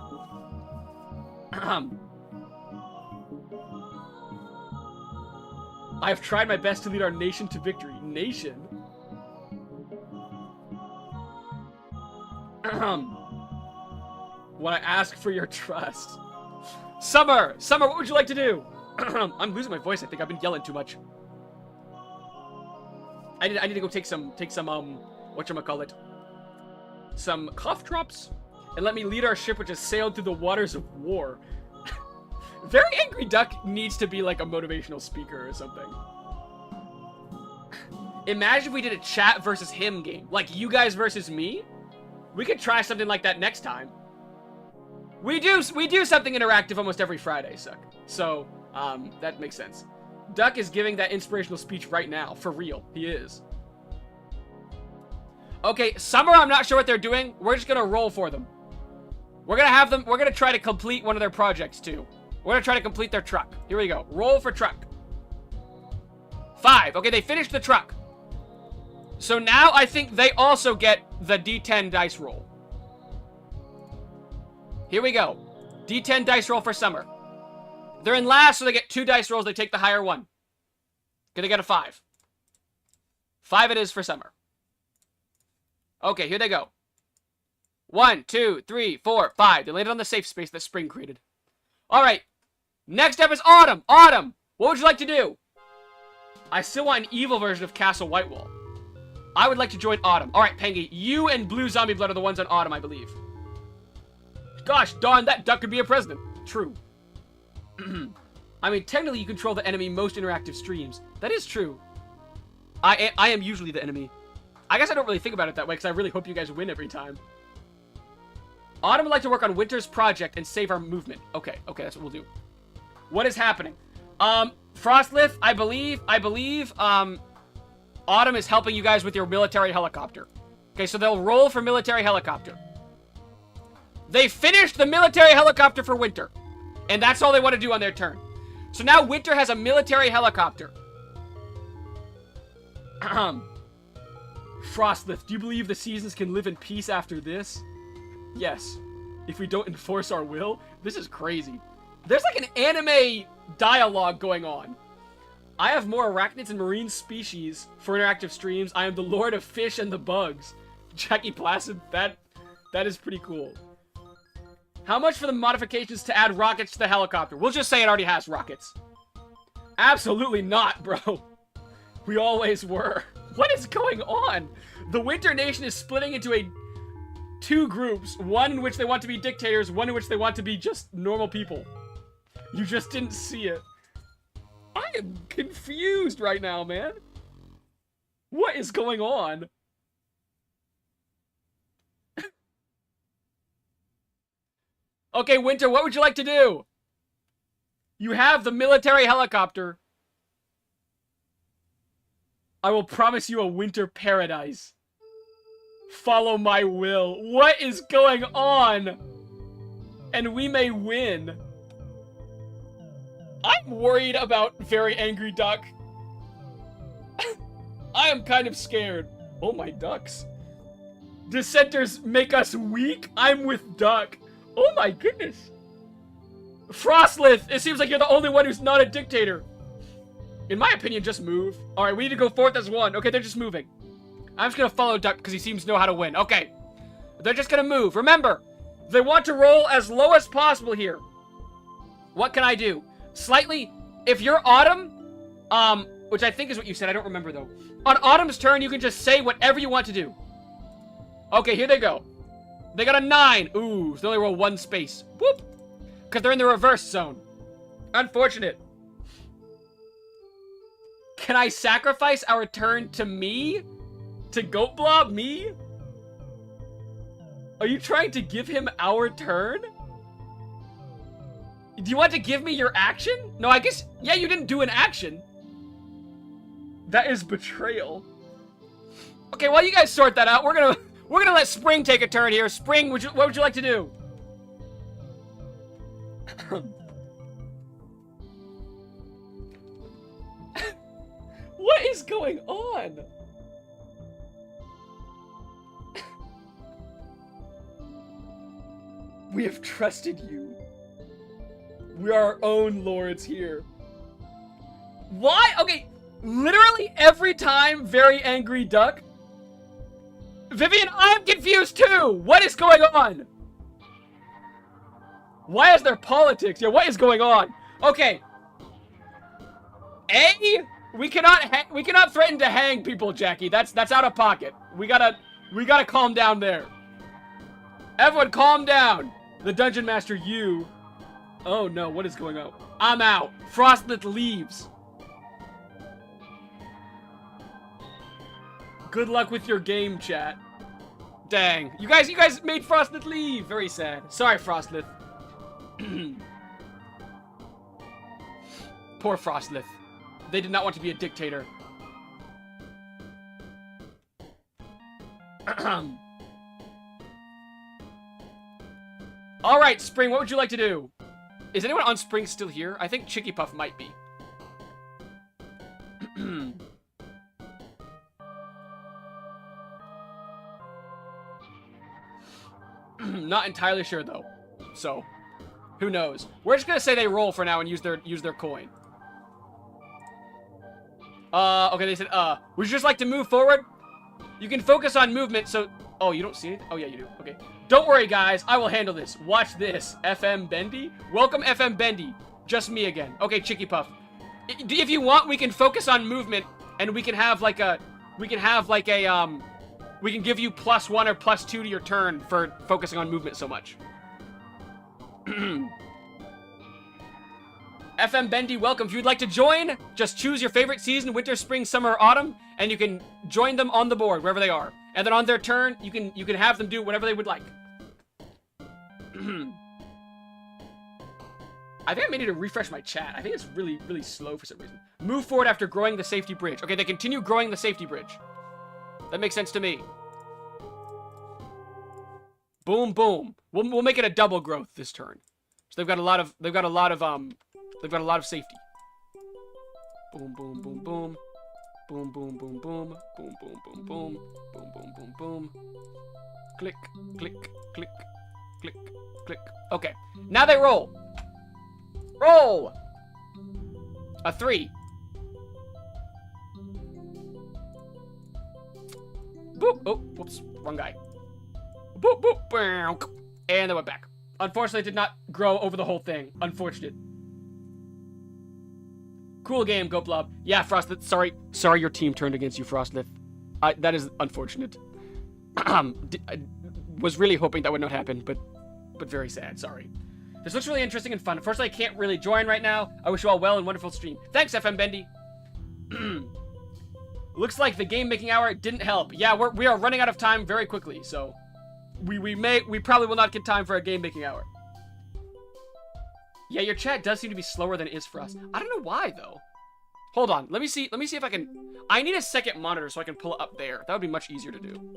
I have tried my best to lead our nation to victory. Nation? When I ask for your trust. Summer, what would you like to do? I'm losing my voice. I think I've been yelling too much. I need to go take some whatchamacallit, some cough drops, and let me lead our ship which has sailed through the waters of war. Very Angry Duck needs to be like a motivational speaker or something. Imagine if we did a chat versus him game, like you guys versus me. We could try something like that next time. We do something interactive almost every Friday, Suck. So, that makes sense. Duck is giving that inspirational speech right now. For real. He is. Okay, Summer, I'm not sure what they're doing. We're just gonna roll for them. We're gonna try to complete one of their projects, too. We're gonna try to complete their truck. Here we go. Roll for truck. 5. Okay, they finished the truck. So now I think they also get the D10 dice roll. Here we go. D10 dice roll for Summer. They're in last, so they get 2 dice rolls. They take the higher one. Okay, they get a 5. 5 it is for Summer. Okay, here they go. 1, 2, 3, 4, 5. They landed on the safe space that Spring created. All right. Next up is Autumn. Autumn, what would you like to do? I still want an evil version of Castle Whitewall. I would like to join Autumn. All right, Pengy, you and Blue Zombie Blood are the ones on Autumn, I believe. Gosh darn, that duck could be a president. True. I mean, technically you control the enemy most interactive streams. That is true. I am usually the enemy. I guess I don't really think about it that way because I really hope you guys win every time. Autumn would like to work on Winter's project and save our movement. Okay, that's what we'll do. What is happening? Frostlith, I believe, Autumn is helping you guys with your military helicopter. Okay, so they'll roll for military helicopter. They finished the military helicopter for Winter. And that's all they want to do on their turn. So now Winter has a military helicopter. Frostlith, do you believe the seasons can live in peace after this? Yes. If we don't enforce our will? This is crazy. There's like an anime dialogue going on. I have more arachnids and marine species for interactive streams. I am the lord of fish and the bugs. Jackie Placid, that is pretty cool. How much for the modifications to add rockets to the helicopter? We'll just say it already has rockets. Absolutely not, bro. We always were. What is going on? The Winter Nation is splitting into 2 groups. One in which they want to be dictators, one in which they want to be just normal people. You just didn't see it. I am confused right now, man. What is going on? Okay, Winter, what would you like to do? You have the military helicopter. I will promise you a winter paradise. Follow my will. What is going on? And we may win. I'm worried about Very Angry Duck. I am kind of scared. Oh, my ducks. Dissenters make us weak? I'm with Duck. Oh my goodness. Frostlith, it seems like you're the only one who's not a dictator. In my opinion, just move. Alright, we need to go forth as one. Okay, they're just moving. I'm just gonna follow Duck because he seems to know how to win. Okay. They're just gonna move. Remember, they want to roll as low as possible here. What can I do? Slightly, if you're Autumn, which I think is what you said, I don't remember though. On Autumn's turn, you can just say whatever you want to do. Okay, here they go. They got a 9. Ooh, so they only roll 1 space. Whoop. Because they're in the reverse zone. Unfortunate. Can I sacrifice our turn to me? To GoatBlob? Me? Are you trying to give him our turn? Do you want to give me your action? No, I guess... Yeah, you didn't do an action. That is betrayal. Okay, while you guys sort that out, we're gonna let Spring take a turn here. Spring, what would you like to do? What is going on? We have trusted you. We are our own lords here. Why? Okay, literally every time Very Angry Duck. Vivian, I'm confused too! What is going on? Why is there politics? Yeah, what is going on? Okay. A, we cannot threaten to hang people, Jackie. That's out of pocket. We gotta calm down there. Everyone calm down. The Dungeon Master, you. Oh no, what is going on? I'm out. Frostlith leaves. Good luck with your game, chat. Dang. You guys made Frostlith leave. Very sad. Sorry, Frostlith. Poor Frostlith. They did not want to be a dictator. Alright, Spring, what would you like to do? Is anyone on Spring still here? I think Chicky Puff might be. Not entirely sure though. So, who knows? We're just gonna say they roll for now and use their coin. Okay, they said, would you just like to move forward? You can focus on movement, so... Oh, you don't see it? Oh, yeah, you do. Okay. Don't worry, guys. I will handle this. Watch this. FM Bendy? Welcome, FM Bendy. Just me again. Okay, Chicky Puff. If you want, we can focus on movement, and we can have, like, a... We can give you +1 or +2 to your turn for focusing on movement so much. FM Bendy, welcome. If you'd like to join, just choose your favorite season, winter, spring, summer, or autumn, and you can join them on the board, wherever they are. And then on their turn, you can have them do whatever they would like. I think I may need to refresh my chat. I think it's really, really slow for some reason. Move forward after growing the safety bridge. Okay, they continue growing the safety bridge. That makes sense to me. Boom, boom. We'll make it a double growth this turn. So they've got a lot of safety. Boom, boom, boom, boom. Boom, boom, boom, boom. Boom, boom, boom, boom. Boom, boom, boom, boom. Click, click, click, click, click. Okay, now they roll. Roll! A 3. Boop. Oh, whoops. Wrong guy. Boop, boop. And they went back. Unfortunately, it did not grow over the whole thing. Unfortunate. Cool game, GoatBlob. Yeah, Frostlith. Sorry your team turned against you, Frostlith. That is unfortunate. I was really hoping that would not happen, but very sad. Sorry. This looks really interesting and fun. Unfortunately, I can't really join right now. I wish you all well and wonderful stream. Thanks, FM Bendy. Looks like the game making hour didn't help. Yeah, we are running out of time very quickly, so we probably will not get time for a game making hour. Yeah, your chat does seem to be slower than it is for us. I don't know why though. Hold on, let me see if I can. I need a second monitor so I can pull it up there. That would be much easier to do.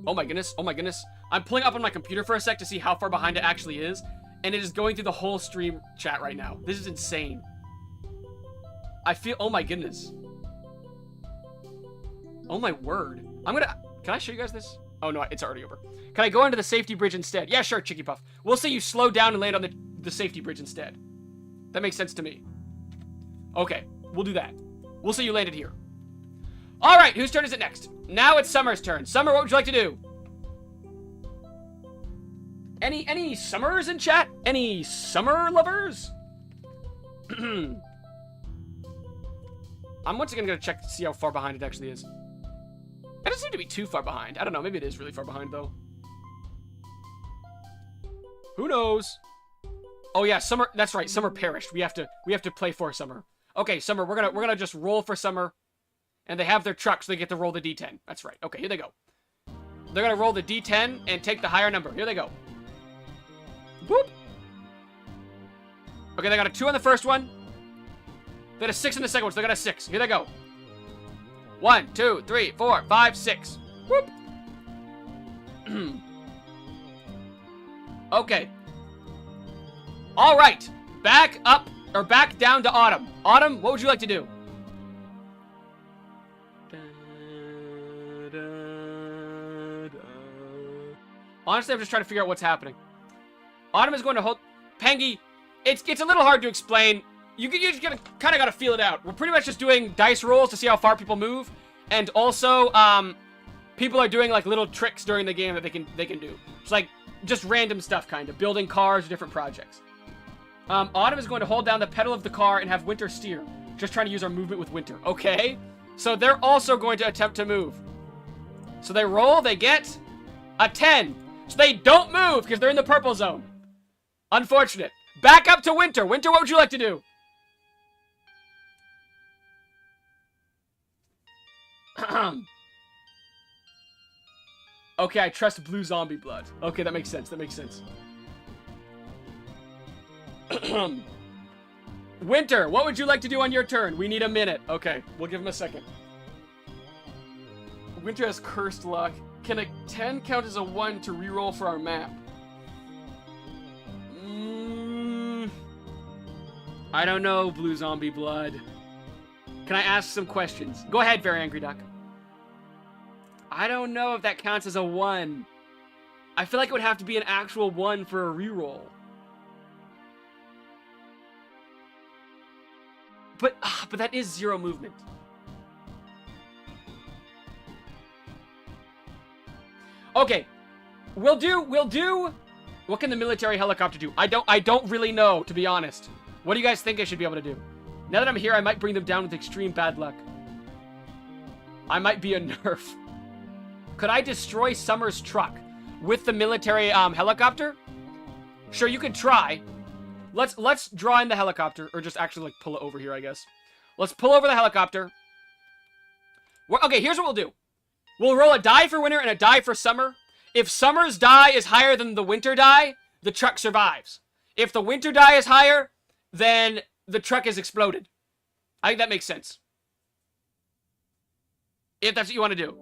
Oh my goodness. Oh my goodness. I'm pulling up on my computer for a sec to see how far behind it actually is. And it is going through the whole stream chat right now. This is insane. I feel... Oh my goodness. Oh my word. I'm gonna... Can I show you guys this? Oh no, it's already over. Can I go into the safety bridge instead? Yeah, sure, Chicky Puff. We'll say you slow down and land on the safety bridge instead. That makes sense to me. Okay, we'll do that. We'll say you landed here. Alright, whose turn is it next? Now it's Summer's turn. Summer, what would you like to do? Any Summers in chat? Any Summer lovers? I'm once again gonna check to see how far behind it actually is. It doesn't seem to be too far behind. I don't know, maybe it is really far behind though. Who knows? Oh yeah, Summer, that's right, Summer perished. We have to play for Summer. Okay, Summer, we're gonna just roll for Summer. And they have their truck, so they get to roll the D10. That's right. Okay, here they go. They're gonna roll the D10 and take the higher number. Here they go. Boop. Okay, they got a 2 on the first one. They got a 6 in the second one, so they got a 6. Here they go. 1, 2, 3, 4, 5, 6. Whoop. Okay. All right. Back up, or back down to Autumn. Autumn, what would you like to do? Honestly, I'm just trying to figure out what's happening. Autumn is going to hold... Pangy, it's a little hard to explain. You just kind of gotta feel it out. We're pretty much just doing dice rolls to see how far people move. And also, people are doing, like, little tricks during the game that they can do. It's like, just random stuff, kind of. Building cars or different projects. Autumn is going to hold down the pedal of the car and have Winter steer. Just trying to use our movement with Winter. Okay? So they're also going to attempt to move. So they roll, they get a 10. So they don't move because they're in the purple zone. Unfortunate. Back up to Winter. Winter, what would you like to do? Okay, I trust blue zombie blood. Okay, that makes sense. That makes sense. Winter, what would you like to do on your turn? We need a minute. Okay, we'll give him a second. Winter has cursed luck. Can a 10 count as a 1 to reroll for our map? I don't know, Blue Zombie Blood. Can I ask some questions? Go ahead, Very Angry Duck. I don't know if that counts as a 1. I feel like it would have to be an actual 1 for a reroll. But that is 0 movement. Okay, we'll do, what can the military helicopter do? I don't really know, to be honest. What do you guys think I should be able to do? Now that I'm here, I might bring them down with extreme bad luck. I might be a nerf. Could I destroy Summer's truck with the military helicopter? Sure, you could try. Let's draw in the helicopter, or just actually like pull it over here, I guess. Let's pull over the helicopter. Okay, here's what we'll do. We'll roll a die for Winter and a die for Summer. If Summer's die is higher than the Winter die, the truck survives. If the Winter die is higher, then the truck is exploded. I think that makes sense. If that's what you want to do.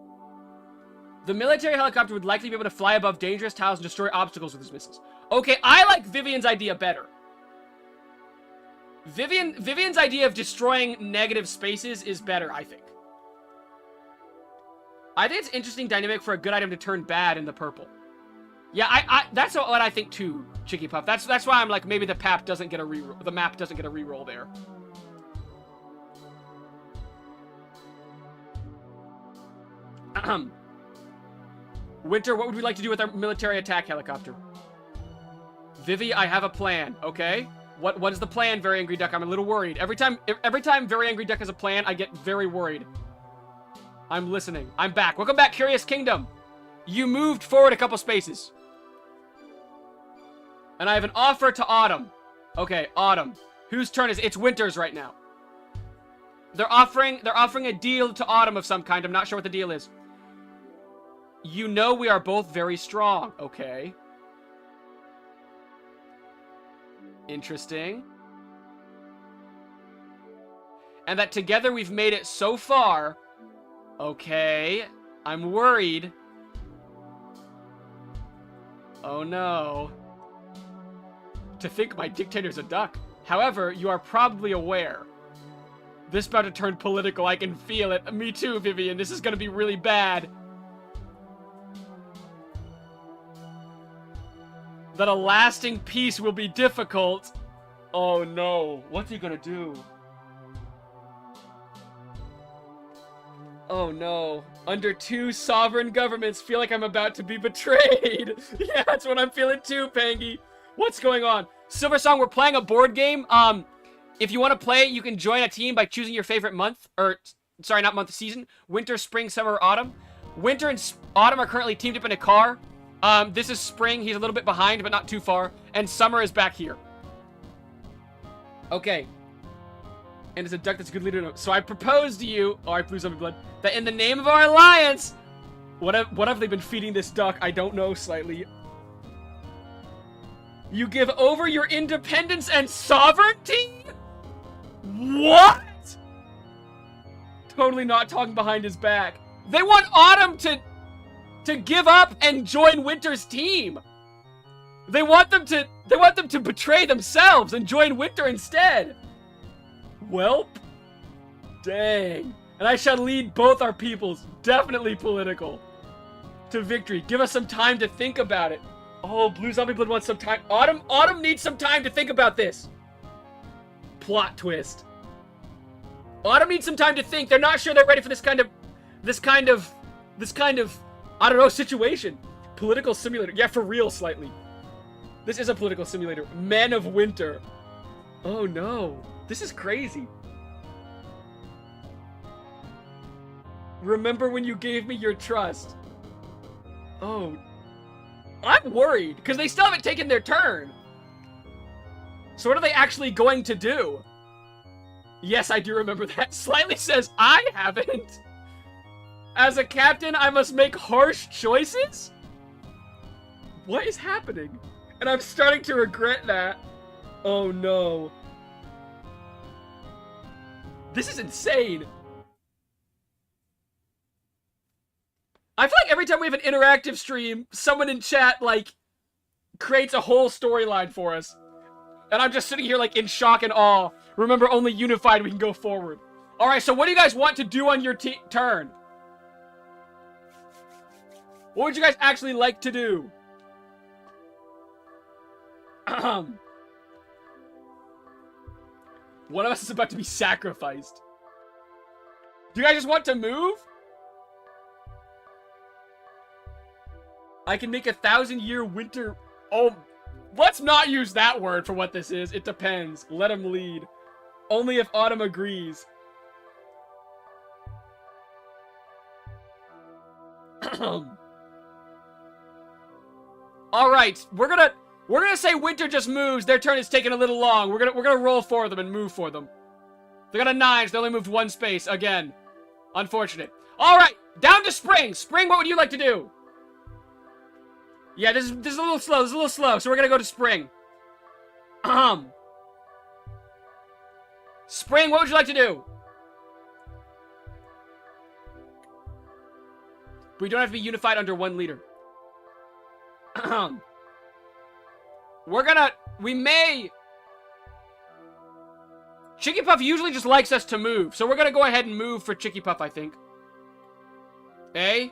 The military helicopter would likely be able to fly above dangerous tiles and destroy obstacles with its missiles. Okay, I like Vivian's idea better. Vivian's idea of destroying negative spaces is better, I think. I think it's an interesting dynamic for a good item to turn bad in the purple. Yeah, that's what I think too, Chicky Puff. That's why I'm like, maybe the map doesn't get a reroll. The map doesn't get a reroll there. Winter, what would we like to do with our military attack helicopter? Vivi, I have a plan, okay? What is the plan, Very Angry Duck? I'm a little worried. Every time Very Angry Duck has a plan, I get very worried. I'm listening. I'm back. Welcome back, Curious Kingdom. You moved forward a couple spaces. And I have an offer to Autumn. Okay, Autumn. Whose turn is it? It's Winter's right now. They're offering a deal to Autumn of some kind. I'm not sure what the deal is. You know we are both very strong. Okay. Interesting. And that together we've made it so far. Okay. I'm worried. Oh no. To think my dictator's a duck. However, you are probably aware. This is about to turn political. I can feel it. Me too, Vivian. This is gonna be really bad. That a lasting peace will be difficult. Oh no. What's he gonna do? Oh no. Under two sovereign governments, feel like I'm about to be betrayed. Yeah, that's what I'm feeling too, Pangy. What's going on? Silver Song, we're playing a board game. If you want to play, you can join a team by choosing your favorite month. Or, sorry, not month, season. Winter, spring, summer, or autumn. Winter and autumn are currently teamed up in a car. This is spring. He's a little bit behind, but not too far. And summer is back here. Okay. And it's a duck that's a good leader. So I propose to you, alright, Blue Zombie Blood, that in the name of our alliance, what have they been feeding this duck? I don't know, slightly. You give over your independence and sovereignty? What? Totally not talking behind his back. They want Autumn to give up and join Winter's team. They want them to betray themselves and join Winter instead. Welp. Dang. And I shall lead both our peoples, definitely political, to victory. Give us some time to think about it. Oh, Blue Zombie Blood wants some time. Autumn needs some time to think about this. Plot twist. Autumn needs some time to think. They're not sure they're ready for this kind of, I don't know, situation. Political simulator. Yeah, for real, slightly. This is a political simulator. Men of Winter. Oh no. This is crazy. Remember when you gave me your trust. Oh. I'm worried, because they still haven't taken their turn. So what are they actually going to do? Yes, I do remember that. Slightly says, I haven't. As a captain, I must make harsh choices? What is happening? And I'm starting to regret that. Oh no. This is insane. I feel like every time we have an interactive stream, someone in chat, like, creates a whole storyline for us. And I'm just sitting here, like, in shock and awe. Remember, only unified we can go forward. Alright, so what do you guys want to do on your turn? What would you guys actually like to do? One of us is about to be sacrificed. Do you guys just want to move? I can make 1,000-year winter... Oh, let's not use that word for what this is. It depends. Let him lead. Only if Autumn agrees. Alright, we're gonna say Winter just moves. Their turn is taking a little long. We're gonna roll for them and move for them. They got a 9, so they only moved 1 space. Again. Unfortunate. Alright, down to Spring. Spring, what would you like to do? Yeah, this is a little slow. This is a little slow, so we're gonna go to Spring. Spring, what would you like to do? We don't have to be unified under one leader. We may... Chicky Puff usually just likes us to move, so we're gonna go ahead and move for Chicky Puff, I think. Eh?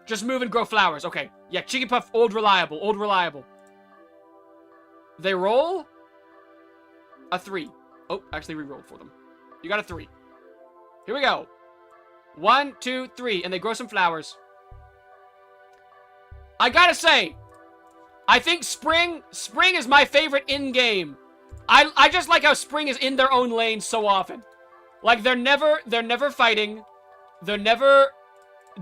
Just move and grow flowers. Okay. Yeah, Chicky Puff, old reliable. Old reliable. They roll a 3. Oh, actually re-rolled for them. You got a 3. Here we go. 1, 2, 3. And they grow some flowers. I gotta say, I think Spring is my favorite in-game. I just like how Spring is in their own lane so often. Like, they're never fighting. They're never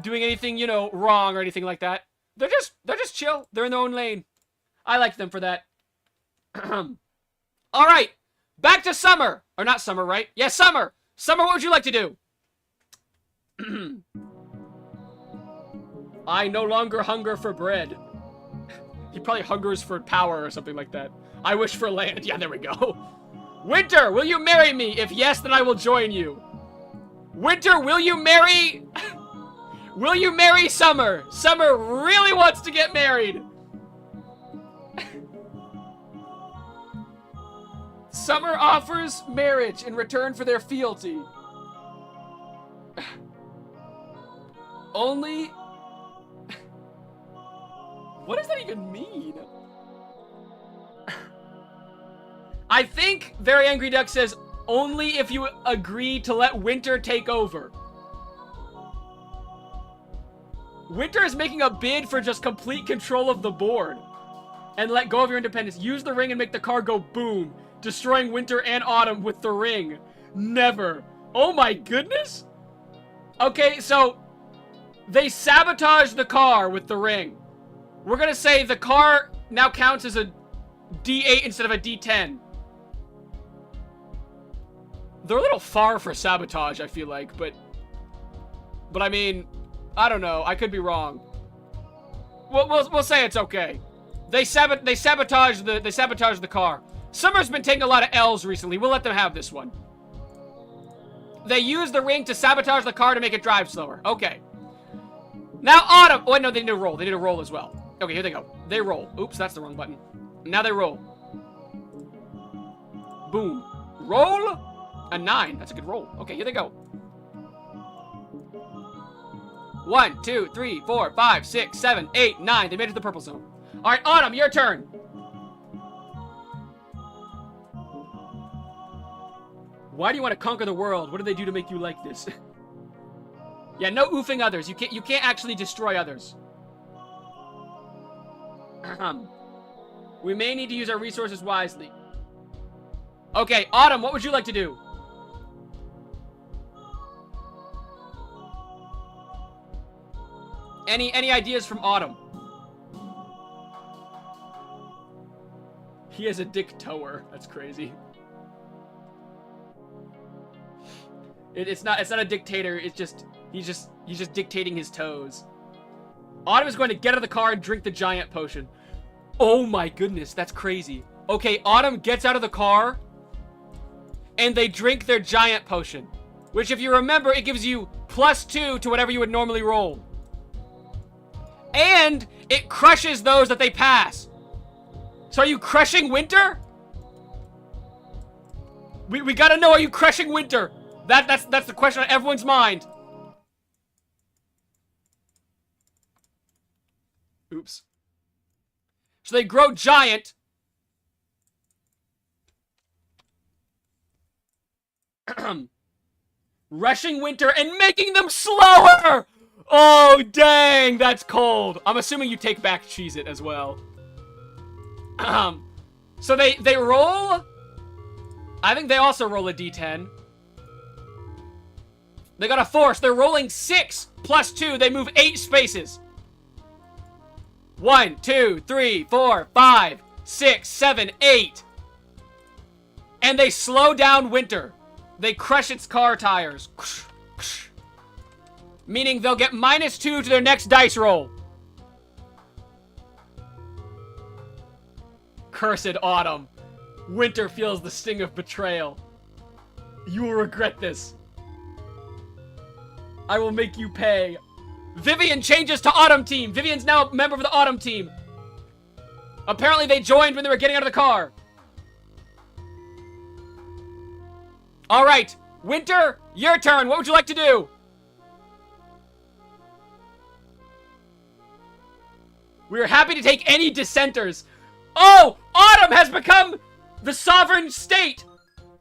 doing anything, you know, wrong or anything like that. They're just chill. They're in their own lane. I like them for that. Alright. Back to Summer. Or not Summer, right? Yeah, Summer. Summer, what would you like to do? I no longer hunger for bread. He probably hungers for power or something like that. I wish for land. Yeah, there we go. Winter, will you marry me? If yes, then I will join you. Winter, will you marry... Will you marry Summer? Summer really wants to get married. Summer offers marriage in return for their fealty. Only... What does that even mean? I think Very Angry Duck says, only if you agree to let Winter take over. Winter is making a bid for just complete control of the board. And let go of your independence. Use the ring and make the car go boom. Destroying Winter and Autumn with the ring. Never. Oh my goodness. Okay, so they sabotage the car with the ring. We're gonna say the car now counts as a D8 instead of a D10. They're a little far for sabotage, I feel like, but I mean, I don't know. I could be wrong. We'll say it's okay. They sabotage the car. Summer's been taking a lot of L's recently. We'll let them have this one. They use the ring to sabotage the car to make it drive slower. Okay. Now Autumn. Oh, wait, no, they need to roll. They need to roll as well. Okay, here they go. They roll. Oops, that's the wrong button. Now they roll. Boom. Roll. A 9. That's a good roll. Okay, here they go. 1, 2, 3, 4, 5, 6, 7, 8, 9. They made it to the purple zone. All right, Autumn, your turn. Why do you want to conquer the world? What do they do to make you like this? Yeah, no oofing others. You can't actually destroy others. We may need to use our resources wisely. Okay, Autumn, what would you like to do? Any ideas from Autumn? He has a dick tower. That's crazy. It's not a dictator. It's just he's just dictating his toes. Autumn is going to get out of the car and drink the giant potion. Oh my goodness, that's crazy. Okay, Autumn gets out of the car and they drink their giant potion, which, if you remember, it gives you +2 to whatever you would normally roll. And it crushes those that they pass. So are you crushing Winter? We gotta know, are you crushing Winter? That's the question on everyone's mind. Oops. So they grow giant. Rushing Winter and making them slower! Oh, dang, that's cold. I'm assuming you take back Cheez-It as well. So they roll. I think they also roll a D10. They got a 4, so they're rolling 6 +2. They move 8 spaces. 1, 2, 3, 4, 5, 6, 7, 8. And they slow down Winter. They crush its car tires. Meaning they'll get -2 to their next dice roll. Cursed Autumn. Winter feels the sting of betrayal. You will regret this. I will make you pay. Vivian changes to Autumn team. Vivian's now a member of the Autumn team. Apparently they joined when they were getting out of the car. All right, Winter, your turn. What would you like to do? We are happy to take any dissenters. Oh, Autumn has become the sovereign state.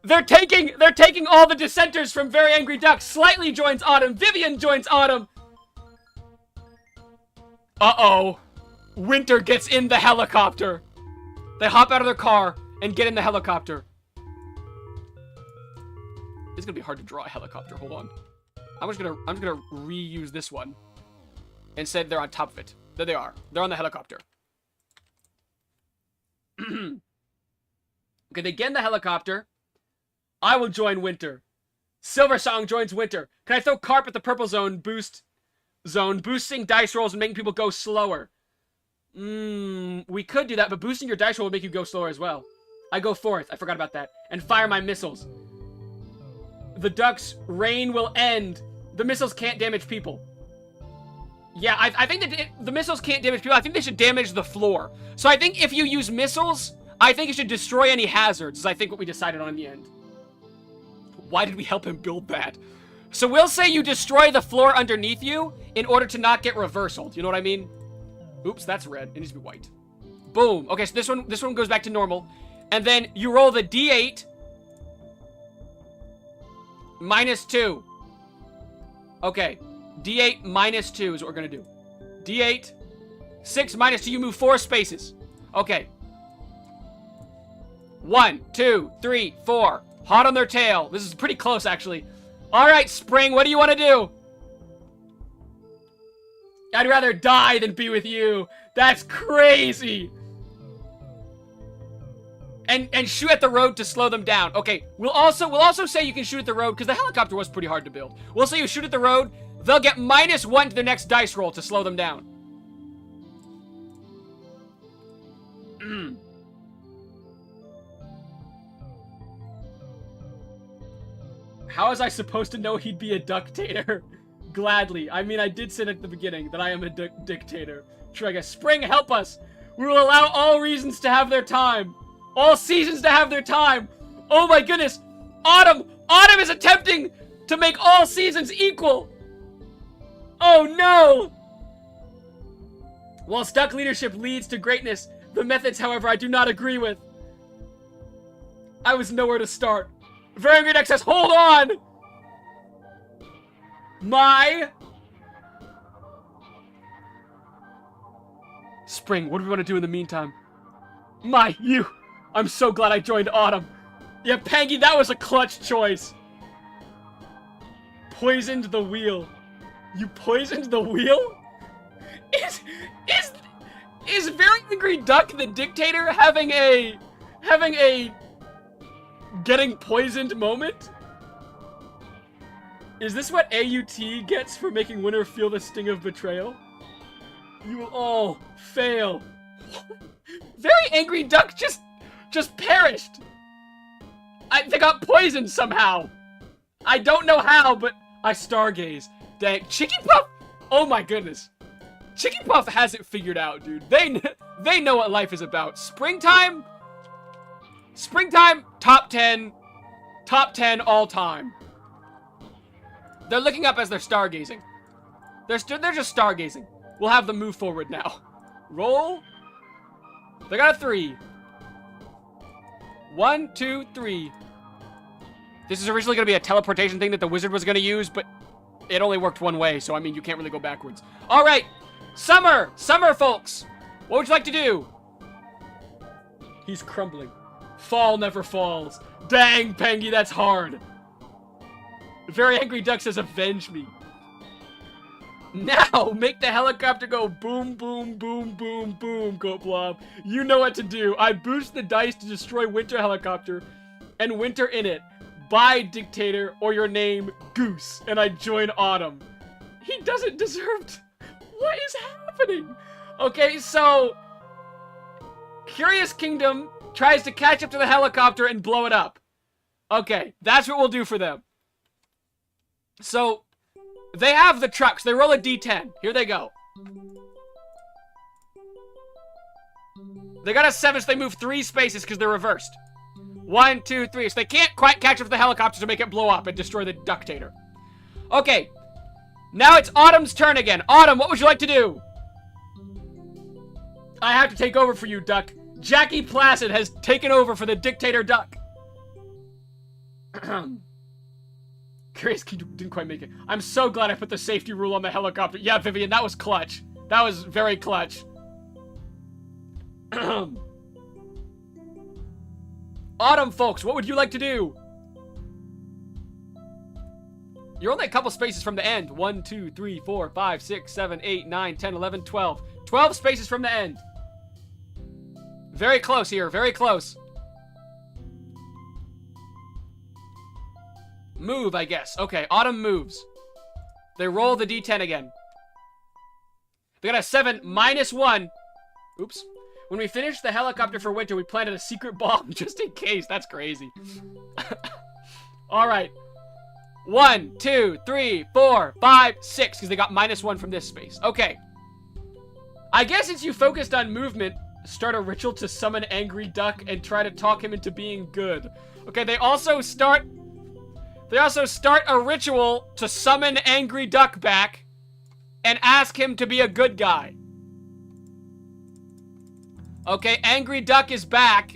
They're taking all the dissenters from Very Angry Duck. Slightly joins Autumn. Vivian joins Autumn. Uh-oh. Winter gets in the helicopter. They hop out of their car and get in the helicopter. It's gonna be hard to draw a helicopter. Hold on. I'm just gonna reuse this one. Instead, they're on top of it. There they are. They're on the helicopter. Okay, they get in the helicopter. I will join Winter. Silver Song joins Winter. Can I throw Carp at the purple zone boosting dice rolls and making people go slower? We could do that, but boosting your dice roll will make you go slower as well. I go 4th. I forgot about that. And fire my missiles. The duck's reign will end. The missiles can't damage people. Yeah, I think that the missiles can't damage people. I think they should damage the floor. So I think if you use missiles, I think it should destroy any hazards, is I think what we decided on in the end. Why did we help him build that? So we'll say you destroy the floor underneath you in order to not get reversaled. You know what I mean? Oops, that's red. It needs to be white. Boom. Okay, so this one goes back to normal. And then you roll the D8 -2. Okay. D8 -2 is what we're gonna do. D8 6 -2. You move 4 spaces. Okay. 1, 2, 3, 4. Hot on their tail. This is pretty close, actually. Alright, Spring, what do you want to do? I'd rather die than be with you. That's crazy. And shoot at the road to slow them down. Okay, we'll also say you can shoot at the road, because the helicopter was pretty hard to build. We'll say you shoot at the road. They'll get -1 to their next dice roll to slow them down. How was I supposed to know he'd be a dictator? Gladly. I mean, I did say at the beginning that I am a dictator. Trega, Spring, help us! We will allow all reasons to have their time. All seasons to have their time. Oh my goodness! Autumn! Autumn is attempting to make all seasons equal! Oh no! While stuck leadership leads to greatness, the methods, however, I do not agree with. I was nowhere to start. Very Angry Duck says, hold on! Spring, what do we want to do in the meantime? I'm so glad I joined Autumn. Yeah, Pangy, that was a clutch choice. Poisoned the wheel. You poisoned the wheel? Is Very Angry Duck the dictator having a getting poisoned moment? Is this what AUT gets for making winner feel the sting of betrayal? You will all fail. Very Angry Duck just perished. They got poisoned somehow. I don't know how, but I stargaze. Dang, Chicky Puff! Oh my goodness. Chicky Puff has it figured out, dude. They know what life is about. Springtime, top 10 all time. They're looking up as they're stargazing. They're just stargazing. We'll have them move forward now. Roll. They got a 3. 1, 2, 3. This is originally going to be a teleportation thing that the wizard was going to use, but it only worked one way, so I mean, you can't really go backwards. All right, Summer, folks. What would you like to do? He's crumbling. Fall never falls. Dang, Pangy, that's hard. Very Angry Duck says, avenge me. Now, make the helicopter go boom, boom, boom, boom, boom, GoatBlob. You know what to do. I boost the dice to destroy Winter Helicopter and Winter in it. Bye, Dictator, or your name, Goose, and I join Autumn. He doesn't deserve to... What is happening? Okay, so... Curious Kingdom tries to catch up to the helicopter and blow it up. Okay, that's what we'll do for them. So, they have the trucks. They roll a D10. Here they go. They got a 7, so they move 3 spaces because they're reversed. 1, 2, 3. So they can't quite catch up to the helicopter to make it blow up and destroy the Ductator. Okay. Now it's Autumn's turn again. Autumn, what would you like to do? I have to take over for you, Duck. Jackie Placid has taken over for the Dictator Duck. Curious Kingdom didn't quite make it. I'm so glad I put the safety rule on the helicopter. Yeah, Vivian, that was clutch. That was very clutch. Autumn, folks, what would you like to do? You're only a couple spaces from the end. 1, 2, 3, 4, 5, 6, 7, 8, 9, 10, 11, 12. 12 spaces from the end. Very close here, very close. Move, I guess. Okay, Autumn moves. They roll the D10 again. They got a 7 minus 1. Oops. When we finished the helicopter for Winter, we planted a secret bomb just in case. That's crazy. Alright. 1, 2, 3, 4, 5, 6, because they got -1 from this space. Okay. I guess since you focused on movement, start a ritual to summon Angry Duck and try to talk him into being good. Okay, they also start a ritual to summon Angry Duck back and ask him to be a good guy. Okay, Angry Duck is back.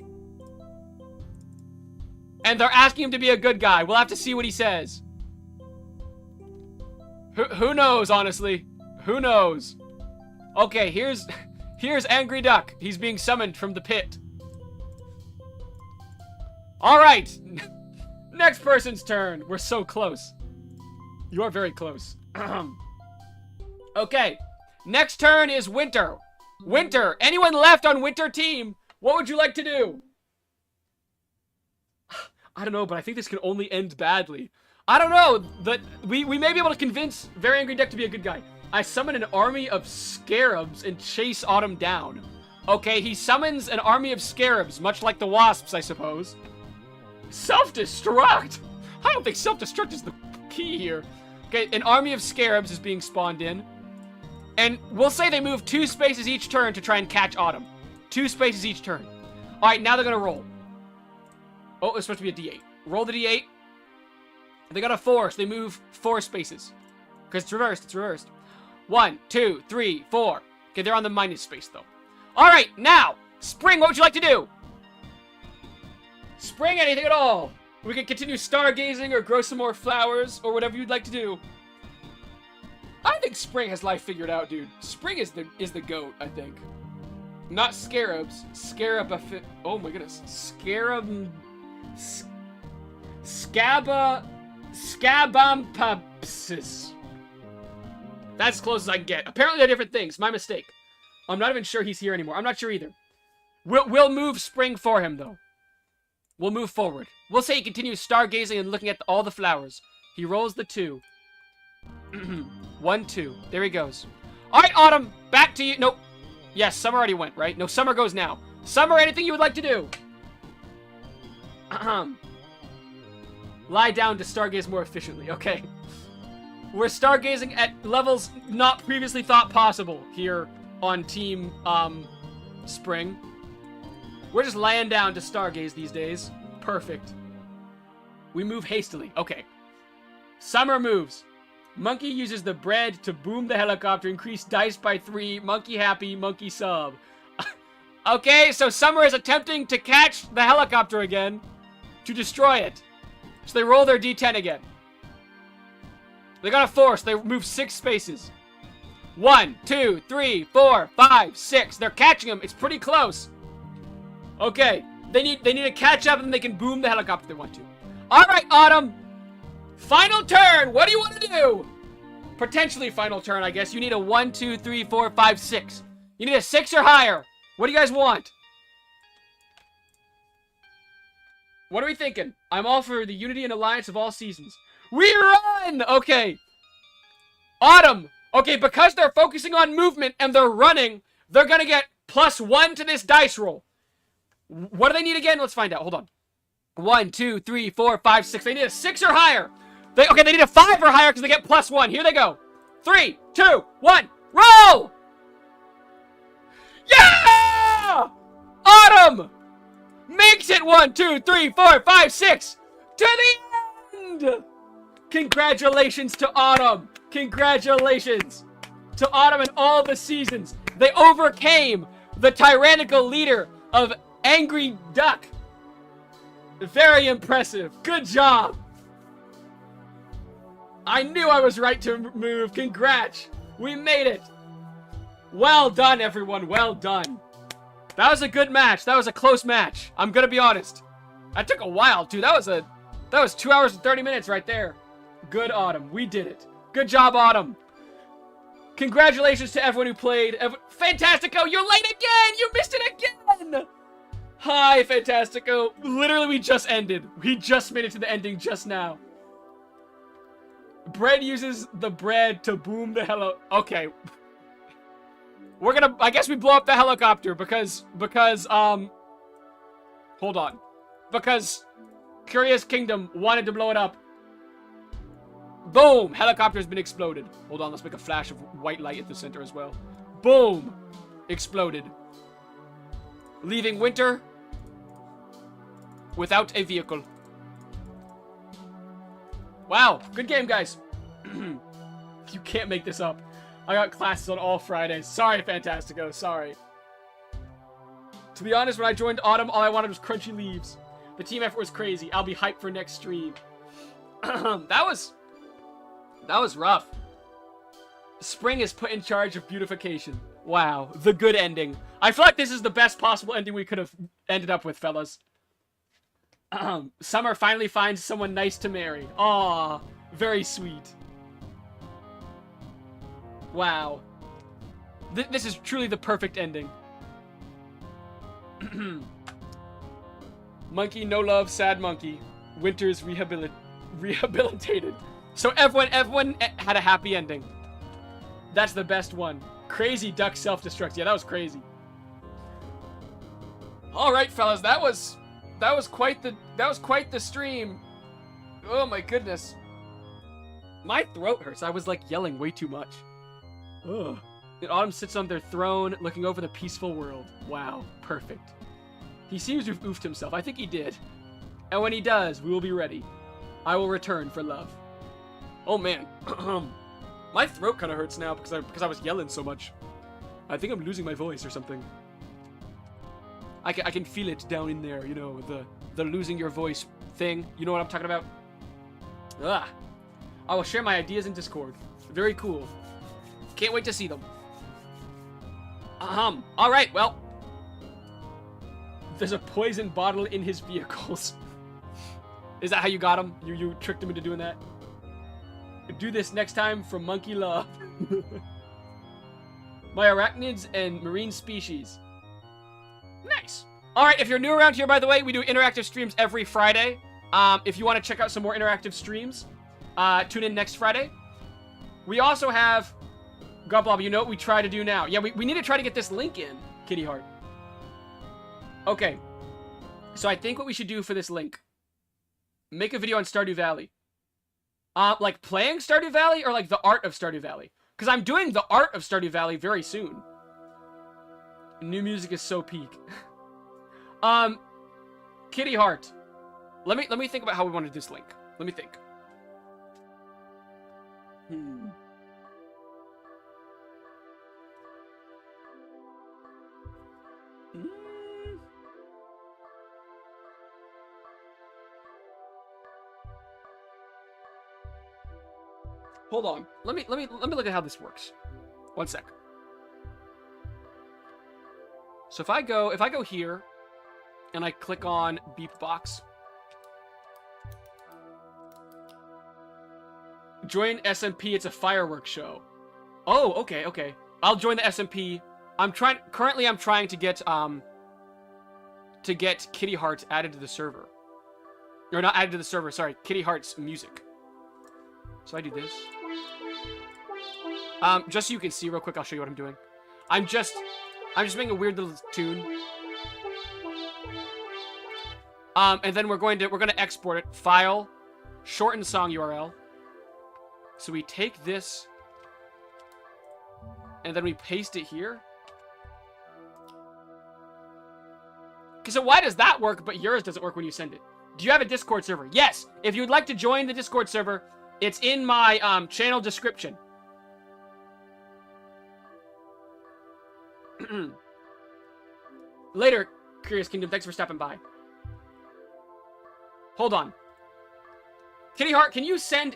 And they're asking him to be a good guy. We'll have to see what he says. Who knows, honestly? Who knows? Okay, here's Angry Duck. He's being summoned from the pit. Alright. Next person's turn. We're so close. You are very close. Okay. Next turn is Winter. Winter. Anyone left on Winter team? What would you like to do? I don't know, but I think this can only end badly. I don't know. We may be able to convince Very Angry Duck to be a good guy. I summon an army of scarabs and chase Autumn down. Okay, he summons an army of scarabs, much like the wasps, I suppose. Self-destruct? I don't think self-destruct is the key here. Okay, an army of scarabs is being spawned in. And we'll say they move 2 spaces each turn to try and catch Autumn. 2 spaces each turn. Alright, now they're gonna roll. Oh, it's supposed to be a D8. Roll the D8. They got a 4, so they move 4 spaces. Because it's reversed, it's reversed. 1, 2, 3, 4. Okay, they're on the minus space, though. Alright, now! Spring, what would you like to do? Spring, anything at all? We can continue stargazing or grow some more flowers, or whatever you'd like to do. I think Spring has life figured out, dude. Spring is the GOAT, I think. Not scarabs. Oh my goodness. Scabampapsis. That's as close as I can get. Apparently they're different things. My mistake. I'm not even sure he's here anymore. I'm not sure either. We'll move Spring for him, though. We'll move forward. We'll say he continues stargazing and looking at all the flowers. He rolls the 2. 1, 2. There he goes. Alright, Autumn. Back to you. Nope. Yes, Summer already went, right? No, Summer goes now. Summer, anything you would like to do? Lie down to stargaze more efficiently. Okay. We're stargazing at levels not previously thought possible here on Team, Spring. We're just laying down to stargaze these days. Perfect. We move hastily. Okay. Summer moves. Monkey uses the bread to boom the helicopter, increase dice by 3, monkey happy, monkey sub. Okay, so Summer is attempting to catch the helicopter again to destroy it. So they roll their D10 again. They got a 4, so they move 6 spaces. 1, 2, 3, 4, 5, 6. They're catching him. It's pretty close. Okay, they need to catch up and then they can boom the helicopter if they want to. Alright, Autumn. Final turn! What do you want to do? Potentially final turn, I guess. You need a 1, 2, 3, 4, 5, 6. You need a 6 or higher. What do you guys want? What are we thinking? I'm all for the unity and alliance of all seasons. We run! Okay. Autumn. Okay, because they're focusing on movement and they're running, they're gonna get +1 to this dice roll. What do they need again? Let's find out. Hold on. 1, 2, 3, 4, 5, 6. They need a 6 or higher. They need a 5 or higher because they get +1. Here they go. 3, 2, 1, roll! Yeah! Autumn makes it 1, 2, 3, 4, 5, 6 to the end. Congratulations to Autumn. Congratulations to Autumn and all the seasons. They overcame the tyrannical leader of Angry Duck. Very impressive. Good job. I knew I was right to move. Congrats. We made it. Well done, everyone. Well done. That was a good match. That was a close match. I'm gonna be honest. That took a while, too. That was 2 hours and 30 minutes right there. Good, Autumn. We did it. Good job, Autumn. Congratulations to everyone who played. Fantastico, you're late again! You missed it again! Hi, Fantastico. Literally, we just ended. We just made it to the ending just now. Bread uses the bread to boom the Okay. We're gonna... I guess we blow up the helicopter because, hold on. Because Curious Kingdom wanted to blow it up. Boom! Helicopter's been exploded. Hold on, let's make a flash of white light at the center as well. Boom! Exploded. Leaving winter without a vehicle. Wow, good game, guys. You can't make this up. I got classes on all Fridays. Sorry, Fantastico, sorry. To be honest, when I joined Autumn, all I wanted was crunchy leaves. The team effort was crazy. I'll be hyped for next stream. That was rough. Spring is put in charge of beautification. Wow, the good ending. I feel like this is the best possible ending we could have ended up with, fellas. Summer finally finds someone nice to marry. Aw, very sweet. Wow. This is truly the perfect ending. Monkey, no love, sad monkey. Winter's rehabilitated. So everyone had a happy ending. That's the best one. Crazy duck self-destruct. Yeah, that was crazy. All right, fellas, that was quite the stream. Oh my goodness. My throat hurts. I was like yelling way too much. Ugh. And Autumn sits on their throne, looking over the peaceful world. Wow, perfect. He seems to have oofed himself. I think he did. And when he does, we will be ready. I will return for love. Oh man. My throat kind of hurts now because I was yelling so much. I think I'm losing my voice or something. I can feel it down in there, you know, the losing your voice thing. You know what I'm talking about? Ah. I will share my ideas in Discord. Very cool. Can't wait to see them. All right, well. There's a poison bottle in his vehicles. Is that how you got him? You tricked him into doing that? Do this next time for monkey love. My arachnids and marine species. Nice. All right, if you're new around here, by the way, we do interactive streams every Friday. If you want to check out some more interactive streams, tune in next Friday. We also have... GoatBlob, you know what we try to do now? Yeah, we need to try to get this link in, Kitty Heart. Okay. So I think what we should do for this link... Make a video on Stardew Valley. Like playing Stardew Valley or like the art of Stardew Valley? Because I'm doing the art of Stardew Valley very soon. New music is so peak. Kitty Heart. Let me think about how we want to do this link. Let me think. Hold on. Let me look at how this works. One sec. So if I go here and I click on Beep Box, join SMP, it's a fireworks show. Oh, okay. I'll join the SMP. Currently I'm trying to get Kitty Heart added to the server. Or not added to the server, sorry, Kitty Heart's music. So I do this. Just so you can see real quick, I'll show you what I'm doing. I'm just making a weird little tune. And then we're gonna export it. File, shorten song URL. So we take this, and then we paste it here. So why does that work, but yours doesn't work when you send it? Do you have a Discord server? Yes. If you would like to join the Discord server, it's in my channel description. Later, Curious Kingdom. Thanks for stopping by. Hold on. Kitty Heart, can you send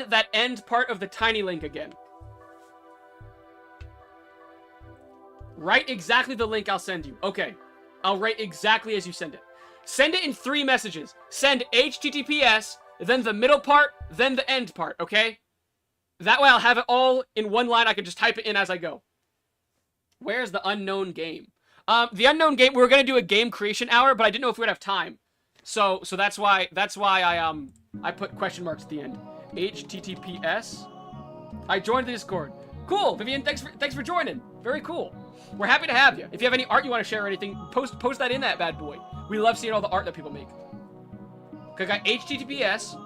that end part of the tiny link again? Write exactly the link I'll send you. Okay. I'll write exactly as you send it. Send it in 3 messages. Send HTTPS, then the middle part, then the end part, okay? That way I'll have it all in one line. I can just type it in as I go. Where's the unknown game? The unknown game, we were going to do a game creation hour, but I didn't know if we would have time. So that's why I put question marks at the end. HTTPS. I joined the Discord. Cool, Vivian, thanks for joining. Very cool. We're happy to have you. If you have any art you want to share or anything, post that in that bad boy. We love seeing all the art that people make. Okay, I got HTTPS.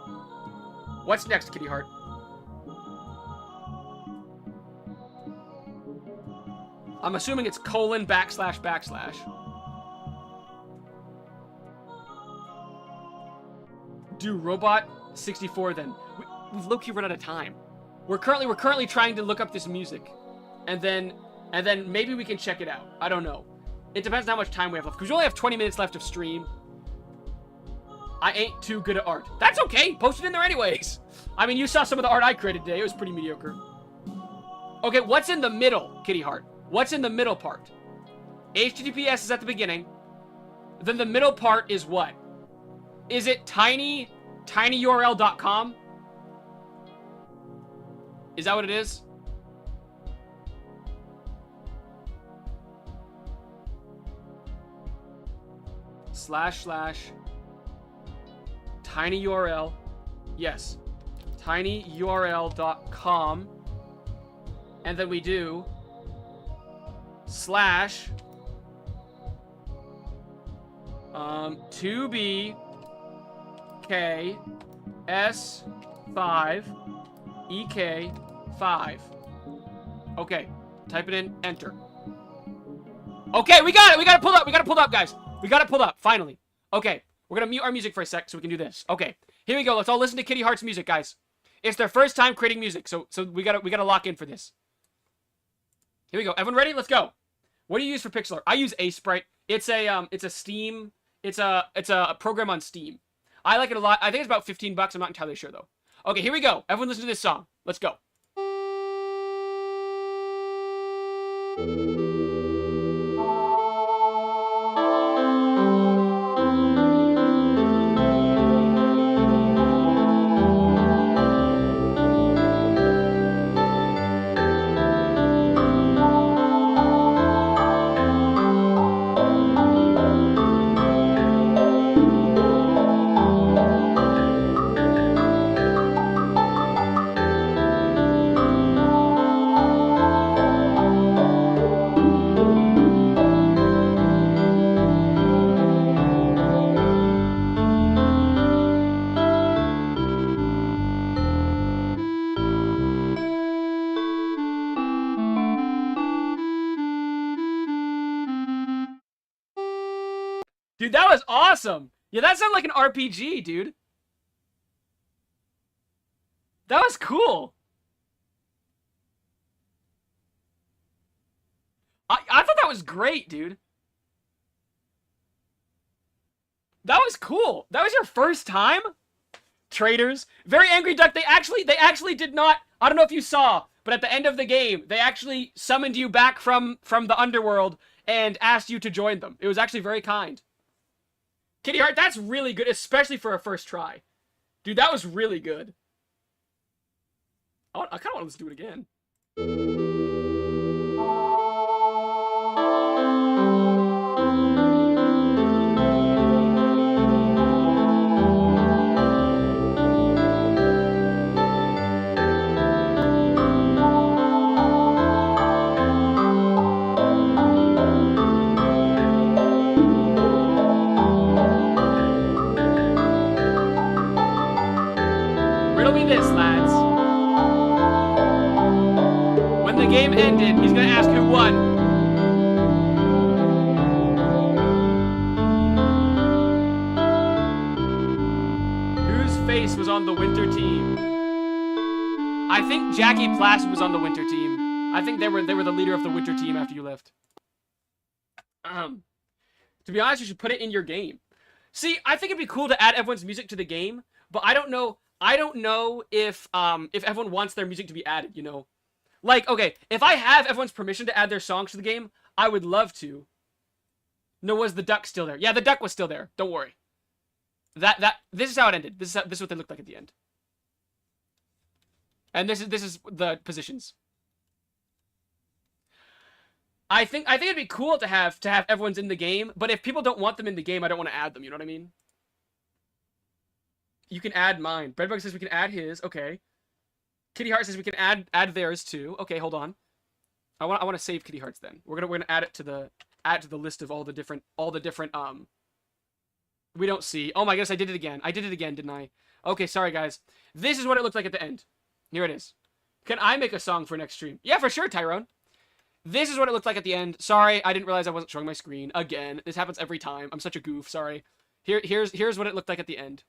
What's next, Kitty Heart? I'm assuming it's colon //. Do robot 64 then. We've low-key run out of time. We're currently trying to look up this music, and then maybe we can check it out. I don't know. It depends on how much time we have left, because we only have 20 minutes left of stream. I ain't too good at art. That's okay. Post it in there anyways. I mean, you saw some of the art I created today. It was pretty mediocre. Okay, what's in the middle, Kitty Heart? What's in the middle part? HTTPS is at the beginning. Then the middle part is what? Is it tinyurl.com? Is that what it is? / tinyurl. Yes. tinyurl.com. And then we do /2bks5ek5. Okay. Type it in. Enter. Okay, we got it. We got it pulled up. We got it pulled up, guys. We got it pulled up. Finally. Okay. We're going to mute our music for a sec so we can do this. Okay. Here we go. Let's all listen to Kitty Heart's music, guys. It's their first time creating music, so we gotta lock in for this. Here we go. Everyone ready? Let's go. What do you use for pixel art? I use Sprite. It's a Steam. It's a program on Steam. I like it a lot. I think it's about $15. I'm not entirely sure though. Okay, here we go. Everyone listen to this song. Let's go. Dude, that was awesome. Yeah, that sounded like an RPG, dude. That was cool. I thought that was great, dude. That was cool. That was your first time? Traitors. Very Angry Duck, they actually did not, I don't know if you saw, but at the end of the game, they actually summoned you back from the underworld and asked you to join them. It was actually very kind. Kitty Heart, that's really good, especially for a first try. Dude, that was really good. I kind of want to do it again. This, lads. When the game ended, he's gonna ask who won. Whose face was on the winter team? I think Jackie Placid was on the winter team. I think they were the leader of the winter team after you left. To be honest, you should put it in your game. See, I think it'd be cool to add everyone's music to the game, but I don't know if everyone wants their music to be added, you know? Like, okay, if I have everyone's permission to add their songs to the game, I would love to. No, was the duck still there? Yeah, the duck was still there. Don't worry. This is how it ended. This is what they looked like at the end. And this is the positions. I think it'd be cool to have everyone's in the game, but if people don't want them in the game, I don't want to add them, you know what I mean? You can add mine. Breadbug says we can add his. Okay. Kitty Heart says we can add theirs too. Okay, hold on. I want to save Kitty Heart's then. We're gonna add it to the list of all the different we don't see. Oh my goodness, I did it again. I did it again, didn't I? Okay, sorry guys. This is what it looked like at the end. Here it is. Can I make a song for next stream? Yeah, for sure, Tyrone. This is what it looked like at the end. Sorry, I didn't realize I wasn't showing my screen. Again, this happens every time. I'm such a goof. Sorry. Here's what it looked like at the end.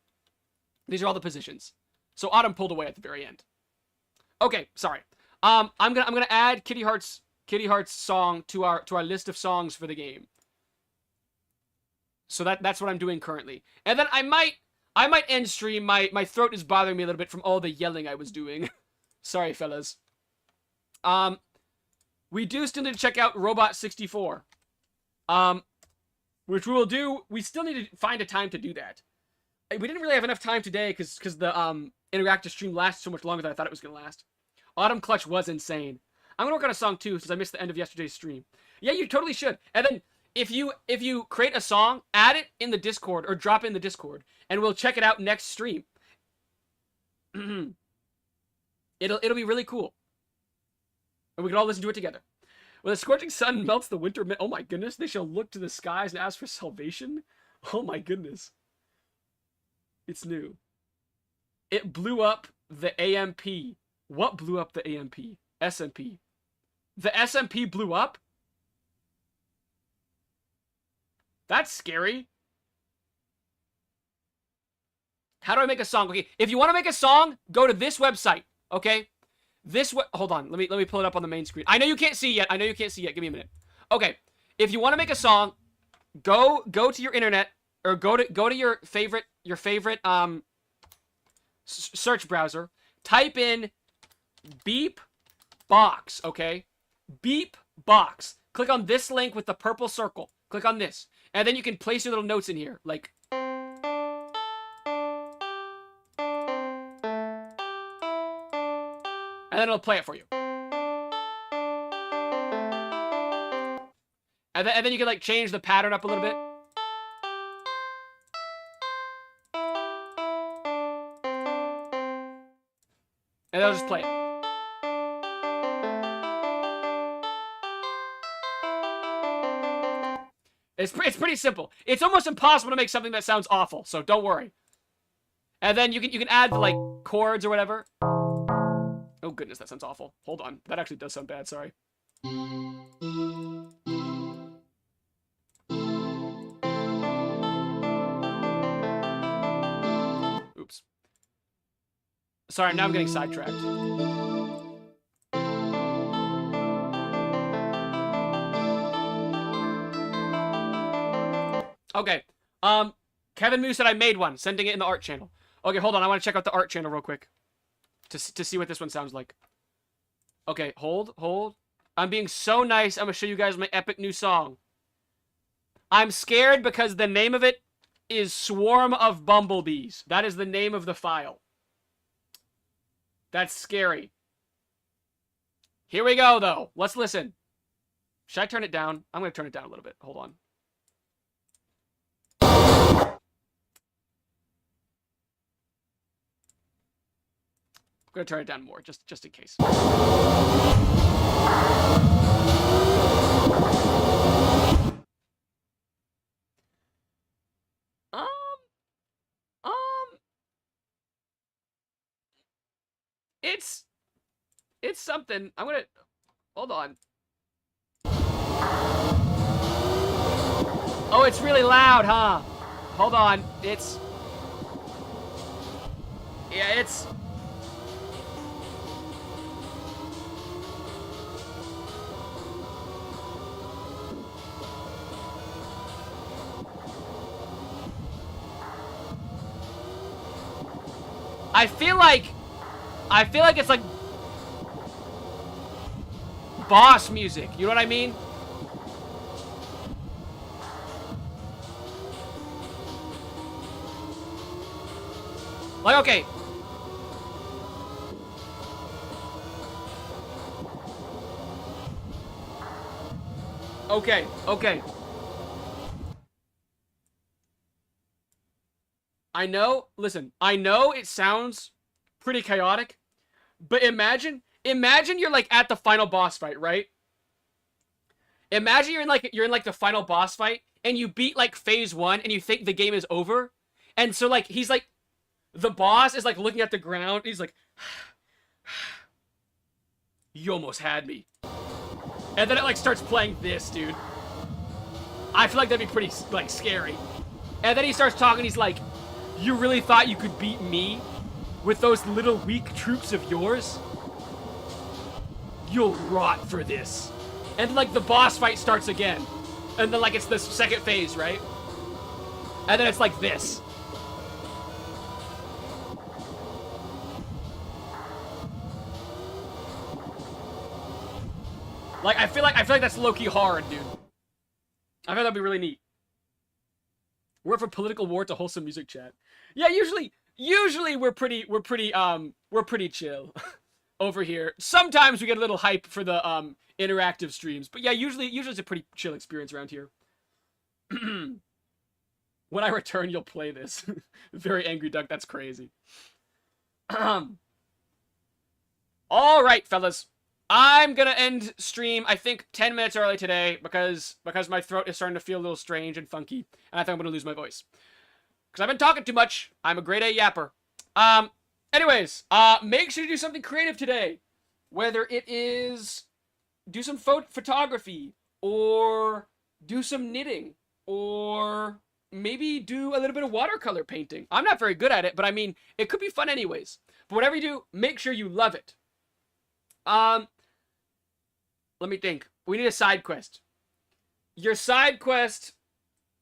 These are all the positions. So Autumn pulled away at the very end. Okay, sorry. I'm gonna add Kitty Heart's song to our list of songs for the game. So that's what I'm doing currently. And then I might end stream. My throat is bothering me a little bit from all the yelling I was doing. Sorry, fellas. We do still need to check out Robot 64. Which we will do. We still need to find a time to do that. We didn't really have enough time today because the interactive stream lasts so much longer than I thought it was gonna last. Autumn Clutch was insane. I'm gonna work on a song too since I missed the end of yesterday's stream. Yeah, you totally should. And then if you create a song, add it in the Discord or drop it in the Discord, and we'll check it out next stream. It'll be really cool, and we can all listen to it together. When the scorching sun melts the winter oh my goodness, they shall look to the skies and ask for salvation. Oh my goodness. It's new. It blew up the AMP. What blew up the AMP? SMP. The SMP blew up? That's scary. How do I make a song? Okay, if you want to make a song, go to this website, okay? Hold on, let me pull it up on the main screen. I know you can't see yet. Give me a minute. Okay, if you want to make a song, go to your internet or go to your favorite search browser. Type in Beep Box, okay? Beep Box. Click on this link with the purple circle. Click on this, and then you can place your little notes in here, like. And then it'll play it for you. And then you can like change the pattern up a little bit. And they'll just play it. It's pretty simple. It's almost impossible to make something that sounds awful, so don't worry. And then you can add the like chords or whatever. Oh goodness, that sounds awful. Hold on. That actually does sound bad, sorry. Oops. Sorry, now I'm getting sidetracked. Okay. Kevin Moo said I made one, sending it in the art channel. Okay, hold on. I want to check out the art channel real quick. To see what this one sounds like. Okay, hold. I'm being so nice. I'm going to show you guys my epic new song. I'm scared because the name of it is Swarm of Bumblebees. That is the name of the file. That's scary. Here we go, though. Let's listen. Should I turn it down? I'm going to turn it down a little bit. Hold on. I'm gonna turn it down more, just in case. It's something. I'm gonna hold on. Oh, it's really loud, huh? Hold on. Yeah, it's. I feel like it's like boss music. You know what I mean? Like, okay. Okay. I know it sounds pretty chaotic, but imagine you're like at the final boss fight, right? Imagine you're in like the final boss fight and you beat like phase 1 and you think the game is over. And so like he's like the boss is like looking at the ground. He's like, you almost had me. And then it, like, starts playing this, dude. I feel like that'd be pretty, like, scary. And then he starts talking, he's like, you really thought you could beat me with those little weak troops of yours? You'll rot for this. And, like, the boss fight starts again. And then, like, it's the second phase, right? And then it's like this. Like, I feel like that's low-key hard, dude. I feel that'd be really neat. We're from political war to wholesome music chat. Yeah, usually we're pretty chill over here. Sometimes we get a little hype for the interactive streams, but yeah, usually it's a pretty chill experience around here. When I return, you'll play this. Very angry duck. That's crazy. All right, fellas. I'm gonna end stream, I think, 10 minutes early today because my throat is starting to feel a little strange and funky, and I think I'm gonna lose my voice. Because I've been talking too much. I'm a grade A yapper. Anyways, make sure to do something creative today. Whether it is do some photography, or do some knitting, or maybe do a little bit of watercolor painting. I'm not very good at it, but I mean, it could be fun anyways. But whatever you do, make sure you love it. Let me think. We need a side quest. Your side quest...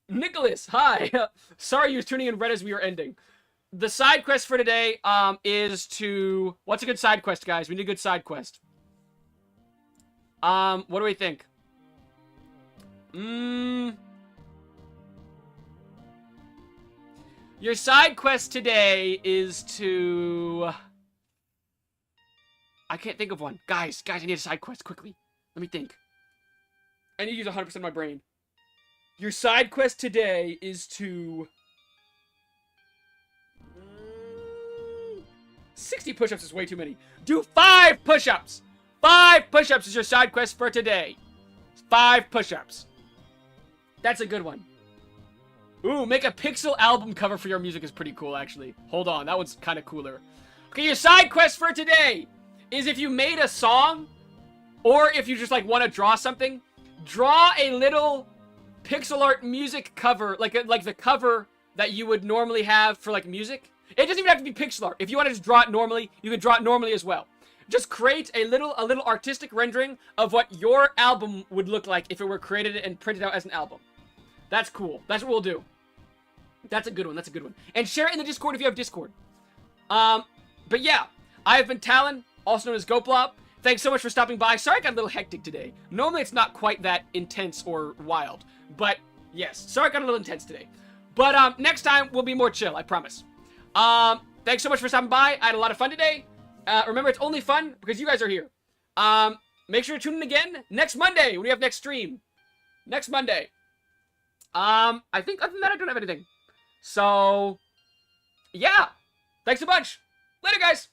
Nicholas, hi! Sorry you was tuning in right as we were ending. The side quest for today, is to... What's a good side quest, guys? We need a good side quest. What do we think? Your side quest today is to... I can't think of one. Guys, I need a side quest, quickly. Let me think. I need to use 100% of my brain. Your side quest today is to... 60 push-ups is way too many. Do 5 push-ups! 5 push-ups is your side quest for today. 5 push-ups. That's a good one. Ooh, make a pixel album cover for your music is pretty cool, actually. Hold on, that one's kind of cooler. Okay, your side quest for today is if you made a song, or if you just, like, want to draw something, draw a little pixel art music cover, like the cover that you would normally have for, like, music. It doesn't even have to be pixel art. If you want to just draw it normally, you can draw it normally as well. Just create a little artistic rendering of what your album would look like if it were created and printed out as an album. That's cool. That's what we'll do. That's a good one. That's a good one. And share it in the Discord if you have Discord. But yeah, I've been Talon, also known as GoatBlob. Thanks so much for stopping by. Sorry I got a little hectic today. Normally it's not quite that intense or wild. But yes, sorry I got a little intense today. But next time we'll be more chill, I promise. Thanks so much for stopping by. I had a lot of fun today. Remember, it's only fun because you guys are here. Make sure to tune in again next Monday when we have next stream. Next Monday. I think other than that I don't have anything. So, yeah. Thanks a bunch. Later, guys.